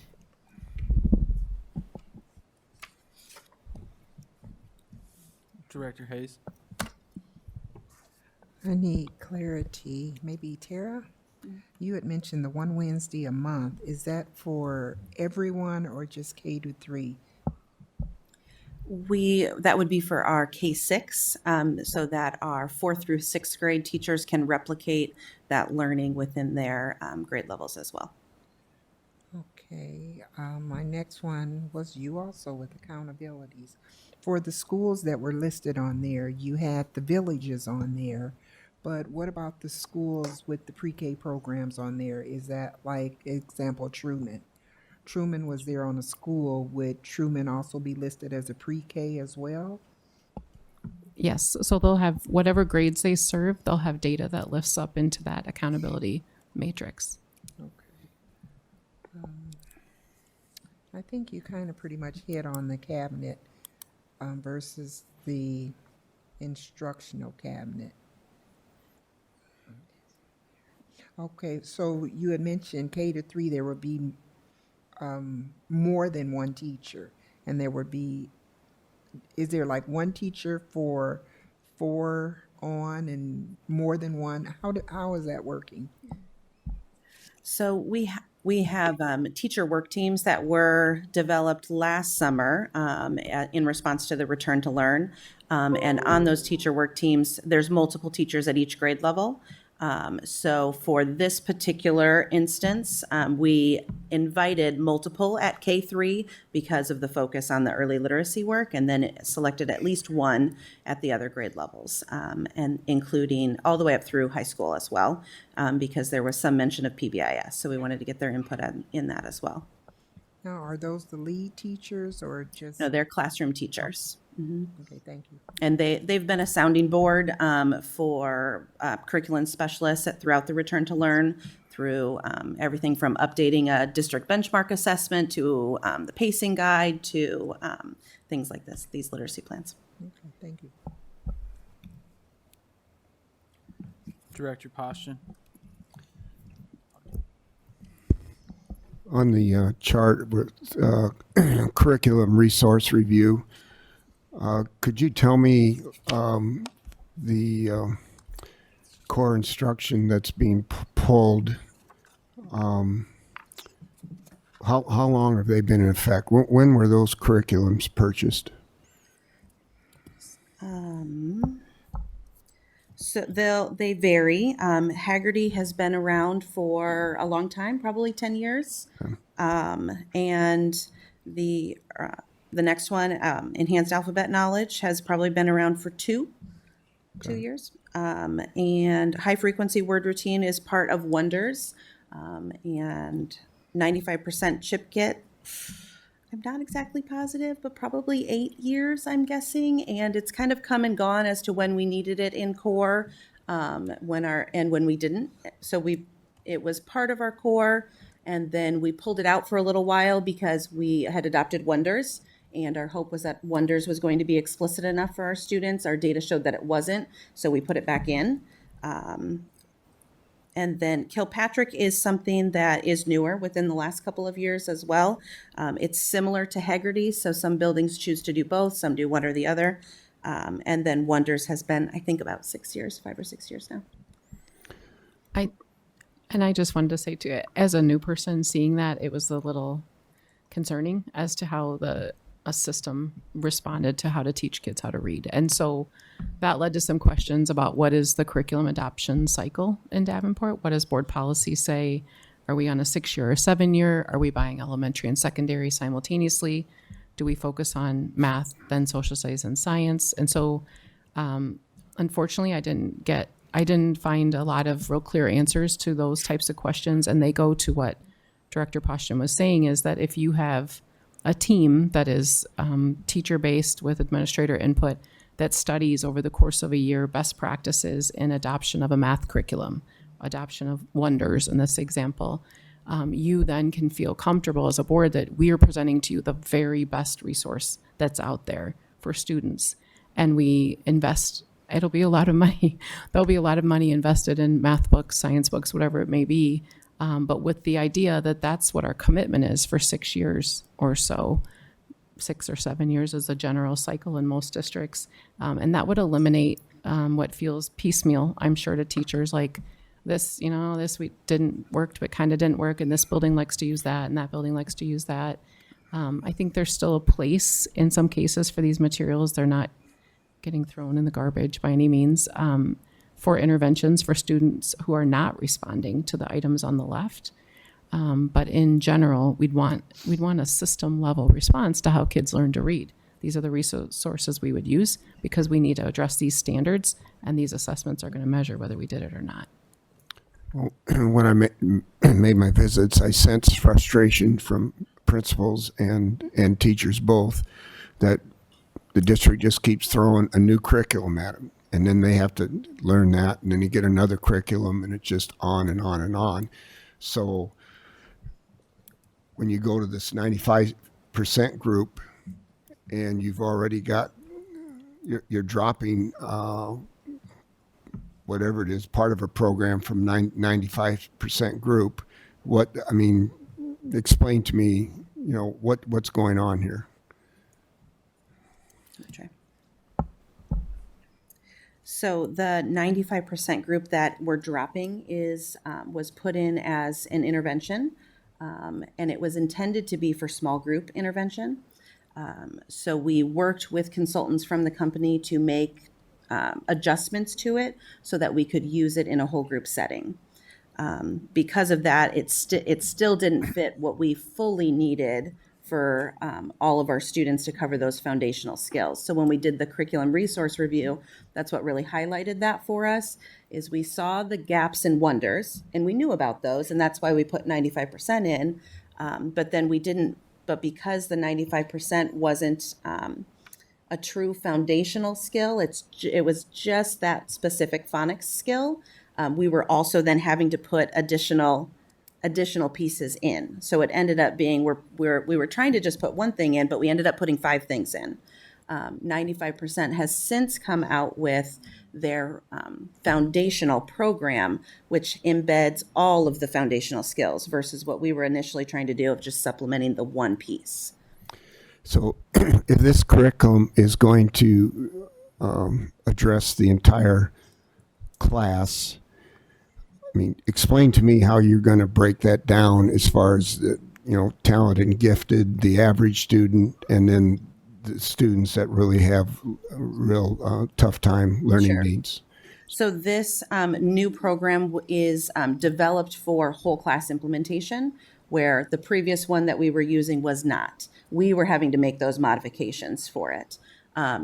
Director Hayes. I need clarity. Maybe Tara? You had mentioned the one Wednesday a month. Is that for everyone or just K-3? That would be for our K-6, so that our 4th through 6th grade teachers can replicate that learning within their grade levels as well. Okay. My next one was you also with accountabilities. For the schools that were listed on there, you had the villages on there, But what about the schools with the pre-K programs on there? Is that like, example, Truman? Truman was there on a school. Would Truman also be listed as a pre-K as well? Yes, so they'll have whatever grades they serve, they'll have data that lifts up into that accountability matrix. Okay. I think you kind of pretty much hit on the cabinet versus the instructional cabinet. Okay, so you had mentioned K-3, there would be more than one teacher, and there would be, is there like one teacher for 4 on and more than one? How is that working? So we have teacher work teams that were developed last summer in response to the return to learn. And on those teacher work teams, there's multiple teachers at each grade level. So for this particular instance, we invited multiple at K3 because of the focus on the early literacy work, and then selected at least one at the other grade levels, and including all the way up through high school as well, because there was some mention of PBIS. So we wanted to get their input in that as well. Now, are those the lead teachers or just? No, they're classroom teachers. Mm-hmm. Okay, thank you. And they've been a sounding board for curriculum specialists throughout the return to learn, through everything from updating a district benchmark assessment to the pacing guide to things like this, these literacy plans. Okay, thank you. Director Poston. On the chart with curriculum resource review, could you tell me the core instruction that's being pulled, how long have they been in effect? When were those curriculums purchased? So they vary. Haggerty has been around for a long time, probably 10 years. Okay. And the next one, Enhanced Alphabet Knowledge, has probably been around for two years. And High Frequency Word Routine is part of Wonders. And 95% Chip Kit, I'm not exactly positive, but probably 8 years, I'm guessing. And it's kind of come and gone as to when we needed it in core, when we didn't. So it was part of our core, and then we pulled it out for a little while because we had adopted Wonders. And our hope was that Wonders was going to be explicit enough for our students. Our data showed that it wasn't, so we put it back in. And then Kilpatrick is something that is newer within the last couple of years as well. It's similar to Haggerty, so some buildings choose to do both, some do one or the other. And then Wonders has been, I think, about 6 years, 5 or 6 years now. I just wanted to say too, as a new person seeing that, it was a little concerning as to how a system responded to how to teach kids how to read. And so that led to some questions about what is the curriculum adoption cycle in Davenport? What does board policy say? Are we on a 6-year or 7-year? Are we buying elementary and secondary simultaneously? Do we focus on math, then social studies and science? And so unfortunately, I didn't find a lot of real clear answers to those types of questions. And they go to what Director Poston was saying, is that if you have a team that is teacher-based with administrator input that studies over the course of a year best practices in adoption of a math curriculum, adoption of Wonders in this example, you then can feel comfortable as a board that we are presenting to you the very best resource that's out there for students. And we invest, it'll be a lot of money. There'll be a lot of money invested in math books, science books, whatever it may be. But with the idea that that's what our commitment is for 6 years or so, 6 or 7 years is a general cycle in most districts. And that would eliminate what feels piecemeal, I'm sure, to teachers, like this week didn't work, but kind of didn't work. And this building likes to use that, and that building likes to use that. I think there's still a place in some cases for these materials. They're not getting thrown in the garbage by any means. For interventions for students who are not responding to the items on the left. But in general, we'd want a system level response to how kids learn to read. these are the resources we would use because we need to address these standards, and these assessments are going to measure whether we did it or not. Well, when I made my visits, I sensed frustration from principals and teachers both that the district just keeps throwing a new curriculum at them. And then they have to learn that, and then you get another curriculum, and it's just on and on and on. So when you go to this 95% group and you've already got, you're dropping whatever it is, part of a program from 95% group, explain to me, what's going on here. Okay. So the 95% group that we're dropping was put in as an intervention, and it was intended to be for small group intervention. So we worked with consultants from the company to make adjustments to it so that we could use it in a whole group setting. Because of that, it still didn't fit what we fully needed for all of our students to cover those foundational skills. So when we did the curriculum resource review, that's what really highlighted that for us, is we saw the gaps and wonders, and we knew about those, and that's why we put 95% in, but then we didn't, but because the 95% wasn't a true foundational skill, it was just that specific phonics skill, we were also then having to put additional pieces in. So it ended up being we were trying to just put one thing in, but we ended up putting 5 things in. 95% has since come out with their foundational program, which embeds all of the foundational skills versus what we were initially trying to do of just supplementing the one piece. So if this curriculum is going to address the entire class, explain to me how you're going to break that down as far as the, talented and gifted, the average student, and then the students that really have a real tough time learning Sure. needs. So this new program is developed for whole class implementation, where the previous one that we were using was not. We were having to make those modifications for it.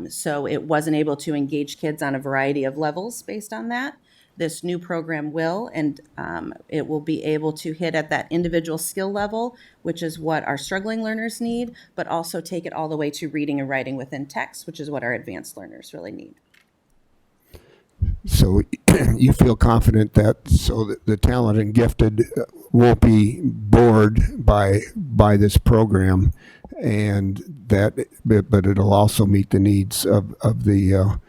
So it wasn't able to engage kids on a variety of levels based on that. This new program will, and it will be able to hit at that individual skill level, which is what our struggling learners need, but also take it all the way to reading and writing within text, which is what our advanced learners really need. So you feel confident that the talented and gifted won't be bored by this program, and but it'll also meet the needs of the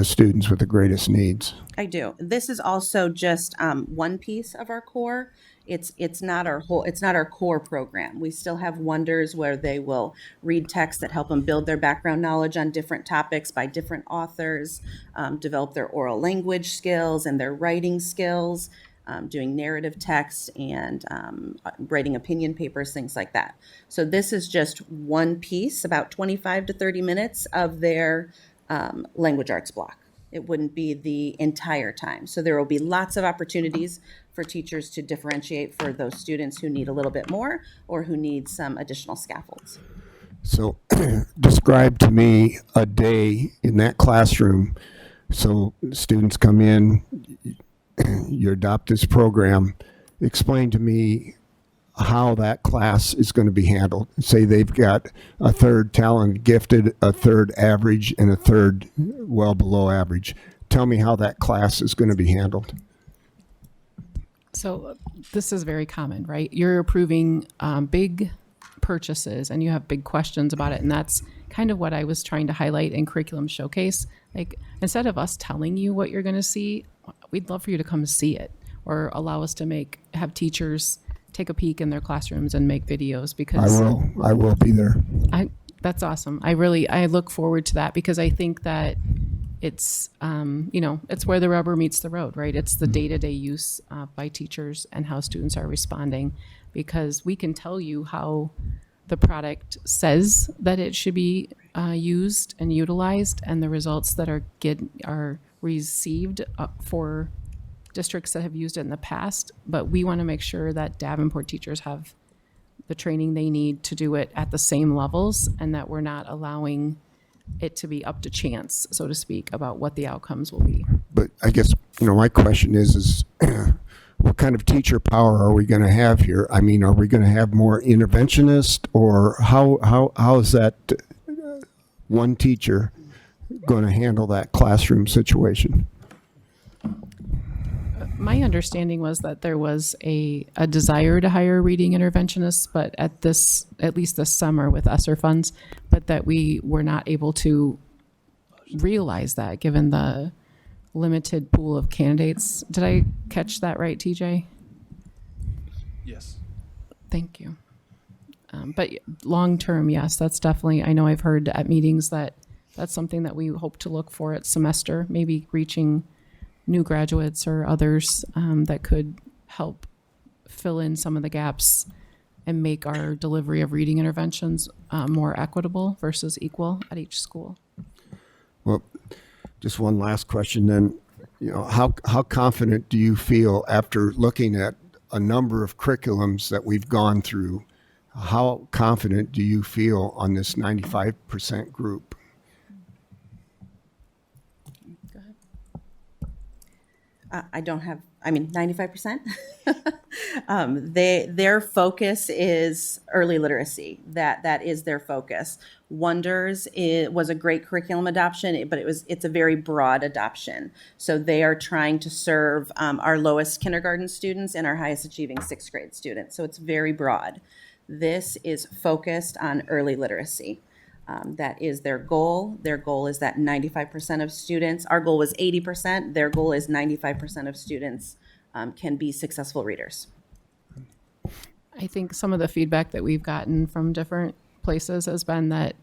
students with the greatest needs. I do. This is also just one piece of our core. It's not our whole. It's not our core program. We still have wonders where they will read texts that help them build their background knowledge on different topics by different authors, develop their oral language skills and their writing skills, doing narrative text and writing opinion papers, things like that. So this is just one piece, about 25 to 30 minutes of their language arts block. It wouldn't be the entire time. So there will be lots of opportunities for teachers to differentiate for those students who need a little bit more or who need some additional scaffolds. So describe to me a day in that classroom. So students come in, you adopt this program. Explain to me how that class is going to be handled. Say they've got a third talented, gifted, a third average, and a third well below average. Tell me how that class is going to be handled. So this is very common, right? You're approving big purchases and you have big questions about it. And that's kind of what I was trying to highlight in Curriculum Showcase. Like, instead of us telling you what you're going to see, we'd love for you to come see it, or allow us to have teachers take a peek in their classrooms and make videos, because I will be there. That's awesome. I look forward to that, because I think that it's, it's where the rubber meets the road, right? It's the day-to-day use by teachers and how students are responding, because we can tell you how the product says that it should be used and utilized, and the results that are received for districts that have used it in the past. But we want to make sure that Davenport teachers have the training they need to do it at the same levels, and that we're not allowing it to be up to chance, so to speak, about what the outcomes will be. But I guess, my question is what kind of teacher power are we going to have here? I mean, are we going to have more interventionists, or how is that one teacher going to handle that classroom situation? My understanding was that there was a desire to hire reading interventionists, but at least this summer with ESSER funds, but that we were not able to realize that given the limited pool of candidates. Did I catch that right, TJ? Yes. Thank you. But long term, yes, that's definitely, I know I've heard at meetings that that's something that we hope to look for at semester, maybe reaching new graduates or others that could help fill in some of the gaps and make our delivery of reading interventions more equitable versus equal at each school. Well, just one last question then. How confident do you feel after looking at a number of curriculums that we've gone through? How confident do you feel on this 95% group? I don't have, 95%. Their focus is early literacy. That is their focus. Wonders was a great curriculum adoption, but it's a very broad adoption. So they are trying to serve our lowest kindergarten students and our highest achieving sixth grade students. So it's very broad. This is focused on early literacy. That is their goal. Their goal is that 95% of students, our goal was 80%, their goal is 95% of students can be successful readers. I think some of the feedback that we've gotten from different places has been that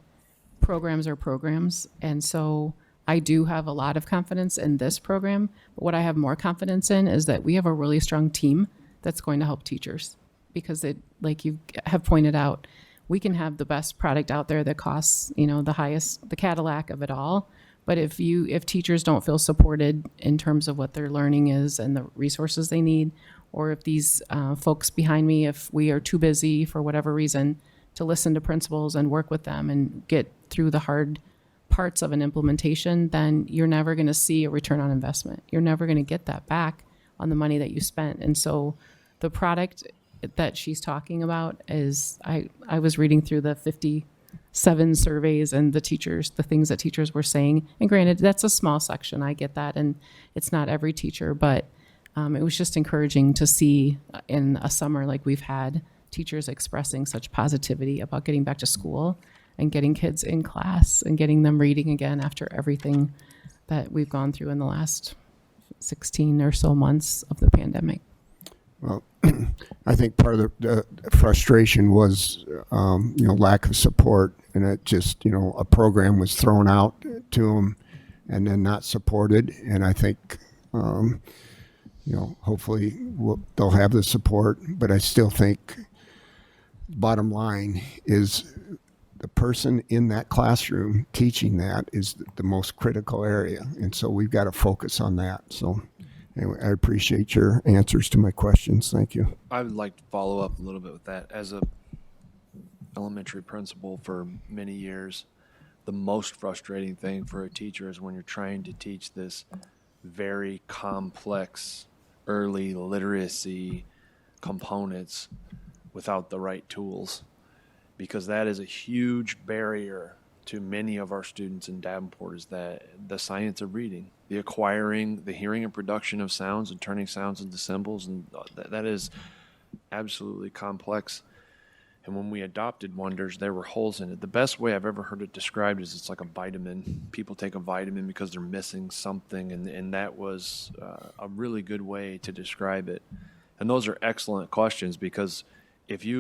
programs are programs. And so I do have a lot of confidence in this program. But what I have more confidence in is that we have a really strong team that's going to help teachers. Because like you have pointed out, we can have the best product out there that costs, the highest, the Cadillac of it all. But if teachers don't feel supported in terms of what their learning is and the resources they need, or if these folks behind me, if we are too busy for whatever reason to listen to principals and work with them and get through the hard parts of an implementation, then you're never going to see a return on investment. You're never going to get that back on the money that you spent. And so the product that she's talking about is, I was reading through the 57 surveys and the things that teachers were saying. And granted, that's a small section. I get that. And it's not every teacher, but it was just encouraging to see in a summer like we've had teachers expressing such positivity about getting back to school and getting kids in class and getting them reading again after everything that we've gone through in the last 16 or so months of the pandemic. Well, I think part of the frustration was, lack of support, and it just, a program was thrown out to them and then not supported. And I think, hopefully they'll have the support, but I still think bottom line is the person in that classroom teaching that is the most critical area. And so we've got to focus on that. So anyway, I appreciate your answers to my questions. Thank you. I would like to follow up a little bit with that. As a elementary principal for many years, the most frustrating thing for a teacher is when you're trying to teach this very complex early literacy components without the right tools, because that is a huge barrier to many of our students in Davenport, is that the science of reading, the acquiring, the hearing and production of sounds and turning sounds into symbols, and that is absolutely complex. And when we adopted Wonders, there were holes in it. The best way I've ever heard it described is it's like a vitamin. People take a vitamin because they're missing something, and that was a really good way to describe it. And those are excellent questions, because it's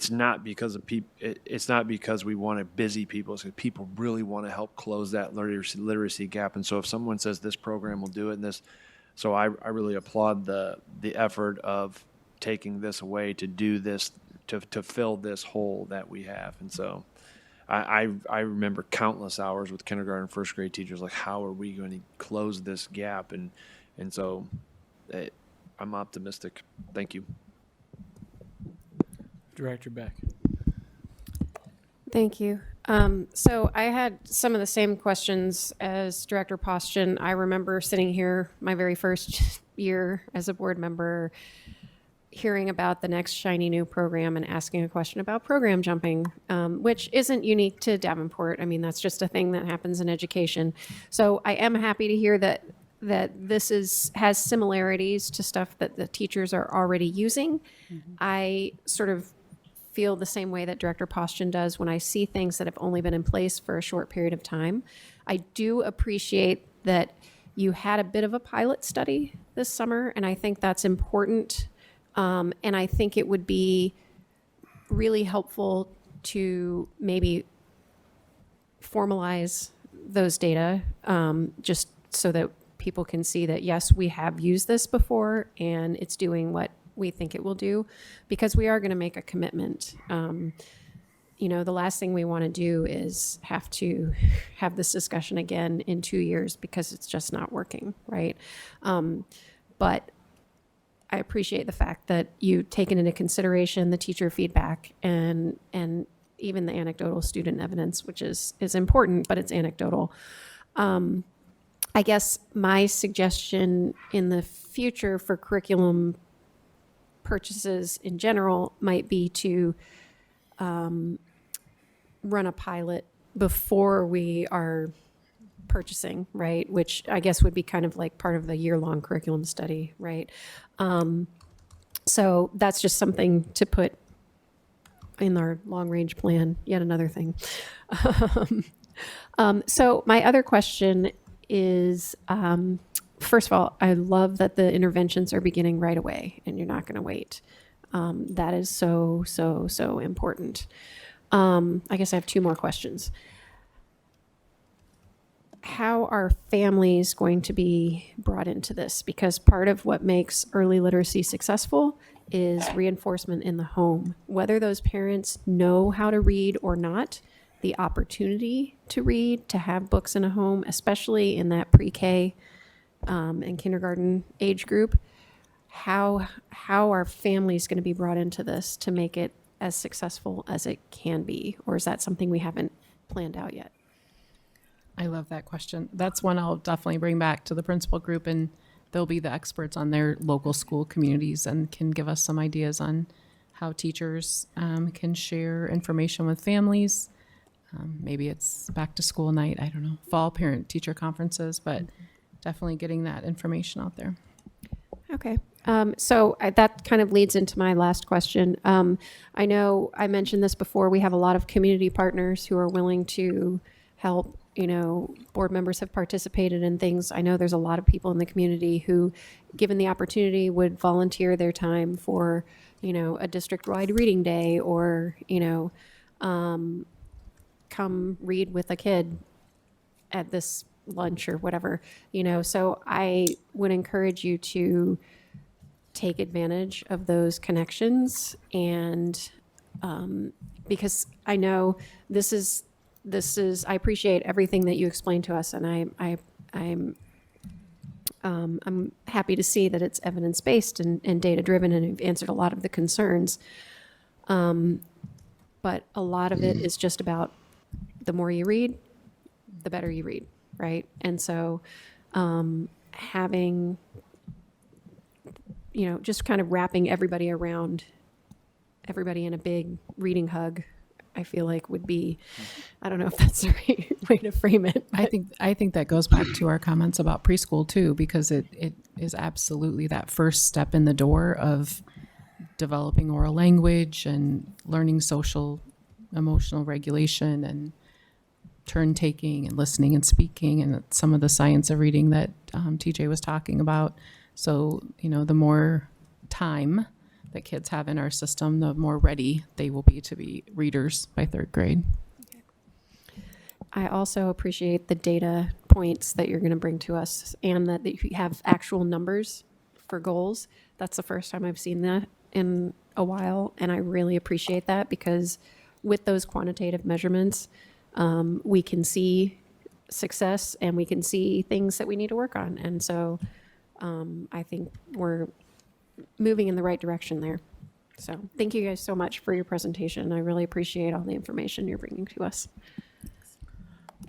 not because of it's not because we want to busy people. It's because people really want to help close that literacy gap. And so if someone says this program will do it, so I really applaud the effort of taking this away to do this, to fill this hole that we have. And so I remember countless hours with kindergarten and first grade teachers, like, how are we going to close this gap? And so I'm optimistic. Thank you. Director Beck. Thank you. So I had some of the same questions as Director Poston. I remember sitting here my very first year as a board member, hearing about the next shiny new program and asking a question about program jumping, which isn't unique to Davenport. I mean, that's just a thing that happens in education. So I am happy to hear that this has similarities to stuff that the teachers are already using. I sort of feel the same way that Director Poston does when I see things that have only been in place for a short period of time. I do appreciate that you had a bit of a pilot study this summer, and I think that's important. And I think it would be really helpful to maybe formalize those data, just so that people can see that, yes, we have used this before and it's doing what we think it will do, because we are going to make a commitment. You know, the last thing we want to do is have to have this discussion again in 2 years because it's just not working, right? But I appreciate the fact that you've taken into consideration the teacher feedback and even the anecdotal student evidence, which is important, but it's anecdotal. I guess my suggestion in the future for curriculum purchases in general might be to run a pilot before we are purchasing, right? Which I guess would be kind of like part of the year-long curriculum study, right? So that's just something to put in our long-range plan, yet another thing. So my other question is, first of all, I love that the interventions are beginning right away and you're not going to wait. That is so, so, so important. I guess I have two more questions. How are families going to be brought into this? Because part of what makes early literacy successful is reinforcement in the home. Whether those parents know how to read or not, the opportunity to read, to have books in a home, especially in that pre-K and kindergarten age group, how are families going to be brought into this to make it as successful as it can be? Or is that something we haven't planned out yet? I love that question. That's one I'll definitely bring back to the principal group, and they'll be the experts on their local school communities and can give us some ideas on how teachers can share information with families. Maybe it's back to school night, I don't know, fall parent teacher conferences, but definitely getting that information out there. Okay. So that kind of leads into my last question. I know I mentioned this before. We have a lot of community partners who are willing to help. You know, board members have participated in things. I know there's a lot of people in the community who, given the opportunity, would volunteer their time for, you know, a district-wide reading day or, you know, come read with a kid at this lunch or whatever, you know. So I would encourage you to take advantage of those connections, and because I know this is I appreciate everything that you explained to us, and I'm happy to see that it's evidence-based and data-driven, and you've answered a lot of the concerns. But a lot of it is just about the more you read, the better you read, right? And so having, you know, just kind of wrapping everybody around, everybody in a big reading hug, I feel like would be, I don't know if that's the right way to frame it. I think that goes back to our comments about preschool too, because it is absolutely that first step in the door of developing oral language and learning social emotional regulation and turn taking and listening and speaking and some of the science of reading that TJ was talking about. So, you know, the more time that kids have in our system, the more ready they will be to be readers by third grade. I also appreciate the data points that you're going to bring to us, and that you have actual numbers for goals. That's the first time I've seen that in a while, and I really appreciate that, because with those quantitative measurements, we can see success and we can see things that we need to work on. And so I think we're moving in the right direction there. So thank you guys so much for your presentation. I really appreciate all the information you're bringing to us.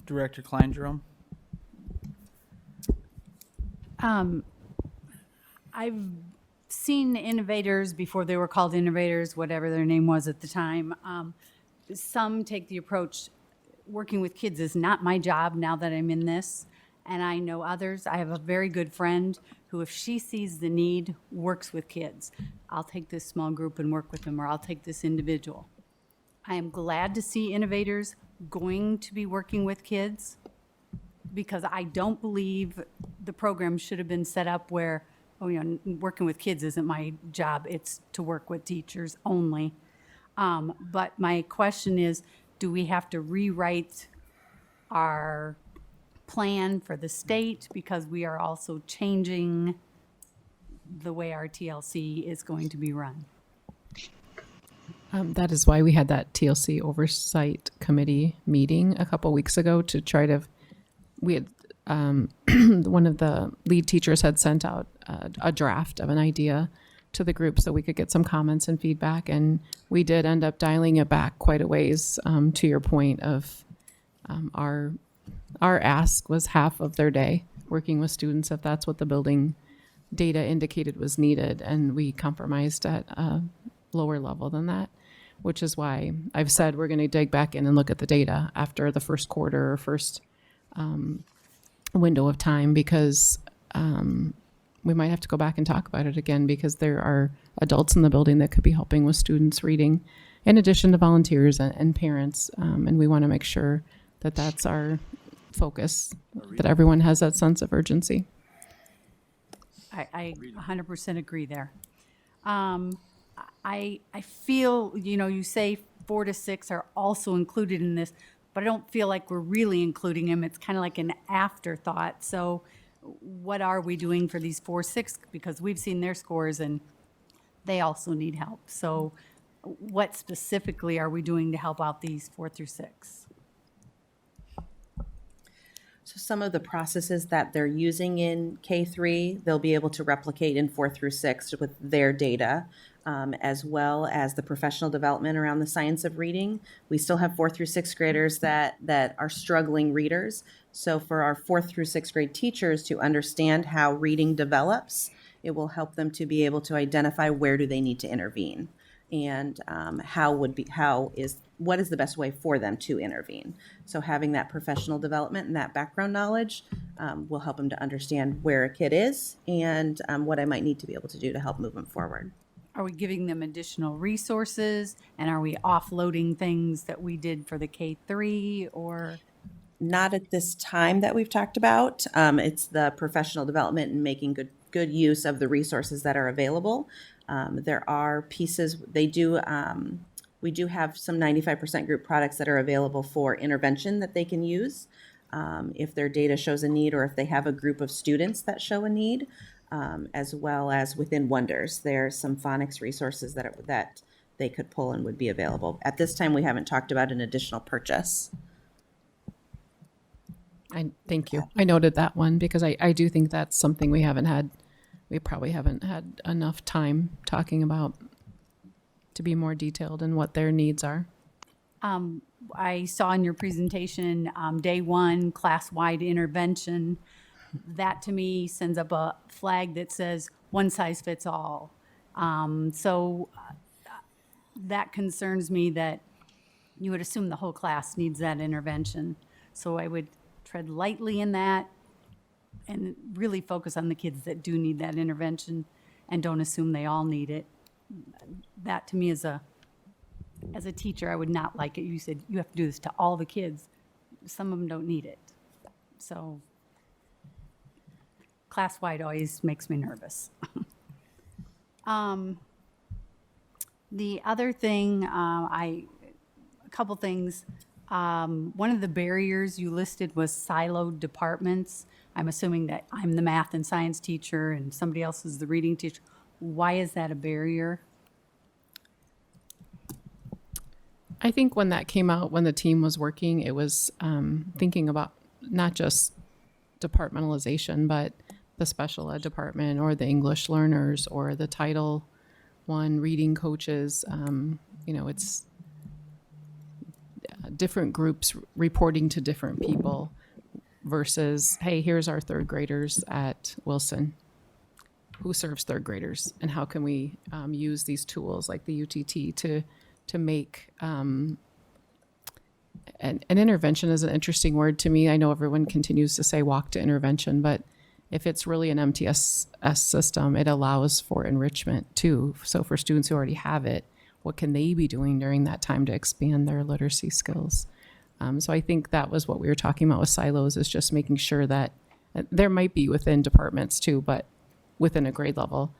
Director Klein Jerome. I've seen innovators before they were called innovators, whatever their name was at the time. Some take the approach, working with kids is not my job now that I'm in this. And I know others. I have a very good friend who, if she sees the need, works with kids. I'll take this small group and work with them, or I'll take this individual. I am glad to see innovators going to be working with kids, because I don't believe the program should have been set up where, oh, you know, working with kids isn't my job. It's to work with teachers only. But my question is, do we have to rewrite our plan for the state because we are also changing the way our TLC is going to be run? That is why we had that TLC Oversight Committee meeting a couple weeks ago to try to, we had, one of the lead teachers had sent out a draft of an idea to the group so we could get some comments and feedback. And we did end up dialing it back quite a ways, to your point of our ask was half of their day working with students if that's what the building data indicated was needed. And we compromised at a lower level than that, which is why I've said we're going to dig back in and look at the data after the first quarter or first window of time, because we might have to go back and talk about it again, because there are adults in the building that could be helping with students reading, in addition to volunteers and parents. And we want to make sure that that's our focus, that everyone has that sense of urgency. I 100% agree there. I feel, you know, you say 4 to 6 are also included in this, but I don't feel like we're really including them. It's kind of like an afterthought. So what are we doing for these 4, 6? Because we've seen their scores and they also need help. So what specifically are we doing to help out these 4 through 6? So some of the processes that they're using in K3, they'll be able to replicate in 4 through 6 with their data, as well as the professional development around the science of reading. We still have 4 through 6 graders that are struggling readers. So for our 4th through 6th grade teachers to understand how reading develops, it will help them to be able to identify where do they need to intervene, and what is the best way for them to intervene. So having that professional development and that background knowledge will help them to understand where a kid is and what I might need to be able to do to help move them forward. Are we giving them additional resources, and are we offloading things that we did for the K3, or? Not at this time that we've talked about. It's the professional development and making good use of the resources that are available. There are pieces, we do have some 95% group products that are available for intervention that they can use if their data shows a need, or if they have a group of students that show a need, as well as within Wonders. There's some phonics resources that they could pull and would be available. At this time, we haven't talked about an additional purchase. Thank you. I noted that one because I do think that's something we probably haven't had enough time talking about to be more detailed in what their needs are. I saw in your presentation, day 1, class-wide intervention. That to me sends up a flag that says one size fits all. So that concerns me that you would assume the whole class needs that intervention. So I would tread lightly in that and really focus on the kids that do need that intervention and don't assume they all need it. That to me as a teacher, I would not like it. You said you have to do this to all the kids. Some of them don't need it. So class-wide always makes me nervous. The other thing, a couple things. One of the barriers you listed was siloed departments. I'm assuming that I'm the math and science teacher and somebody else is the reading teacher. Why is that a barrier? I think when that came out, when the team was working, it was thinking about not just departmentalization, but the special ed department or the English learners or the title one, reading coaches. It's different groups reporting to different people versus, hey, here's our third graders at Wilson. Who serves third graders, and how can we use these tools like the UTT to make an intervention is an interesting word to me. I know everyone continues to say walk to intervention, but if it's really an MTSS system, it allows for enrichment too. So for students who already have it, what can they be doing during that time to expand their literacy skills? So I think that was what we were talking about with silos, is just making sure that there might be within departments too, but within a grade level,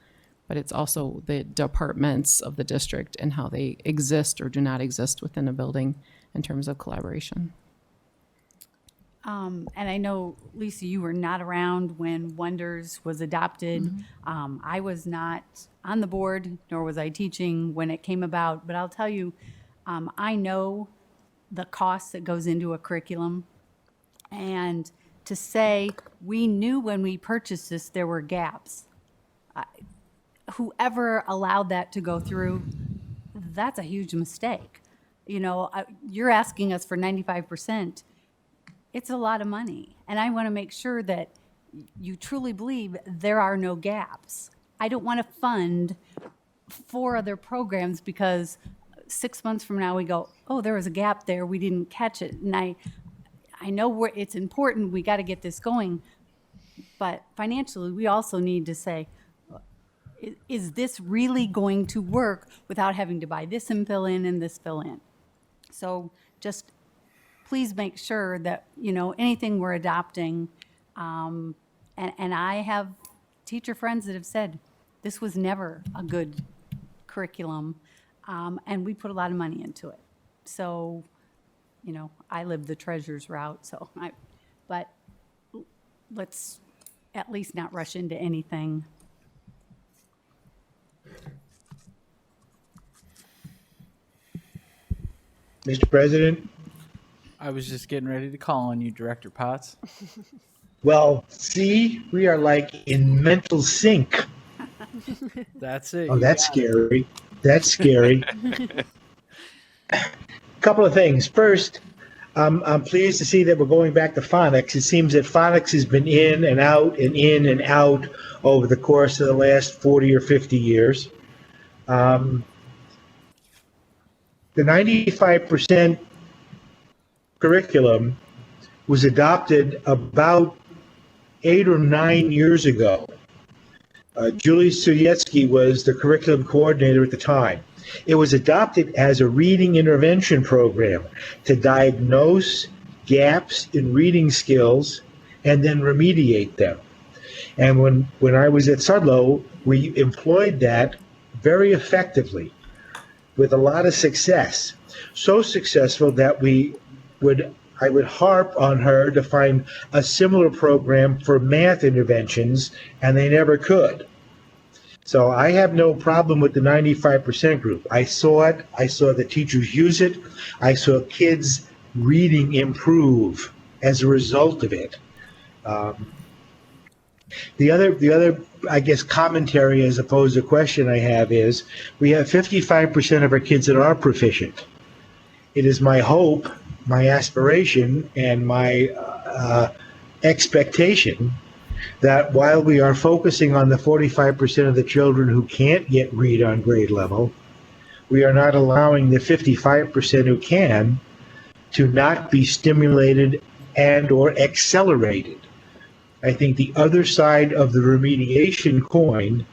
but it's also the departments of the district and how they exist or do not exist within a building in terms of collaboration. And I know, Lisa, you were not around when Wonders was adopted. I was not on the board, nor was I teaching when it came about, but I'll tell you, I know the cost that goes into a curriculum. And to say, we knew when we purchased this there were gaps. Whoever allowed that to go through, that's a huge mistake. You're asking us for 95%. It's a lot of money. And I want to make sure that you truly believe there are no gaps. I don't want to fund 4 other programs because 6 months from now we go, oh, there was a gap there, we didn't catch it. And I know it's important, we got to get this going, but financially we also need to say, is this really going to work without having to buy this and fill in and this fill in? So just please make sure that, anything we're adopting, and I have teacher friends that have said, this was never a good curriculum, and we put a lot of money into it. So, I live the treasures route, but let's at least not rush into anything. Mr. President? I was just getting ready to call on you, Director Potts. Well, see, we are like in mental sync. That's it. Oh, that's scary. That's scary. Couple of things. First, I'm pleased to see that we're going back to phonics. It seems that phonics has been in and out and in and out over the course of the last 40 or 50 years. The 95% curriculum was adopted about 8 or 9 years ago. Julie Suyetsky was the curriculum coordinator at the time. It was adopted as a reading intervention program to diagnose gaps in reading skills and then remediate them. And when I was at Sudlow, we employed that very effectively with a lot of success. So successful that I would harp on her to find a similar program for math interventions, and they never could. So I have no problem with the 95% group. I saw it. I saw the teachers use it. I saw kids' reading improve as a result of it. The other, I guess, commentary as opposed to question I have is, we have 55% of our kids that are proficient. It is my hope, my aspiration, and my expectation that while we are focusing on the 45% of the children who can't yet read on grade level, we are not allowing the 55% who can to not be stimulated and or accelerated. I think the other side of the remediation coin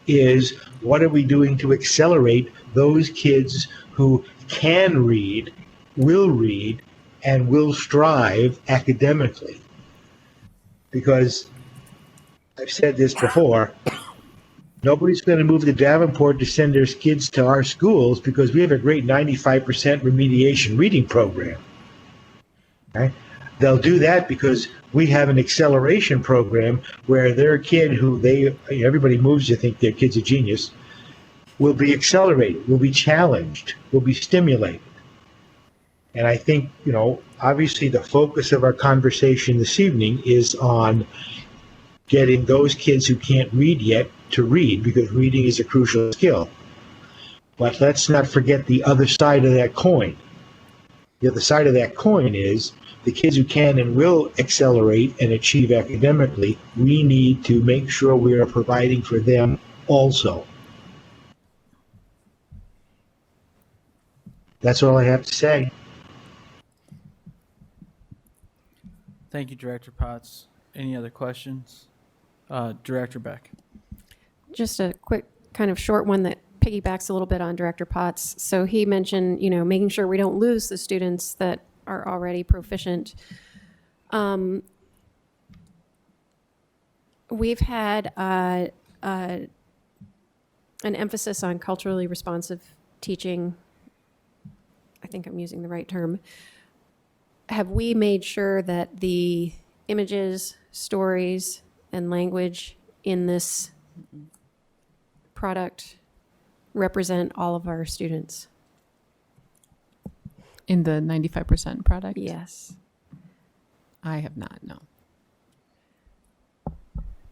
is, what are we doing to accelerate those kids who can read, and will strive academically? Because I've said this before, nobody's going to move to Davenport to send their kids to our schools because we have a great 95% remediation reading program. Okay? They'll do that because we have an acceleration program where their kid everybody moves to think their kid's a genius, will be accelerated, will be challenged, will be stimulated. And I think, obviously the focus of our conversation this evening is on getting those kids who can't read yet to read, because reading is a crucial skill. But let's not forget the other side of that coin. The other side of that coin is the kids who can and will accelerate and achieve academically, we need to make sure we are providing for them also. That's all I have to say. Thank you, Director Potts. Any other questions? Director Beck. Just a quick kind of short one that piggybacks a little bit on Director Potts. So he mentioned, making sure we don't lose the students that are already proficient. We've had an emphasis on culturally responsive teaching. I think I'm using the right term. Have we made sure that the images, stories, and language in this product represent all of our students? In the 95% product? Yes. I have not, no.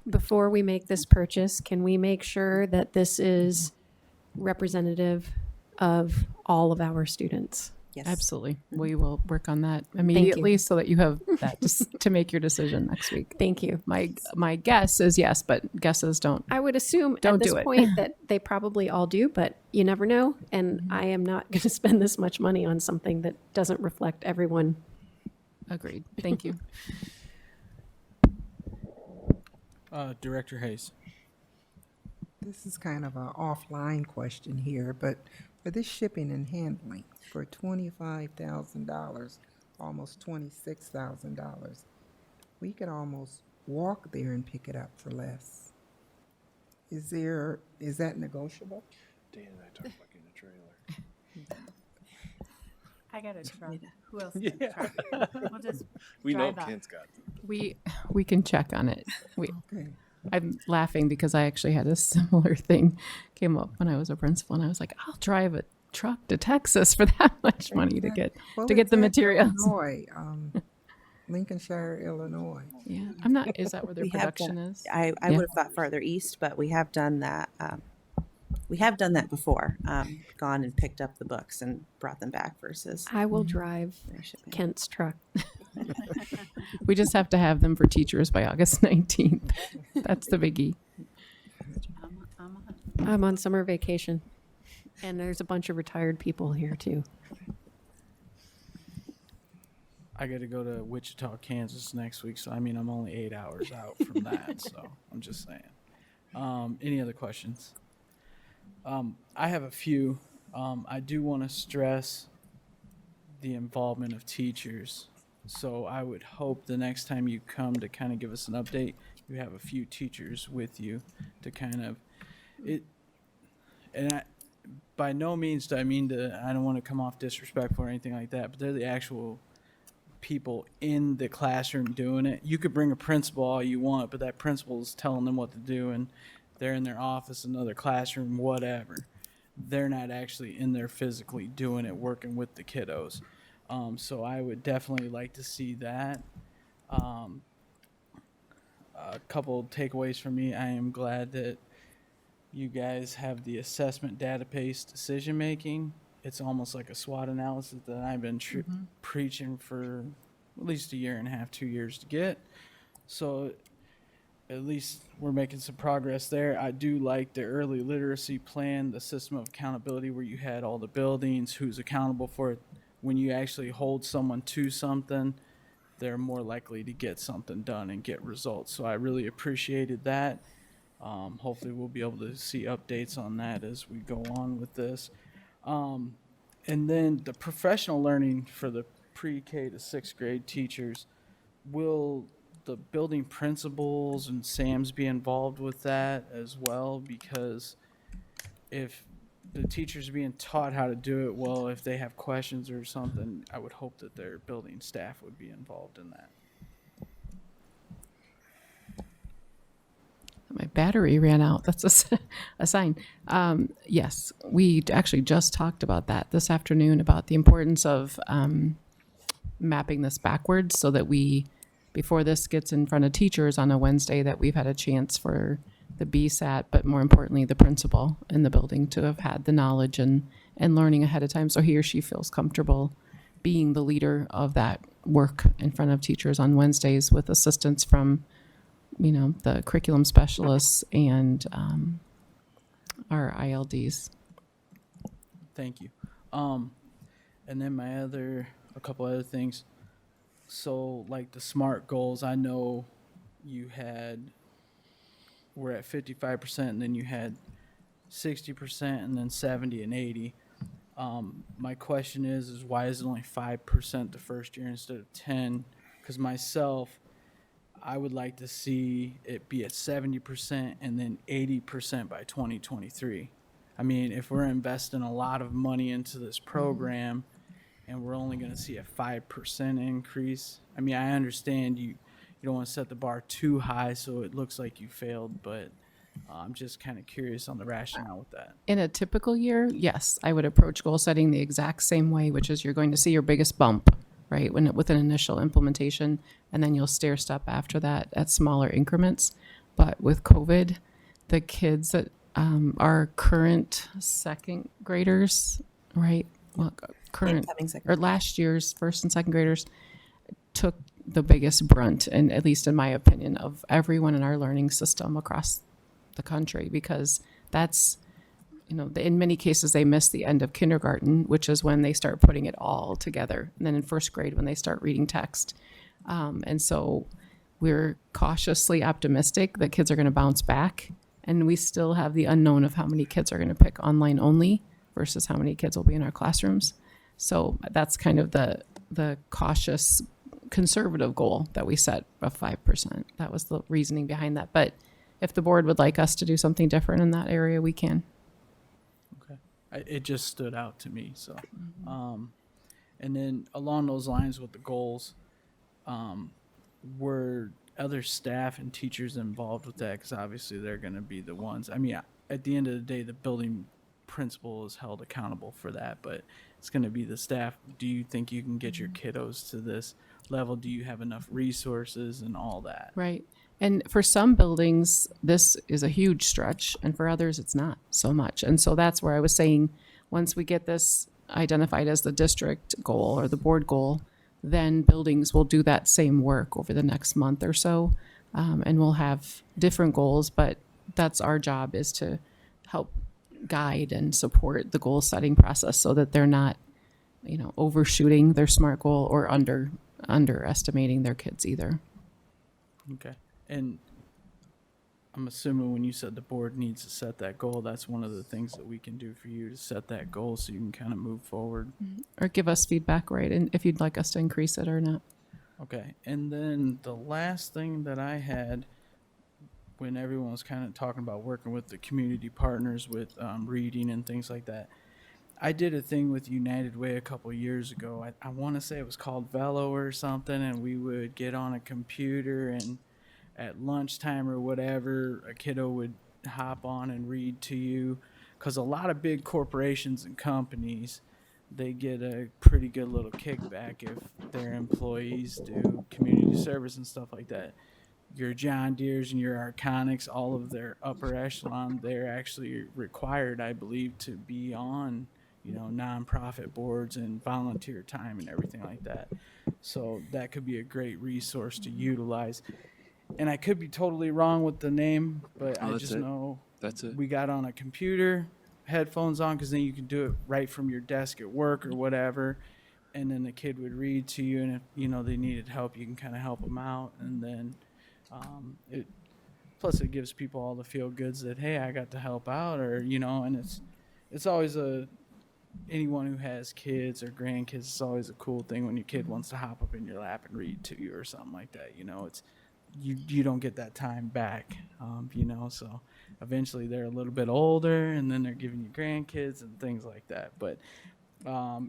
Before we make this purchase, can we make sure that this is representative of all of our students? Yes. Absolutely. We will work on that immediately so that you have that to make your decision next week. Thank you. My guess is yes, but guesses don't. I would assume Don't at this do it. point that they probably all do, but you never know. And I am not going to spend this much money on something that doesn't reflect everyone. Agreed. Thank you. Director Hayes. This is kind of an offline question here, but for this shipping and handling for $25,000, almost $26,000, we could almost walk there and pick it up for less. Is that negotiable? Dan and I talked about getting a trailer. I got a truck. Who else got a truck? We'll just We know drive up. Kent's got them. We can check on it. Okay. I'm laughing because I actually had a similar thing came up when I was a principal, and I was like, I'll drive a truck to Texas for that much money to get Well, to get it's the in materials. Illinois, Lincolnshire, Illinois. Yeah, I'm not. Is that where their We have production done- is? I Yeah. would have thought farther east, but we have done that. We have done that before. Gone and picked up the books and brought them back versus I will drive their shipping. Kent's truck. We just have to have them for teachers by August 19th. That's the biggie. I'm on summer vacation, and there's a bunch of retired people here too. I got to go to Wichita, Kansas next week, so I'm only 8 hours out from that, so I'm just saying. Any other questions? I have a few. I do want to stress the involvement of teachers. So I would hope the next time you come to kind of give us an update, you have a few teachers with you to kind of it. And by no means do I mean to. I don't want to come off disrespectful or anything like that. But they're the actual people in the classroom doing it. You could bring a principal all you want, but that principal is telling them what to do, and they're in their office, another classroom, whatever. They're not actually in there physically doing it, working with the kiddos. So I would definitely like to see that. A couple takeaways from me. I am glad that you guys have the assessment database decision making. It's almost like a SWOT analysis that I've been preaching for at least a year and a half, 2 years to get. So at least we're making some progress there. I do like the early literacy plan, the system of accountability where you had all the buildings, who's accountable for it. When you actually hold someone to something, they're more likely to get something done and get results. So I really appreciated that. Hopefully we'll be able to see updates on that as we go on with this. And then the professional learning for the pre-K to sixth grade teachers, will the building principals and SAMs be involved with that as well? Because if the teachers are being taught how to do it well, if they have questions or something, I would hope that their building staff would be involved in that. My battery ran out. That's a sign. Yes, we actually just talked about that this afternoon, about the importance of mapping this backwards so that we, before this gets in front of teachers on a Wednesday, that we've had a chance for the BSAT, but more importantly, the principal in the building to have had the knowledge and learning ahead of time. So he or she feels comfortable being the leader of that work in front of teachers on Wednesdays with assistance from, the curriculum specialists and our ILDs. Thank you. And then a couple other things. So like the SMART goals, I know we're at 55%, and then you had 60%, and then 70 and 80. My question is why is it only 5% the first year instead of 10? Because myself, I would like to see it be at 70% and then 80% by 2023. I mean, if we're investing a lot of money into this program and we're only going to see a 5% increase, I mean, I understand you don't want to set the bar too high so it looks like you failed, but I'm just kind of curious on the rationale with that. In a typical year, yes, I would approach goal setting the exact same way, which is you're going to see your biggest bump, right, with an initial implementation, and then you'll stair step after that at smaller increments. But with COVID, the kids that are current second graders, right, or last year's first and second graders took the biggest brunt, and at least in my opinion, of everyone in our learning system across the country, because that's, in many cases they miss the end of kindergarten, which is when they start putting it all together, and then in first grade when they start reading text. And so we're cautiously optimistic that kids are going to bounce back, and we still have the unknown of how many kids are going to pick online only versus how many kids will be in our classrooms. So that's kind of the cautious conservative goal that we set of 5%. That was the reasoning behind that. But if the board would like us to do something different in that area, we can. Okay. It just stood out to me. So, and then along those lines with the goals, were other staff and teachers involved with that? Because obviously they're going to be the ones. I mean, at the end of the day, the building principal is held accountable for that, but it's going to be the staff. Do you think you can get your kiddos to this level? Do you have enough resources and all that? Right. And for some buildings, this is a huge stretch, and for others, it's not so much. And so that's where I was saying, once we get this identified as the district goal or the board goal, then buildings will do that same work over the next month or so, and we'll have different goals, but that's our job, is to help guide and support the goal setting process so that they're not, overshooting their SMART goal or underestimating their kids either. Okay. And I'm assuming when you said the board needs to set that goal, that's one of the things that we can do for you, to set that goal so you can kind of move forward. Or give us feedback, right? And if you'd like us to increase it or not. Okay. And then the last thing that I had, when everyone was kind of talking about working with the community partners with reading and things like that, I did a thing with United Way a couple years ago. I want to say it was called Velo or something, and we would get on a computer, and at lunchtime or whatever, a kiddo would hop on and read to you. Because a lot of big corporations and companies, they get a pretty good little kickback if their employees do community service and stuff like that. Your John Deere's and your Arconics, all of their upper echelon, they're actually required, I believe, to be on, nonprofit boards and volunteer time and everything like that. So that could be a great resource to utilize. And I could be totally wrong with the name, but I just know that's it. We got on a computer, headphones on, because then you can do it right from your desk at work or whatever. And then the kid would read to you, and if they needed help, you can kind of help them out. And then plus it gives people all the feel goods that, hey, I got to help out, or and it's always anyone who has kids or grandkids, it's always a cool thing when your kid wants to hop up in your lap and read to you or something like that. It's you don't get that time back, so eventually they're a little bit older, and then they're giving you grandkids and things like that. But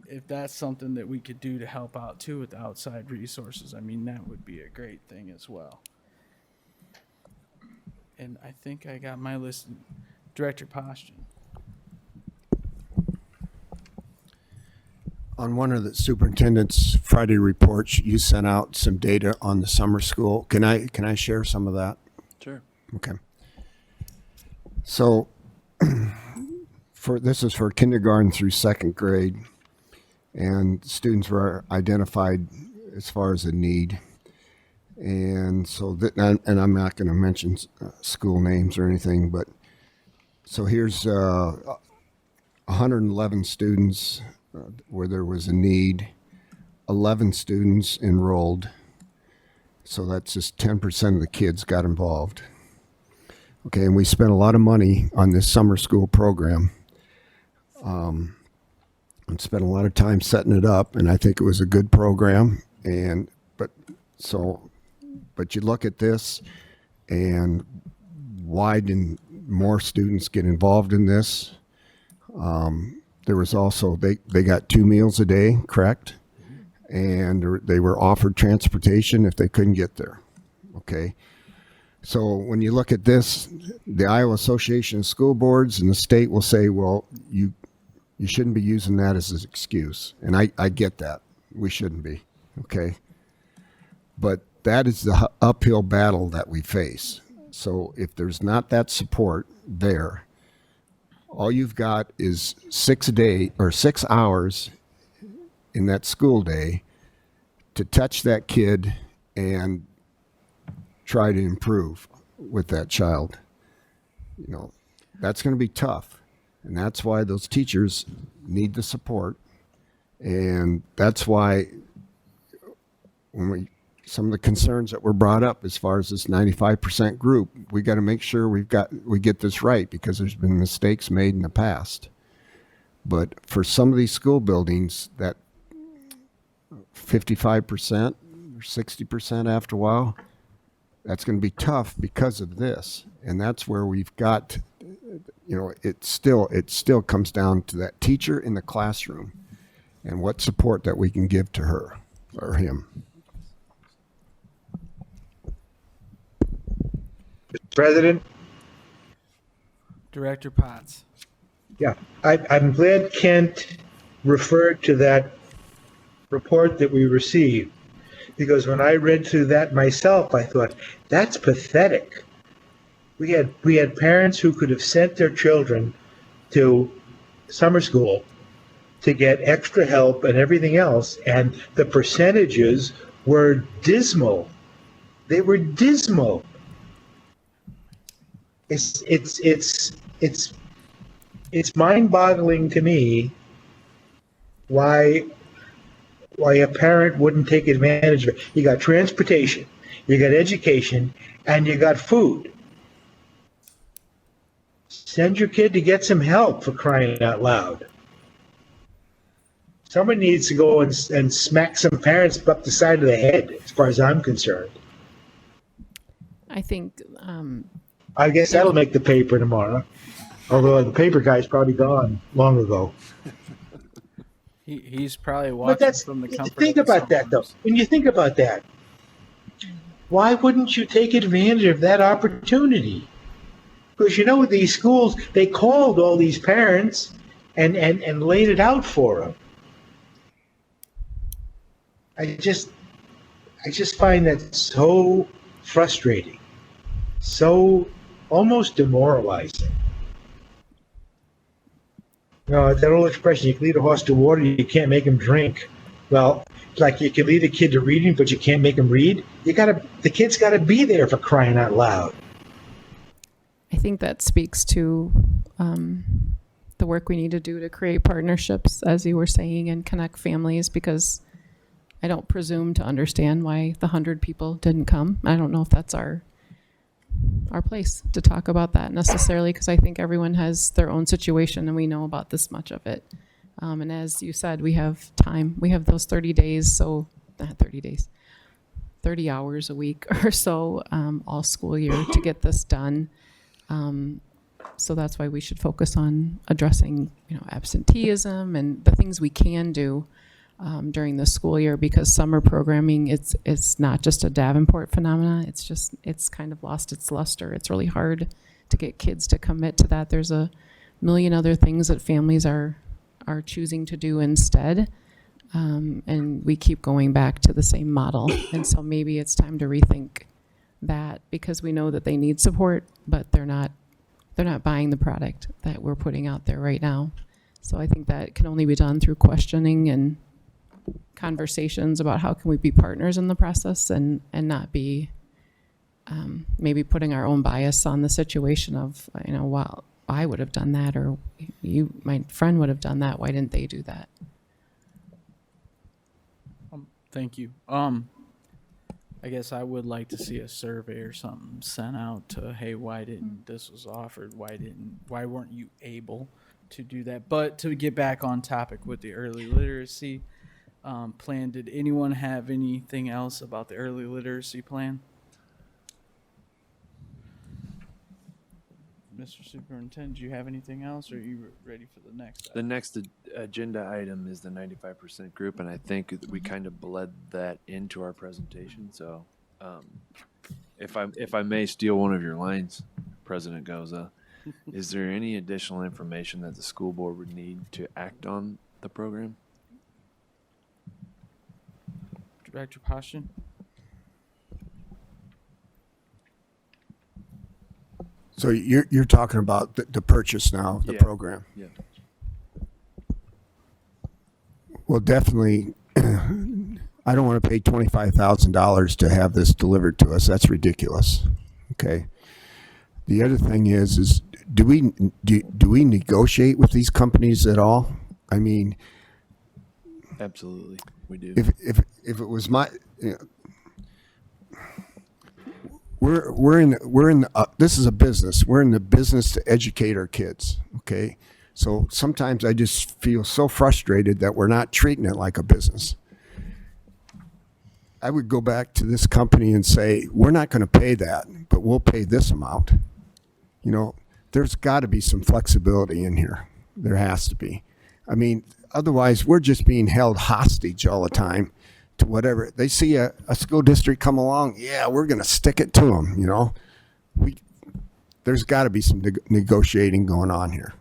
if that's something that we could do to help out too with outside resources, I mean, that would be a great thing as well. And I think I got my list. Director Postian. On one of the superintendent's Friday reports, you sent out some data on the summer school. Can I share some of that? Sure. Okay. So this is for kindergarten through second grade, and students were identified as far as a need. And so, and I'm not going to mention school names or anything, but so here's 111 students where there was a need, 11 students enrolled. So that's just 10% of the kids got involved. Okay, and we spent a lot of money on this summer school program. And spent a lot of time setting it up, and I think it was a good program. But you look at this, and why didn't more students get involved in this? There was also, they got 2 meals a day, correct? And they were offered transportation if they couldn't get there, okay? So when you look at this, the Iowa Association of School Boards and the state will say, well, you shouldn't be using that as an excuse. And I get that. We shouldn't be, okay? But that is the uphill battle that we face. So if there's not that support there, all you've got is 6 hours in that school day to touch that kid and try to improve with that child. You know, that's going to be tough. And that's why those teachers need the support. And that's why some of the concerns that were brought up as far as this 95% group, we got to make sure we get this right, because there's been mistakes made in the past. But for some of these school buildings, that 55% or 60% after a while, that's going to be tough because of this. And that's where we've got, you know, it still comes down to that teacher in the classroom and what support that we can give to her or him. Mr. President? Director Potts. Yeah, I'm glad Kent referred to that report that we received, because when I read through that myself, I thought, that's pathetic. We had parents who could have sent their children to summer school to get extra help and everything else, and the percentages were dismal. They were dismal. It's mind-boggling to me why a parent wouldn't take advantage of it. You got transportation, you got education, and you got food. Send your kid to get some help, for crying out loud. Someone needs to go and smack some parents up the side of the head, as far as I'm concerned. I think I guess that'll make the paper tomorrow. Although the paper guy's probably gone long ago. He's probably But watching that's, from the comfort think of his about that, home. though. When you think about that, why wouldn't you take advantage of that opportunity? Because, you know, with these schools, they called all these parents and laid it out for them. I just find that so frustrating, so almost demoralizing. You know, that old expression, you can lead a horse to water, you can't make him drink. Well, it's like you can lead a kid to reading, but you can't make him read. The kid's gotta be there, for crying out loud. I think that speaks to the work we need to do to create partnerships, as you were saying, and connect families, because I don't presume to understand why the 100 people didn't come. I don't know if that's our place to talk about that necessarily, because I think everyone has their own situation and we know about this much of it. And as you said, we have time. We have those 30 days, so not 30 days, 30 hours a week or so all school year to get this done. So that's why we should focus on addressing, you know, absenteeism and the things we can do during the school year, because summer programming, it's not just a Davenport phenomena. It's kind of lost its luster. It's really hard to get kids to commit to that. There's a million other things that families are choosing to do instead. And we keep going back to the same model. And so maybe it's time to rethink that, because we know that they need support, but they're not they're not buying the product that we're putting out there right now. So I think that can only be done through questioning and conversations about how can we be partners in the process and not be maybe putting our own bias on the situation of, well, I would have done that, or my friend would have done that. Why didn't they do that? Thank you. I guess I would like to see a survey or something sent out to, hey, why didn't this was offered? Why weren't you able to do that? But to get back on topic with the early literacy plan, did anyone have anything else about the early literacy plan? Mr. Superintendent, do you have anything else, or are you ready for the next The item? next agenda item is the 95% group, and I think we kind of bled that into our presentation. So, if I may steal one of your lines, President Goza, is there any additional information that the school board would need to act on the program? Director Poston? So you're talking about the purchase now, the Yeah. program. Yeah. Well, definitely, I don't want to pay $25,000 to have this delivered to us. That's ridiculous. Okay. The other thing is do we negotiate with these companies at all? I mean, Absolutely, we do. if it was my, we're in this is a business. We're in the business to educate our kids. Okay. So sometimes I just feel so frustrated that we're not treating it like a business. I would go back to this company and say, we're not going to pay that, but we'll pay this amount. There's got to be some flexibility in here. There has to be. I mean, otherwise we're just being held hostage all the time to whatever. They see a school district come along, yeah, we're going to stick it to them, There's got to be some negotiating going on here.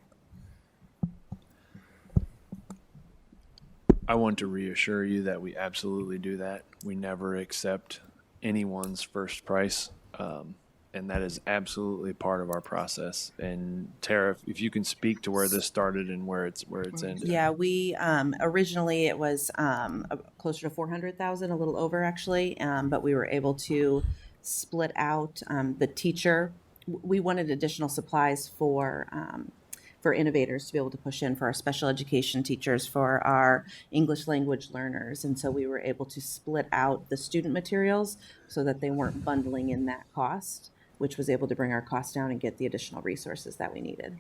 I want to reassure you that we absolutely do that. We never accept anyone's first price, and that is absolutely part of our process. And Tara, if you can speak to where this started and where it's ended. Yeah, we originally it was closer to 400,000, a little over actually, but we were able to split out the teacher. We wanted additional supplies for innovators to be able to push in for our special education teachers, for our English language learners, and so we were able to split out the student materials so that they weren't bundling in that cost, which was able to bring our costs down and get the additional resources that we needed.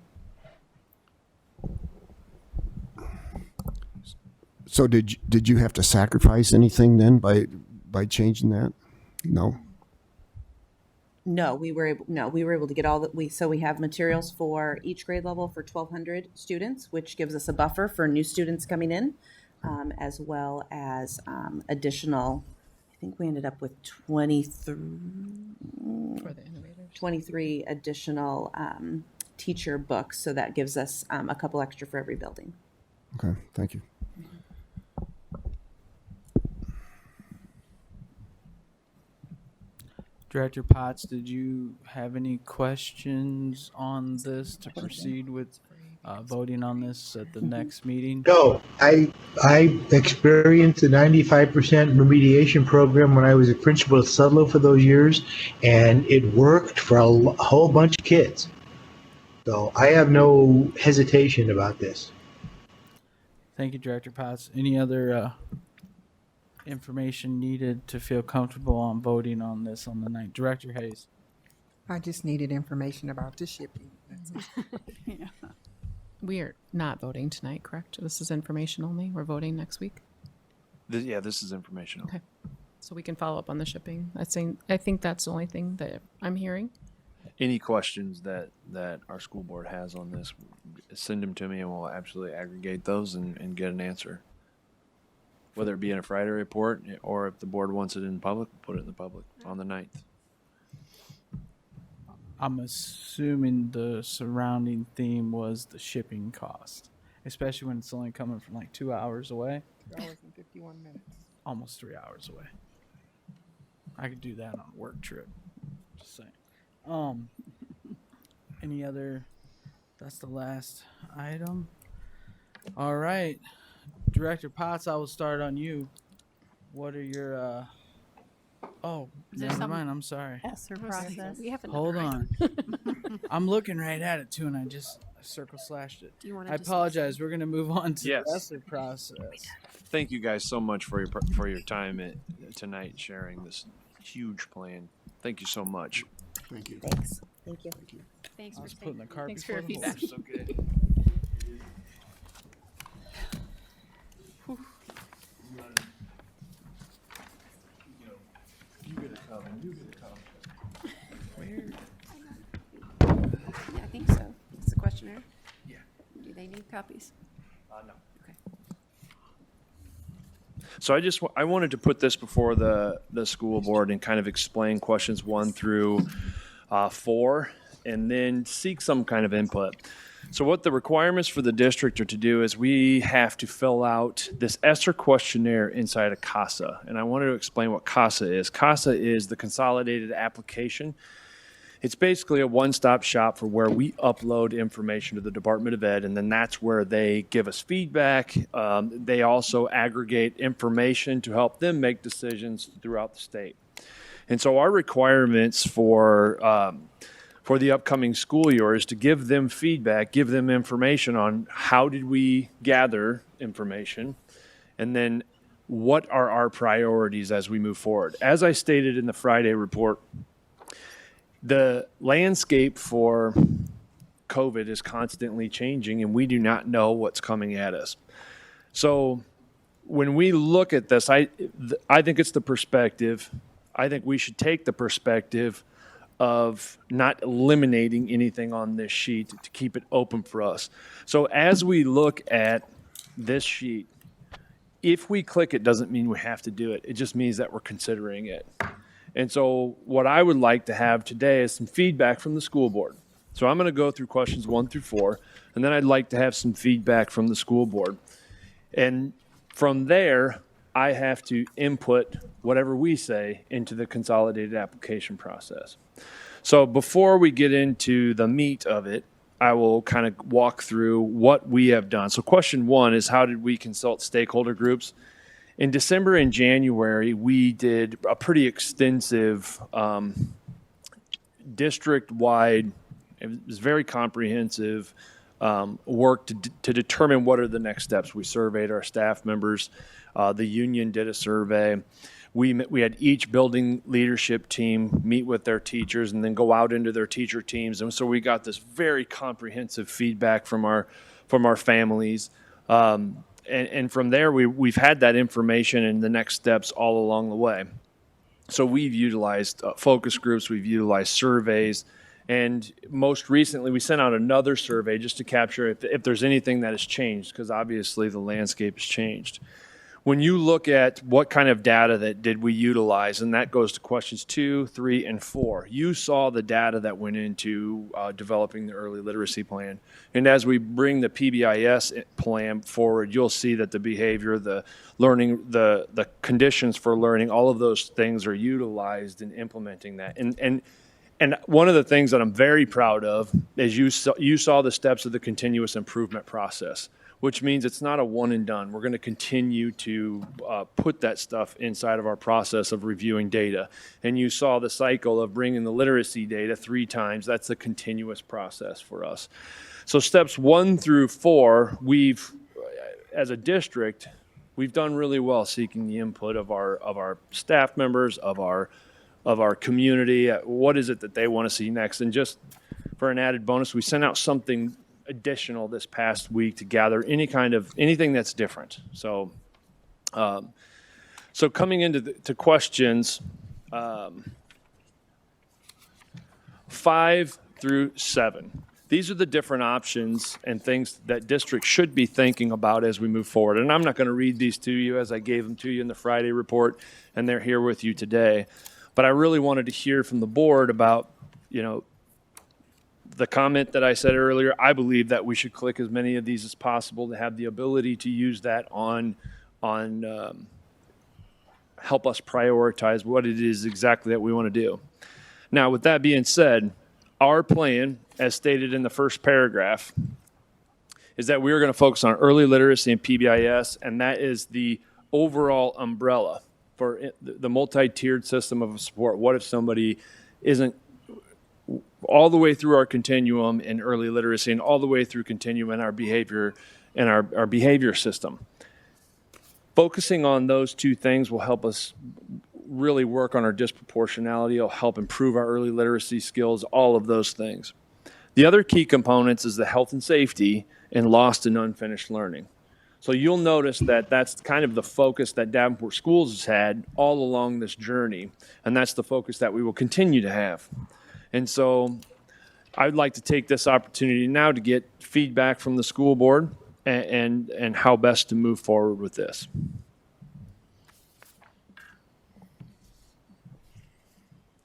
So did you have to sacrifice anything then by changing that? No. No, we were able to get all that so we have materials for each grade level for 1,200 students, which gives us a buffer for new students coming in, as well as additional. I think we ended up with 23 For the innovators. 23 additional teacher books, so that gives us a couple extra for every building. Okay, thank you. Director Potts, did you have any questions on this to proceed with voting on this at the next meeting? No, I experienced the 95% remediation program when I was a principal at Sudlow for those years, and it worked for a whole bunch of kids. So I have no hesitation about this. Thank you, Director Potts. Any other information needed to feel comfortable on voting on this on the 9th? Director Hayes. I just needed information about the shipping. That's it. We are not voting tonight, correct? This is information only. We're voting next week. This is informational. Okay. So we can follow up on the shipping. I think that's the only thing that I'm hearing. Any questions that our school board has on this, send them to me and we'll absolutely aggregate those and get an answer. Whether it be in a Friday report or if the board wants it in public, we'll put it in the public on the 9th. I'm assuming the surrounding theme was the shipping cost, especially when it's only coming from like 2 hours away. 2 hours and 51 minutes. Almost 3 hours away. I could do that on a work trip. Just saying. any other? That's the last item. All right, Director Potts, I will start on you. What are your? Oh, there never some mind. I'm sorry. ESSER process? We have a Hold number. on. I'm looking right at it too, and I circle slashed it. Do you want I apologize. We're gonna move on to Yes. the ESSER process. Thank you guys so much for your time tonight, sharing this huge plan. Thank you so much. Thank you. Thanks. Thank you. Thanks I for was putting the cart Thanks for before your the feedback. horse. Okay. Yeah, I think so. It's the questionnaire. Yeah. Do they need copies? No. Okay. So I wanted to put this before the school board and kind of explain questions 1 through 4, and then seek some kind of input. So what the requirements for the district are to do is we have to fill out this ESSER questionnaire inside of CASA. And I wanted to explain what CASA is. CASA is the Consolidated Application. It's basically a one-stop shop for where we upload information to the Department of Ed, and then that's where they give us feedback. They also aggregate information to help them make decisions throughout the state. And so our requirements for the upcoming school year is to give them feedback, give them information on how did we gather information, and then what are our priorities as we move forward. As I stated in the Friday report, the landscape for COVID is constantly changing, and we do not know what's coming at us. So when we look at this, I think it's the perspective. I think we should take the perspective of not eliminating anything on this sheet to keep it open for us. So as we look at this sheet, if we click it doesn't mean we have to do it. It just means that we're considering it. And so what I would like to have today is some feedback from the school board. So I'm going to go through questions 1 through 4, and then I'd like to have some feedback from the school board. And from there, I have to input whatever we say into the consolidated application process. So before we get into the meat of it, I will kind of walk through what we have done. So question 1 is, how did we consult stakeholder groups? In December and January, we did a pretty extensive district-wide, it was very comprehensive work to determine what are the next steps. We surveyed our staff members. The union did a survey. We had each building leadership team meet with their teachers and then go out into their teacher teams. And so we got this very comprehensive feedback from our families. And from there, we've had that information and the next steps all along the way. So we've utilized focus groups, we've utilized surveys, and most recently we sent out another survey just to capture if there's anything that has changed, because obviously the landscape has changed. When you look at what kind of data that did we utilize, and that goes to questions 2, 3, and 4, you saw the data that went into developing the early literacy plan. And as we bring the PBIS plan forward, you'll see that the behavior, the learning, the conditions for learning, all of those things are utilized in implementing that. And one of the things that I'm very proud of is you saw the steps of the continuous improvement process, which means it's not a one and done. We're going to continue to put that stuff inside of our process of reviewing data. And you saw the cycle of bringing the literacy data 3 times. That's a continuous process for us. So steps 1 through 4, as a district, we've done really well seeking the input of our staff members, of our community. What is it that they want to see next? And just for an added bonus, we sent out something additional this past week to gather anything that's different. So coming into questions 5 through 7. These are the different options and things that districts should be thinking about as we move forward. And I'm not going to read these to you as I gave them to you in the Friday report, and they're here with you today. But I really wanted to hear from the board about, the comment that I said earlier. I believe that we should click as many of these as possible to have the ability to use that on help us prioritize what it is exactly that we want to do. Now, with that being said, our plan, as stated in the first paragraph, is that we are going to focus on early literacy and PBIS, and that is the overall umbrella for the multi-tiered system of support. What if somebody isn't all the way through our continuum in early literacy and all the way through continuum in our behavior and our behavior system? Focusing on those two things will help us really work on our disproportionality. It'll help improve our early literacy skills, all of those things. The other key components is the health and safety and lost and unfinished learning. So you'll notice that that's kind of the focus that Davenport Schools has had all along this journey, and that's the focus that we will continue to have. And so I'd like to take this opportunity now to get feedback from the school board and how best to move forward with this.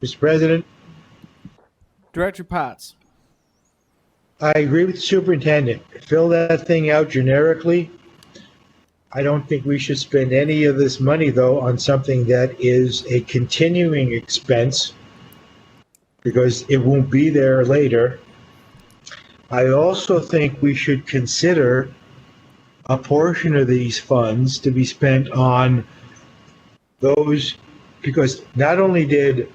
Mr. President, Director Potts. I agree with the superintendent. Fill that thing out generically. I don't think we should spend any of this money, though, on something that is a continuing expense because it won't be there later. I also think we should consider a portion of these funds to be spent on those, because not only did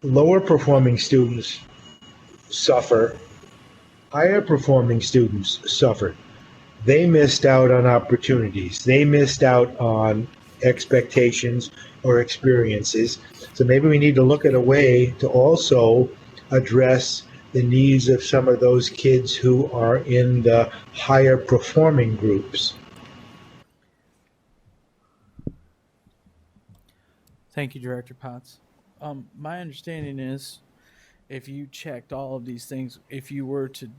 lower performing students suffer, higher performing students suffered. They missed out on opportunities. They missed out on expectations or experiences. So maybe we need to look at a way to also address the needs of some of those kids who are in the higher performing groups. Thank you, Director Potts. My understanding is if you checked all of these things, if we were to,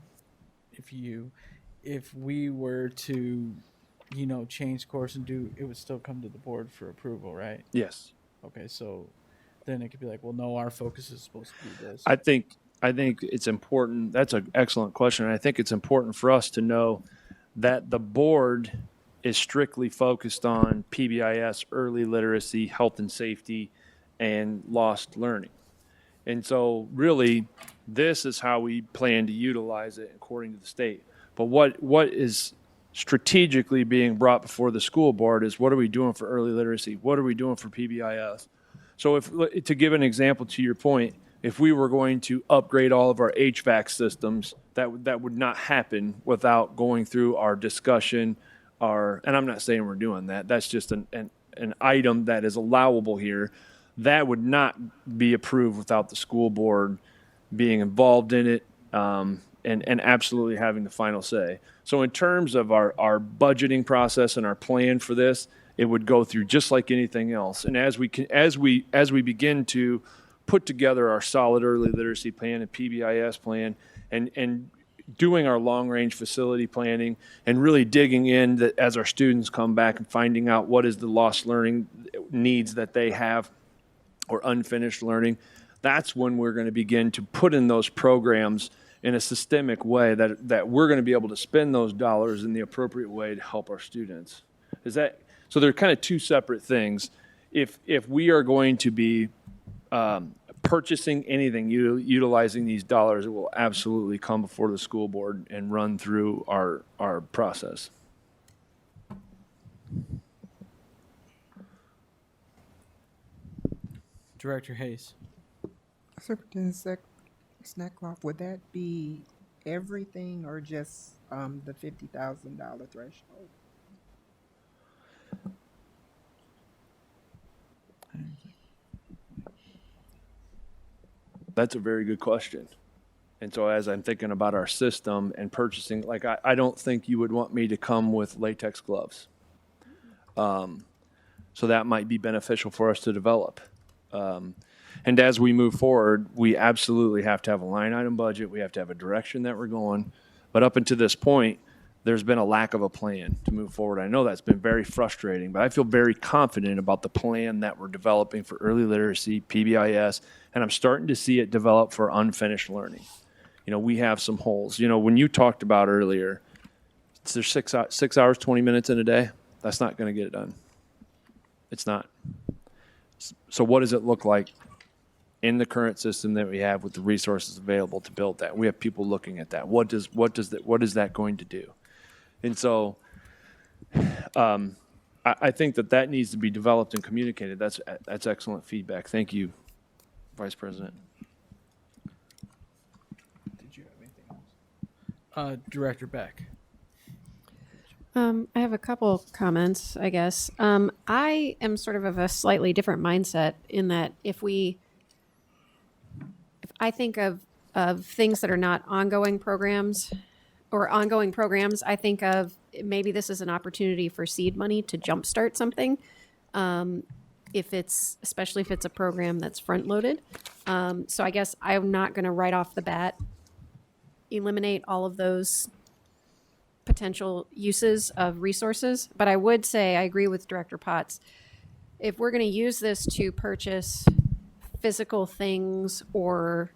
change course and do, it would still come to the board for approval, right? Yes. Okay, so then it could be like, well, no, our focus is supposed to be this. I think it's important. That's an excellent question. And I think it's important for us to know that the board is strictly focused on PBIS, early literacy, health and safety, and lost learning. And so really, this is how we plan to utilize it according to the state. But what is strategically being brought before the school board is, what are we doing for early literacy? What are we doing for PBIS? So to give an example to your point, if we were going to upgrade all of our HVAC systems, that would not happen without going through our discussion, and I'm not saying we're doing that. That's just an item that is allowable here. That would not be approved without the school board being involved in it and absolutely having the final say. So in terms of our budgeting process and our plan for this, it would go through just like anything else. And as we begin to put together our solid early literacy plan and PBIS plan and doing our long-range facility planning and really digging in as our students come back and finding out what is the lost learning needs that they have or unfinished learning, that's when we're going to begin to put in those programs in a systemic way that we're going to be able to spend those dollars in the appropriate way to help our students. So they're kind of two separate things. If we are going to be purchasing anything, utilizing these dollars, it will absolutely come before the school board and run through our process. Director Hayes. Superintendent Snackloff, would that be everything or just the $50,000 threshold? That's a very good question. And so as I'm thinking about our system and purchasing, like I don't think you would want me to come with latex gloves. So that might be beneficial for us to develop. And as we move forward, we absolutely have to have a line item budget. We have to have a direction that we're going. But up until this point, there's been a lack of a plan to move forward. I know that's been very frustrating, but I feel very confident about the plan that we're developing for early literacy, PBIS, and I'm starting to see it develop for unfinished learning. We have some holes. When you talked about earlier, there's 6 hours, 20 minutes in a day. That's not going to get it done. It's not. So what does it look like in the current system that we have with the resources available to build that. We have people looking at that. What is that going to do? And so I think that needs to be developed and communicated. That's excellent feedback. Thank you, Vice President. Did you have anything else? Director Beck. I have a couple comments, I guess. I am sort of a slightly different mindset in that if I think of things that are not ongoing programs or ongoing programs, I think of maybe this is an opportunity for seed money to jumpstart something. Especially if it's a program that's front loaded. So I guess I'm not going to right off the bat eliminate all of those potential uses of resources, but I would say I agree with Director Potts. If we're going to use this to purchase physical things or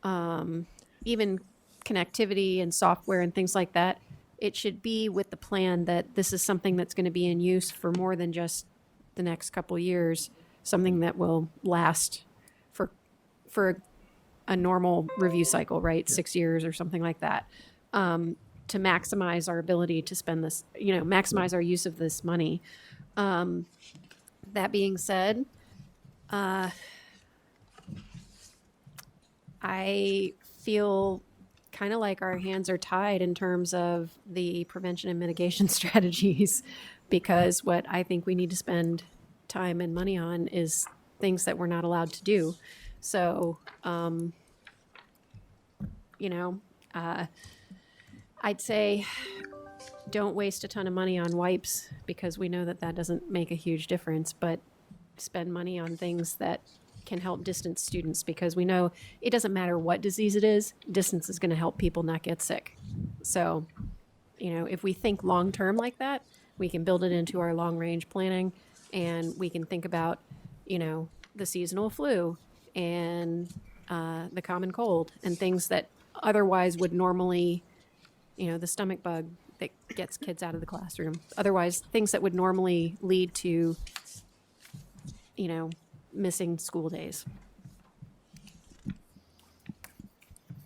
even connectivity and software and things like that, it should be with the plan that this is something that's going to be in use for more than just the next couple years, something that will last for a normal review cycle, right? 6 years or something like that. To maximize our ability to spend this, maximize our use of this money. That being said, I feel kind of like our hands are tied in terms of the prevention and mitigation strategies, because what I think we need to spend time and money on is things that we're not allowed to do. So, I'd say don't waste a ton of money on wipes, because we know that doesn't make a huge difference, but spend money on things that can help distance students, because we know it doesn't matter what disease it is, distance is going to help people not get sick. So, if we think long-term like that, we can build it into our long-range planning, and we can think about, the seasonal flu and the common cold and things that otherwise would normally, the stomach bug that gets kids out of the classroom. Otherwise, things that would normally lead to, missing school days.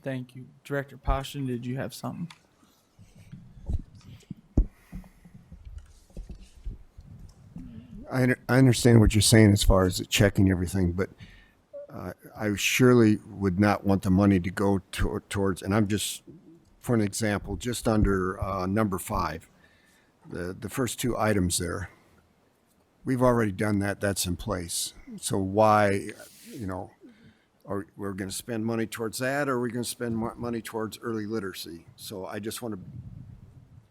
Thank you. Director Poston, did you have something? I understand what you're saying as far as checking everything, but I surely would not want the money to go towards, and I'm just, for an example, just under number 5, the first 2 items there. We've already done that. That's in place. So why, are we're going to spend money towards that, or are we going to spend money towards early literacy? So I just want to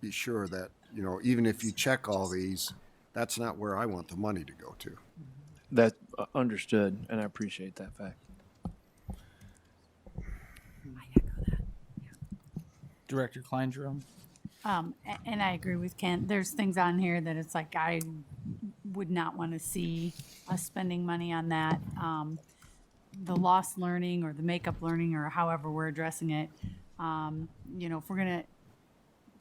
be sure that, even if you check all these, that's not where I want the money to go to. That understood, and I appreciate that fact. Director Klein-Jerome. And I agree with Kent. There's things on here that it's like I would not want to see us spending money on that. The lost learning or the makeup learning, or however we're addressing it. If we're going to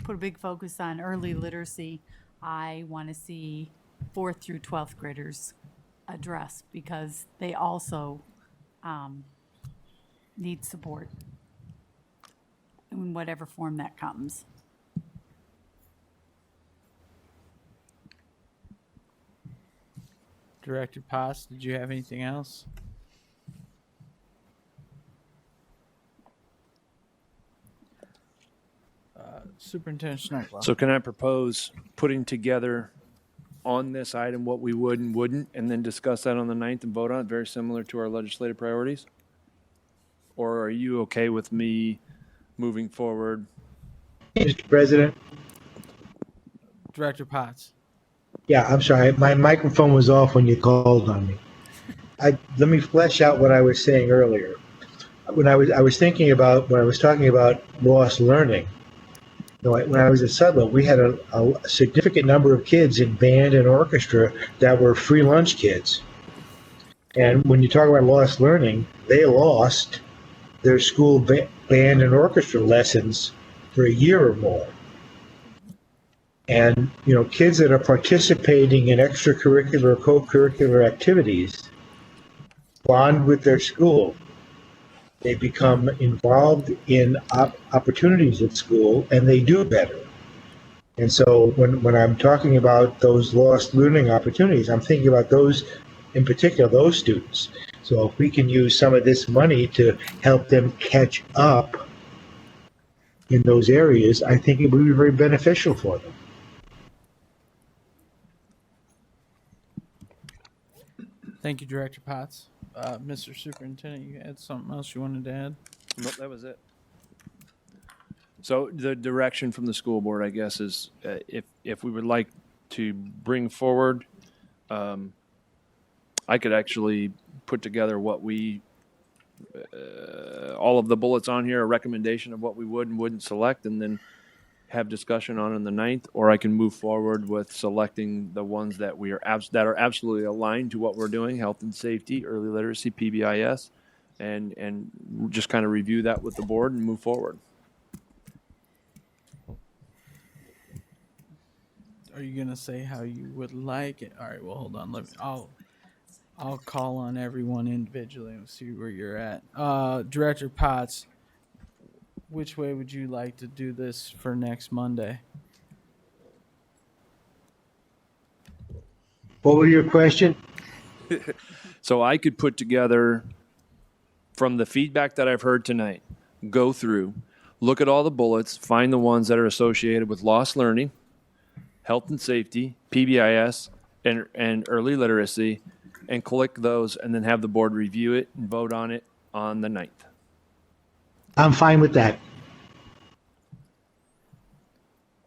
put a big focus on early literacy, I want to see 4th through 12th graders addressed, because they also need support in whatever form that comes. Director Potts, did you have anything else? Superintendent Schneider. So can I propose putting together on this item what we would and wouldn't, and then discuss that on the 9th and vote on it, very similar to our legislative priorities? Or are you okay with me moving forward? Mr. President? Director Potts. Yeah, I'm sorry. My microphone was off when you called on me. Let me flesh out what I was saying earlier. When I was talking about lost learning, when I was at Sudlow, we had a significant number of kids in band and orchestra that were free lunch kids. And when you talk about lost learning, they lost their school band and orchestra lessons for a year or more. And, kids that are participating in extracurricular or co-curricular activities bond with their school. They become involved in opportunities at school, and they do better. And so when I'm talking about those lost learning opportunities, I'm thinking about those, in particular, those students. So if we can use some of this money to help them catch up in those areas, I think it would be very beneficial for them. Thank you, Director Potts. Mr. Superintendent, you had something else you wanted to add? Nope, that was it. So the direction from the school board, I guess, is if we would like to bring forward, I could actually put together what we, all of the bullets on here, a recommendation of what we would and wouldn't select, and then have discussion on the 9th, or I can move forward with selecting the ones that we are that are absolutely aligned to what we're doing: health and safety, early literacy, PBIS, and just kind of review that with the board and move forward. Are you gonna say how you would like it? All right. Well, hold on. I'll call on everyone individually and see where you're at. Director Potts, which way would you like to do this for next Monday? What was your question? So I could put together, from the feedback that I've heard tonight, go through, look at all the bullets, find the ones that are associated with lost learning, health and safety, PBIS, and early literacy, and click those, and then have the board review it and vote on it on the 9th. I'm fine with that.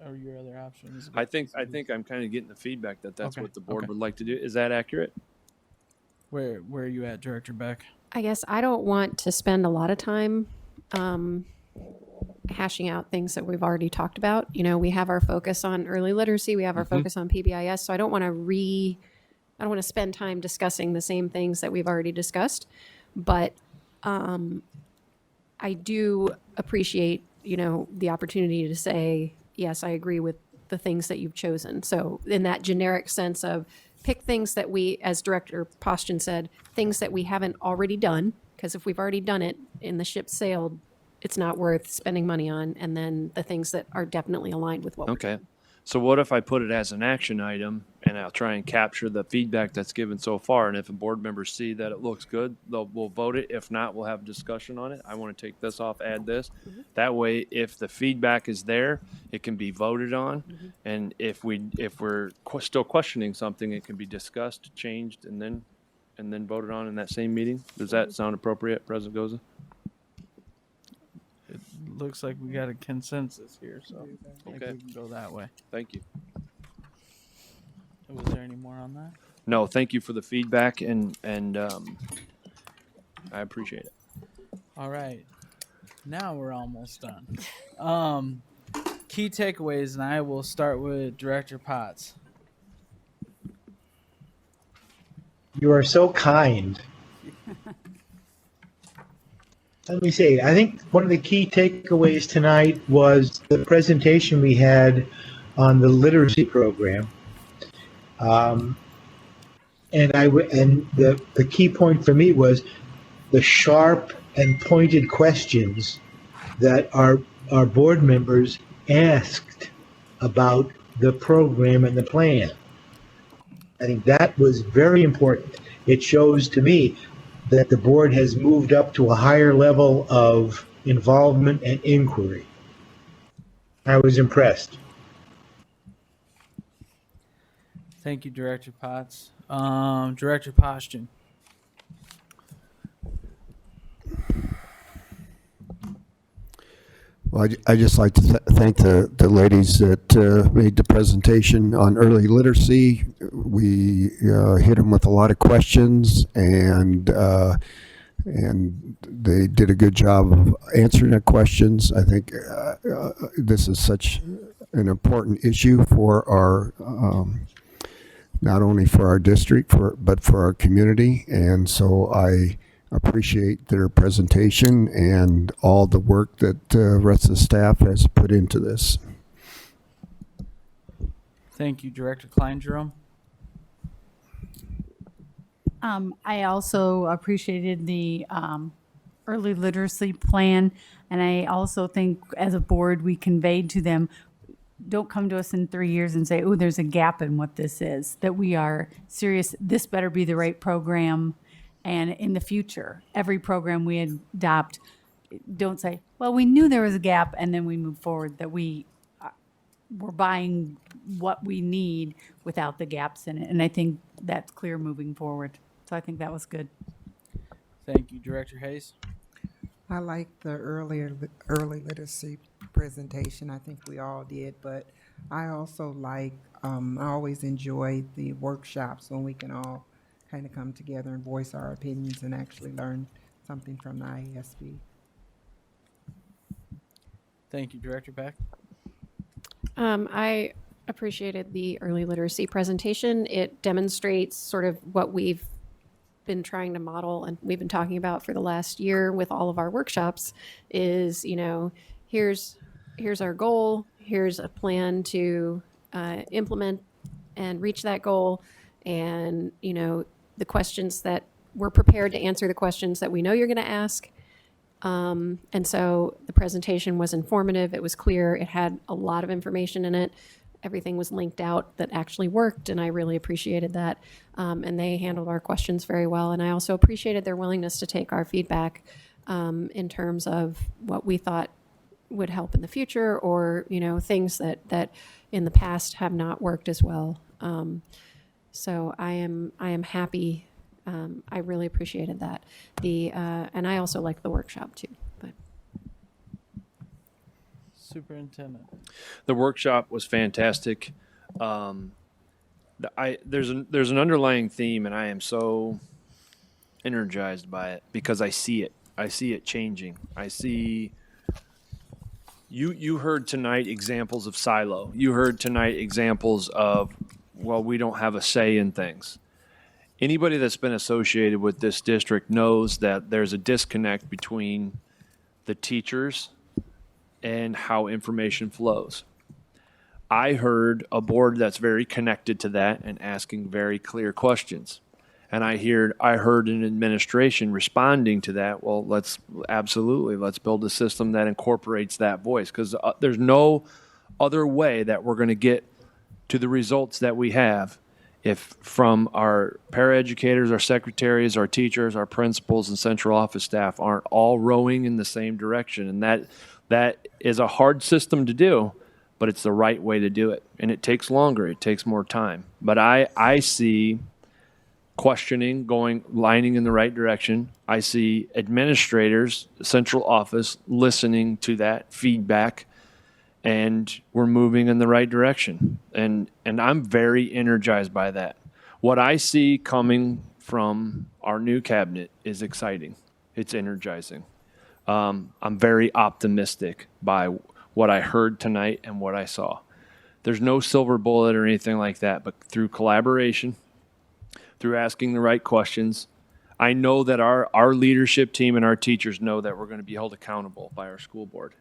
Or your other options? I think I'm kind of getting the feedback that that's Okay, what the board okay. would like to do. Is that accurate? Where are you at, Director Beck? I guess I don't want to spend a lot of time hashing out things that we've already talked about. You know, we have our focus on early literacy, we have our focus on PBIS, so I don't want to spend time discussing the same things that we've already discussed. But I do appreciate, the opportunity to say, yes, I agree with the things that you've chosen. So in that generic sense of pick things that we, as Director Poston said, things that we haven't already done, because if we've already done it and the ship sailed, it's not worth spending money on. And then the things that are definitely aligned with what we're Okay. doing. So what if I put it as an action item, and I'll try and capture the feedback that's given so far, and if a board members see that it looks good, we'll vote it. If not, we'll have discussion on it. I want to take this off, add this. That way, if the feedback is there, it can be voted on. And if we're still questioning something, it can be discussed, changed, and then voted on in that same meeting. Does that sound appropriate, President Goza? It looks like we got a consensus here, so I think Okay. we can go that way. Thank you. Was there any more on that? No, thank you for the feedback, and I appreciate it. All right. Now we're almost done. Key takeaways, and I will start with Director Potts. You are so kind. Let me say, I think one of the key takeaways tonight was the presentation we had on the literacy program. And the key point for me was the sharp and pointed questions that our board members asked about the program and the plan. I think that was very important. It shows to me that the board has moved up to a higher level of involvement and inquiry. I was impressed. Thank you, Director Potts. Director Poston. Well, I just like to thank the ladies that made the presentation on early literacy. We hit them with a lot of questions, and they did a good job of answering the questions. I think this is such an important issue for our, not only for our district, but for our community. And so I appreciate their presentation and all the work that the rest of the staff has put into this. Thank you, Director Klein Jerome. I also appreciated the early literacy plan, and I also think as a board we conveyed to them, don't come to us in 3 years and say, oh, there's a gap in what this is, that we are serious, this better be the right program, and in the future, every program we adopt, don't say, well, we knew there was a gap, and then we move forward, that we're buying what we need without the gaps in it, and I think that's clear moving forward. So I think that was good. Thank you, Director Hayes. I like the early literacy presentation. I think we all did, but I also like, I always enjoy the workshops when we can all kind of come together and voice our opinions and actually learn something from the ISB. Thank you, Director Beck. I appreciated the early literacy presentation. It demonstrates sort of what we've been trying to model and we've been talking about for the last year with all of our workshops is, here's our goal, here's a plan to implement and reach that goal. And, the questions that we're prepared to answer the questions that we know you're going to ask. And so the presentation was informative. It was clear. It had a lot of information in it. Everything was linked out that actually worked, and I really appreciated that. And they handled our questions very well. And I also appreciated their willingness to take our feedback in terms of what we thought would help in the future, or things that in the past have not worked as well. So I am happy. I really appreciated that. And I also liked the workshop too. But Superintendent. The workshop was fantastic. There's an underlying theme, and I am so energized by it because I see it. I see it changing. I see. You heard tonight examples of silo. You heard tonight examples of, well, we don't have a say in things. Anybody that's been associated with this district knows that there's a disconnect between the teachers and how information flows. I heard a board that's very connected to that and asking very clear questions. And I heard an administration responding to that. Well, let's build a system that incorporates that voice, because there's no other way that we're going to get to the results that we have if from our paraeducators, our secretaries, our teachers, our principals, and central office staff aren't all rowing in the same direction. And that is a hard system to do, but it's the right way to do it. And it takes longer. It takes more time. But I see questioning lining in the right direction. I see administrators, central office, listening to that feedback, and we're moving in the right direction. And I'm very energized by that. What I see coming from our new cabinet is exciting. It's energizing. I'm very optimistic by what I heard tonight and what I saw. There's no silver bullet or anything like that, but through collaboration, through asking the right questions, I know that our leadership team and our teachers know that we're going to be held accountable by our school board.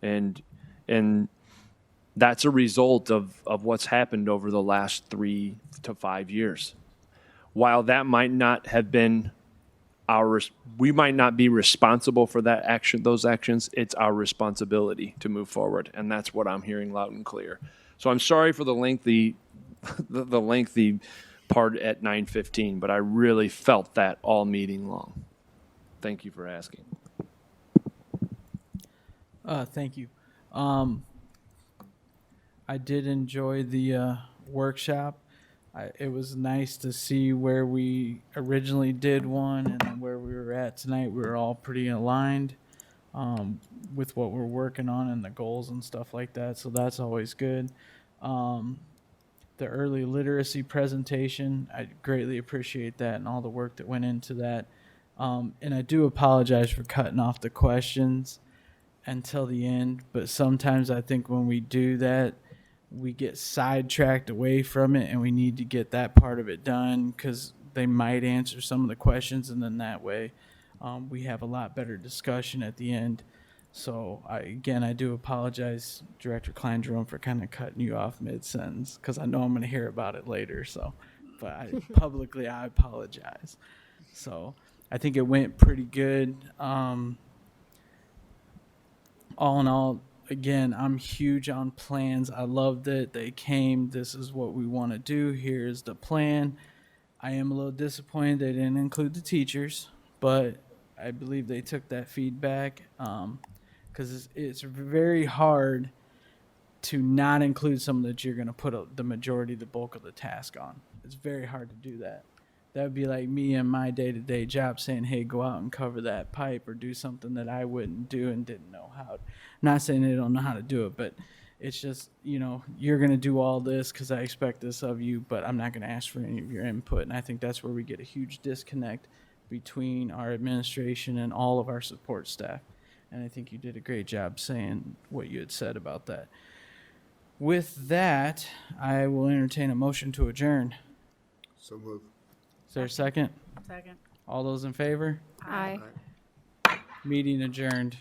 And that's a result of what's happened over the last 3 to 5 years. While that might not have been we might not be responsible for those actions, it's our responsibility to move forward. And that's what I'm hearing loud and clear. So I'm sorry for the lengthy part at 9:15, but I really felt that all meeting long. Thank you for asking. Thank you. I did enjoy the workshop. It was nice to see where we originally did one and then where we were at tonight. We were all pretty aligned with what we're working on and the goals and stuff like that. So that's always good. The early literacy presentation, I greatly appreciate that and all the work that went into that. And I do apologize for cutting off the questions until the end, but sometimes I think when we do that, we get sidetracked away from it, and we need to get that part of it done because they might answer some of the questions, and then that way we have a lot better discussion at the end. So I do apologize, Director Klein-Jerome, for kind of cutting you off mid-sentence because I know I'm going to hear about it later. So but publicly I apologize. So I think it went pretty good. All in all, again, I'm huge on plans. I loved it. They came. This is what we want to do. Here's the plan. I am a little disappointed they didn't include the teachers, but I believe they took that feedback because it's very hard to not include someone that you're going to put the majority, the bulk of the task on. It's very hard to do that. That would be like me in my day-to-day job saying, hey, go out and cover that pipe or do something that I wouldn't do and didn't know how. Not saying they don't know how to do it, but it's just, you're going to do all this because I expect this of you, but I'm not going to ask for any of your input. And I think that's where we get a huge disconnect between our administration and all of our support staff. And I think you did a great job saying what you had said about that. With that, I will entertain a motion to adjourn. So move. Is there a second? Second. All those in favor? Aye. Meeting adjourned.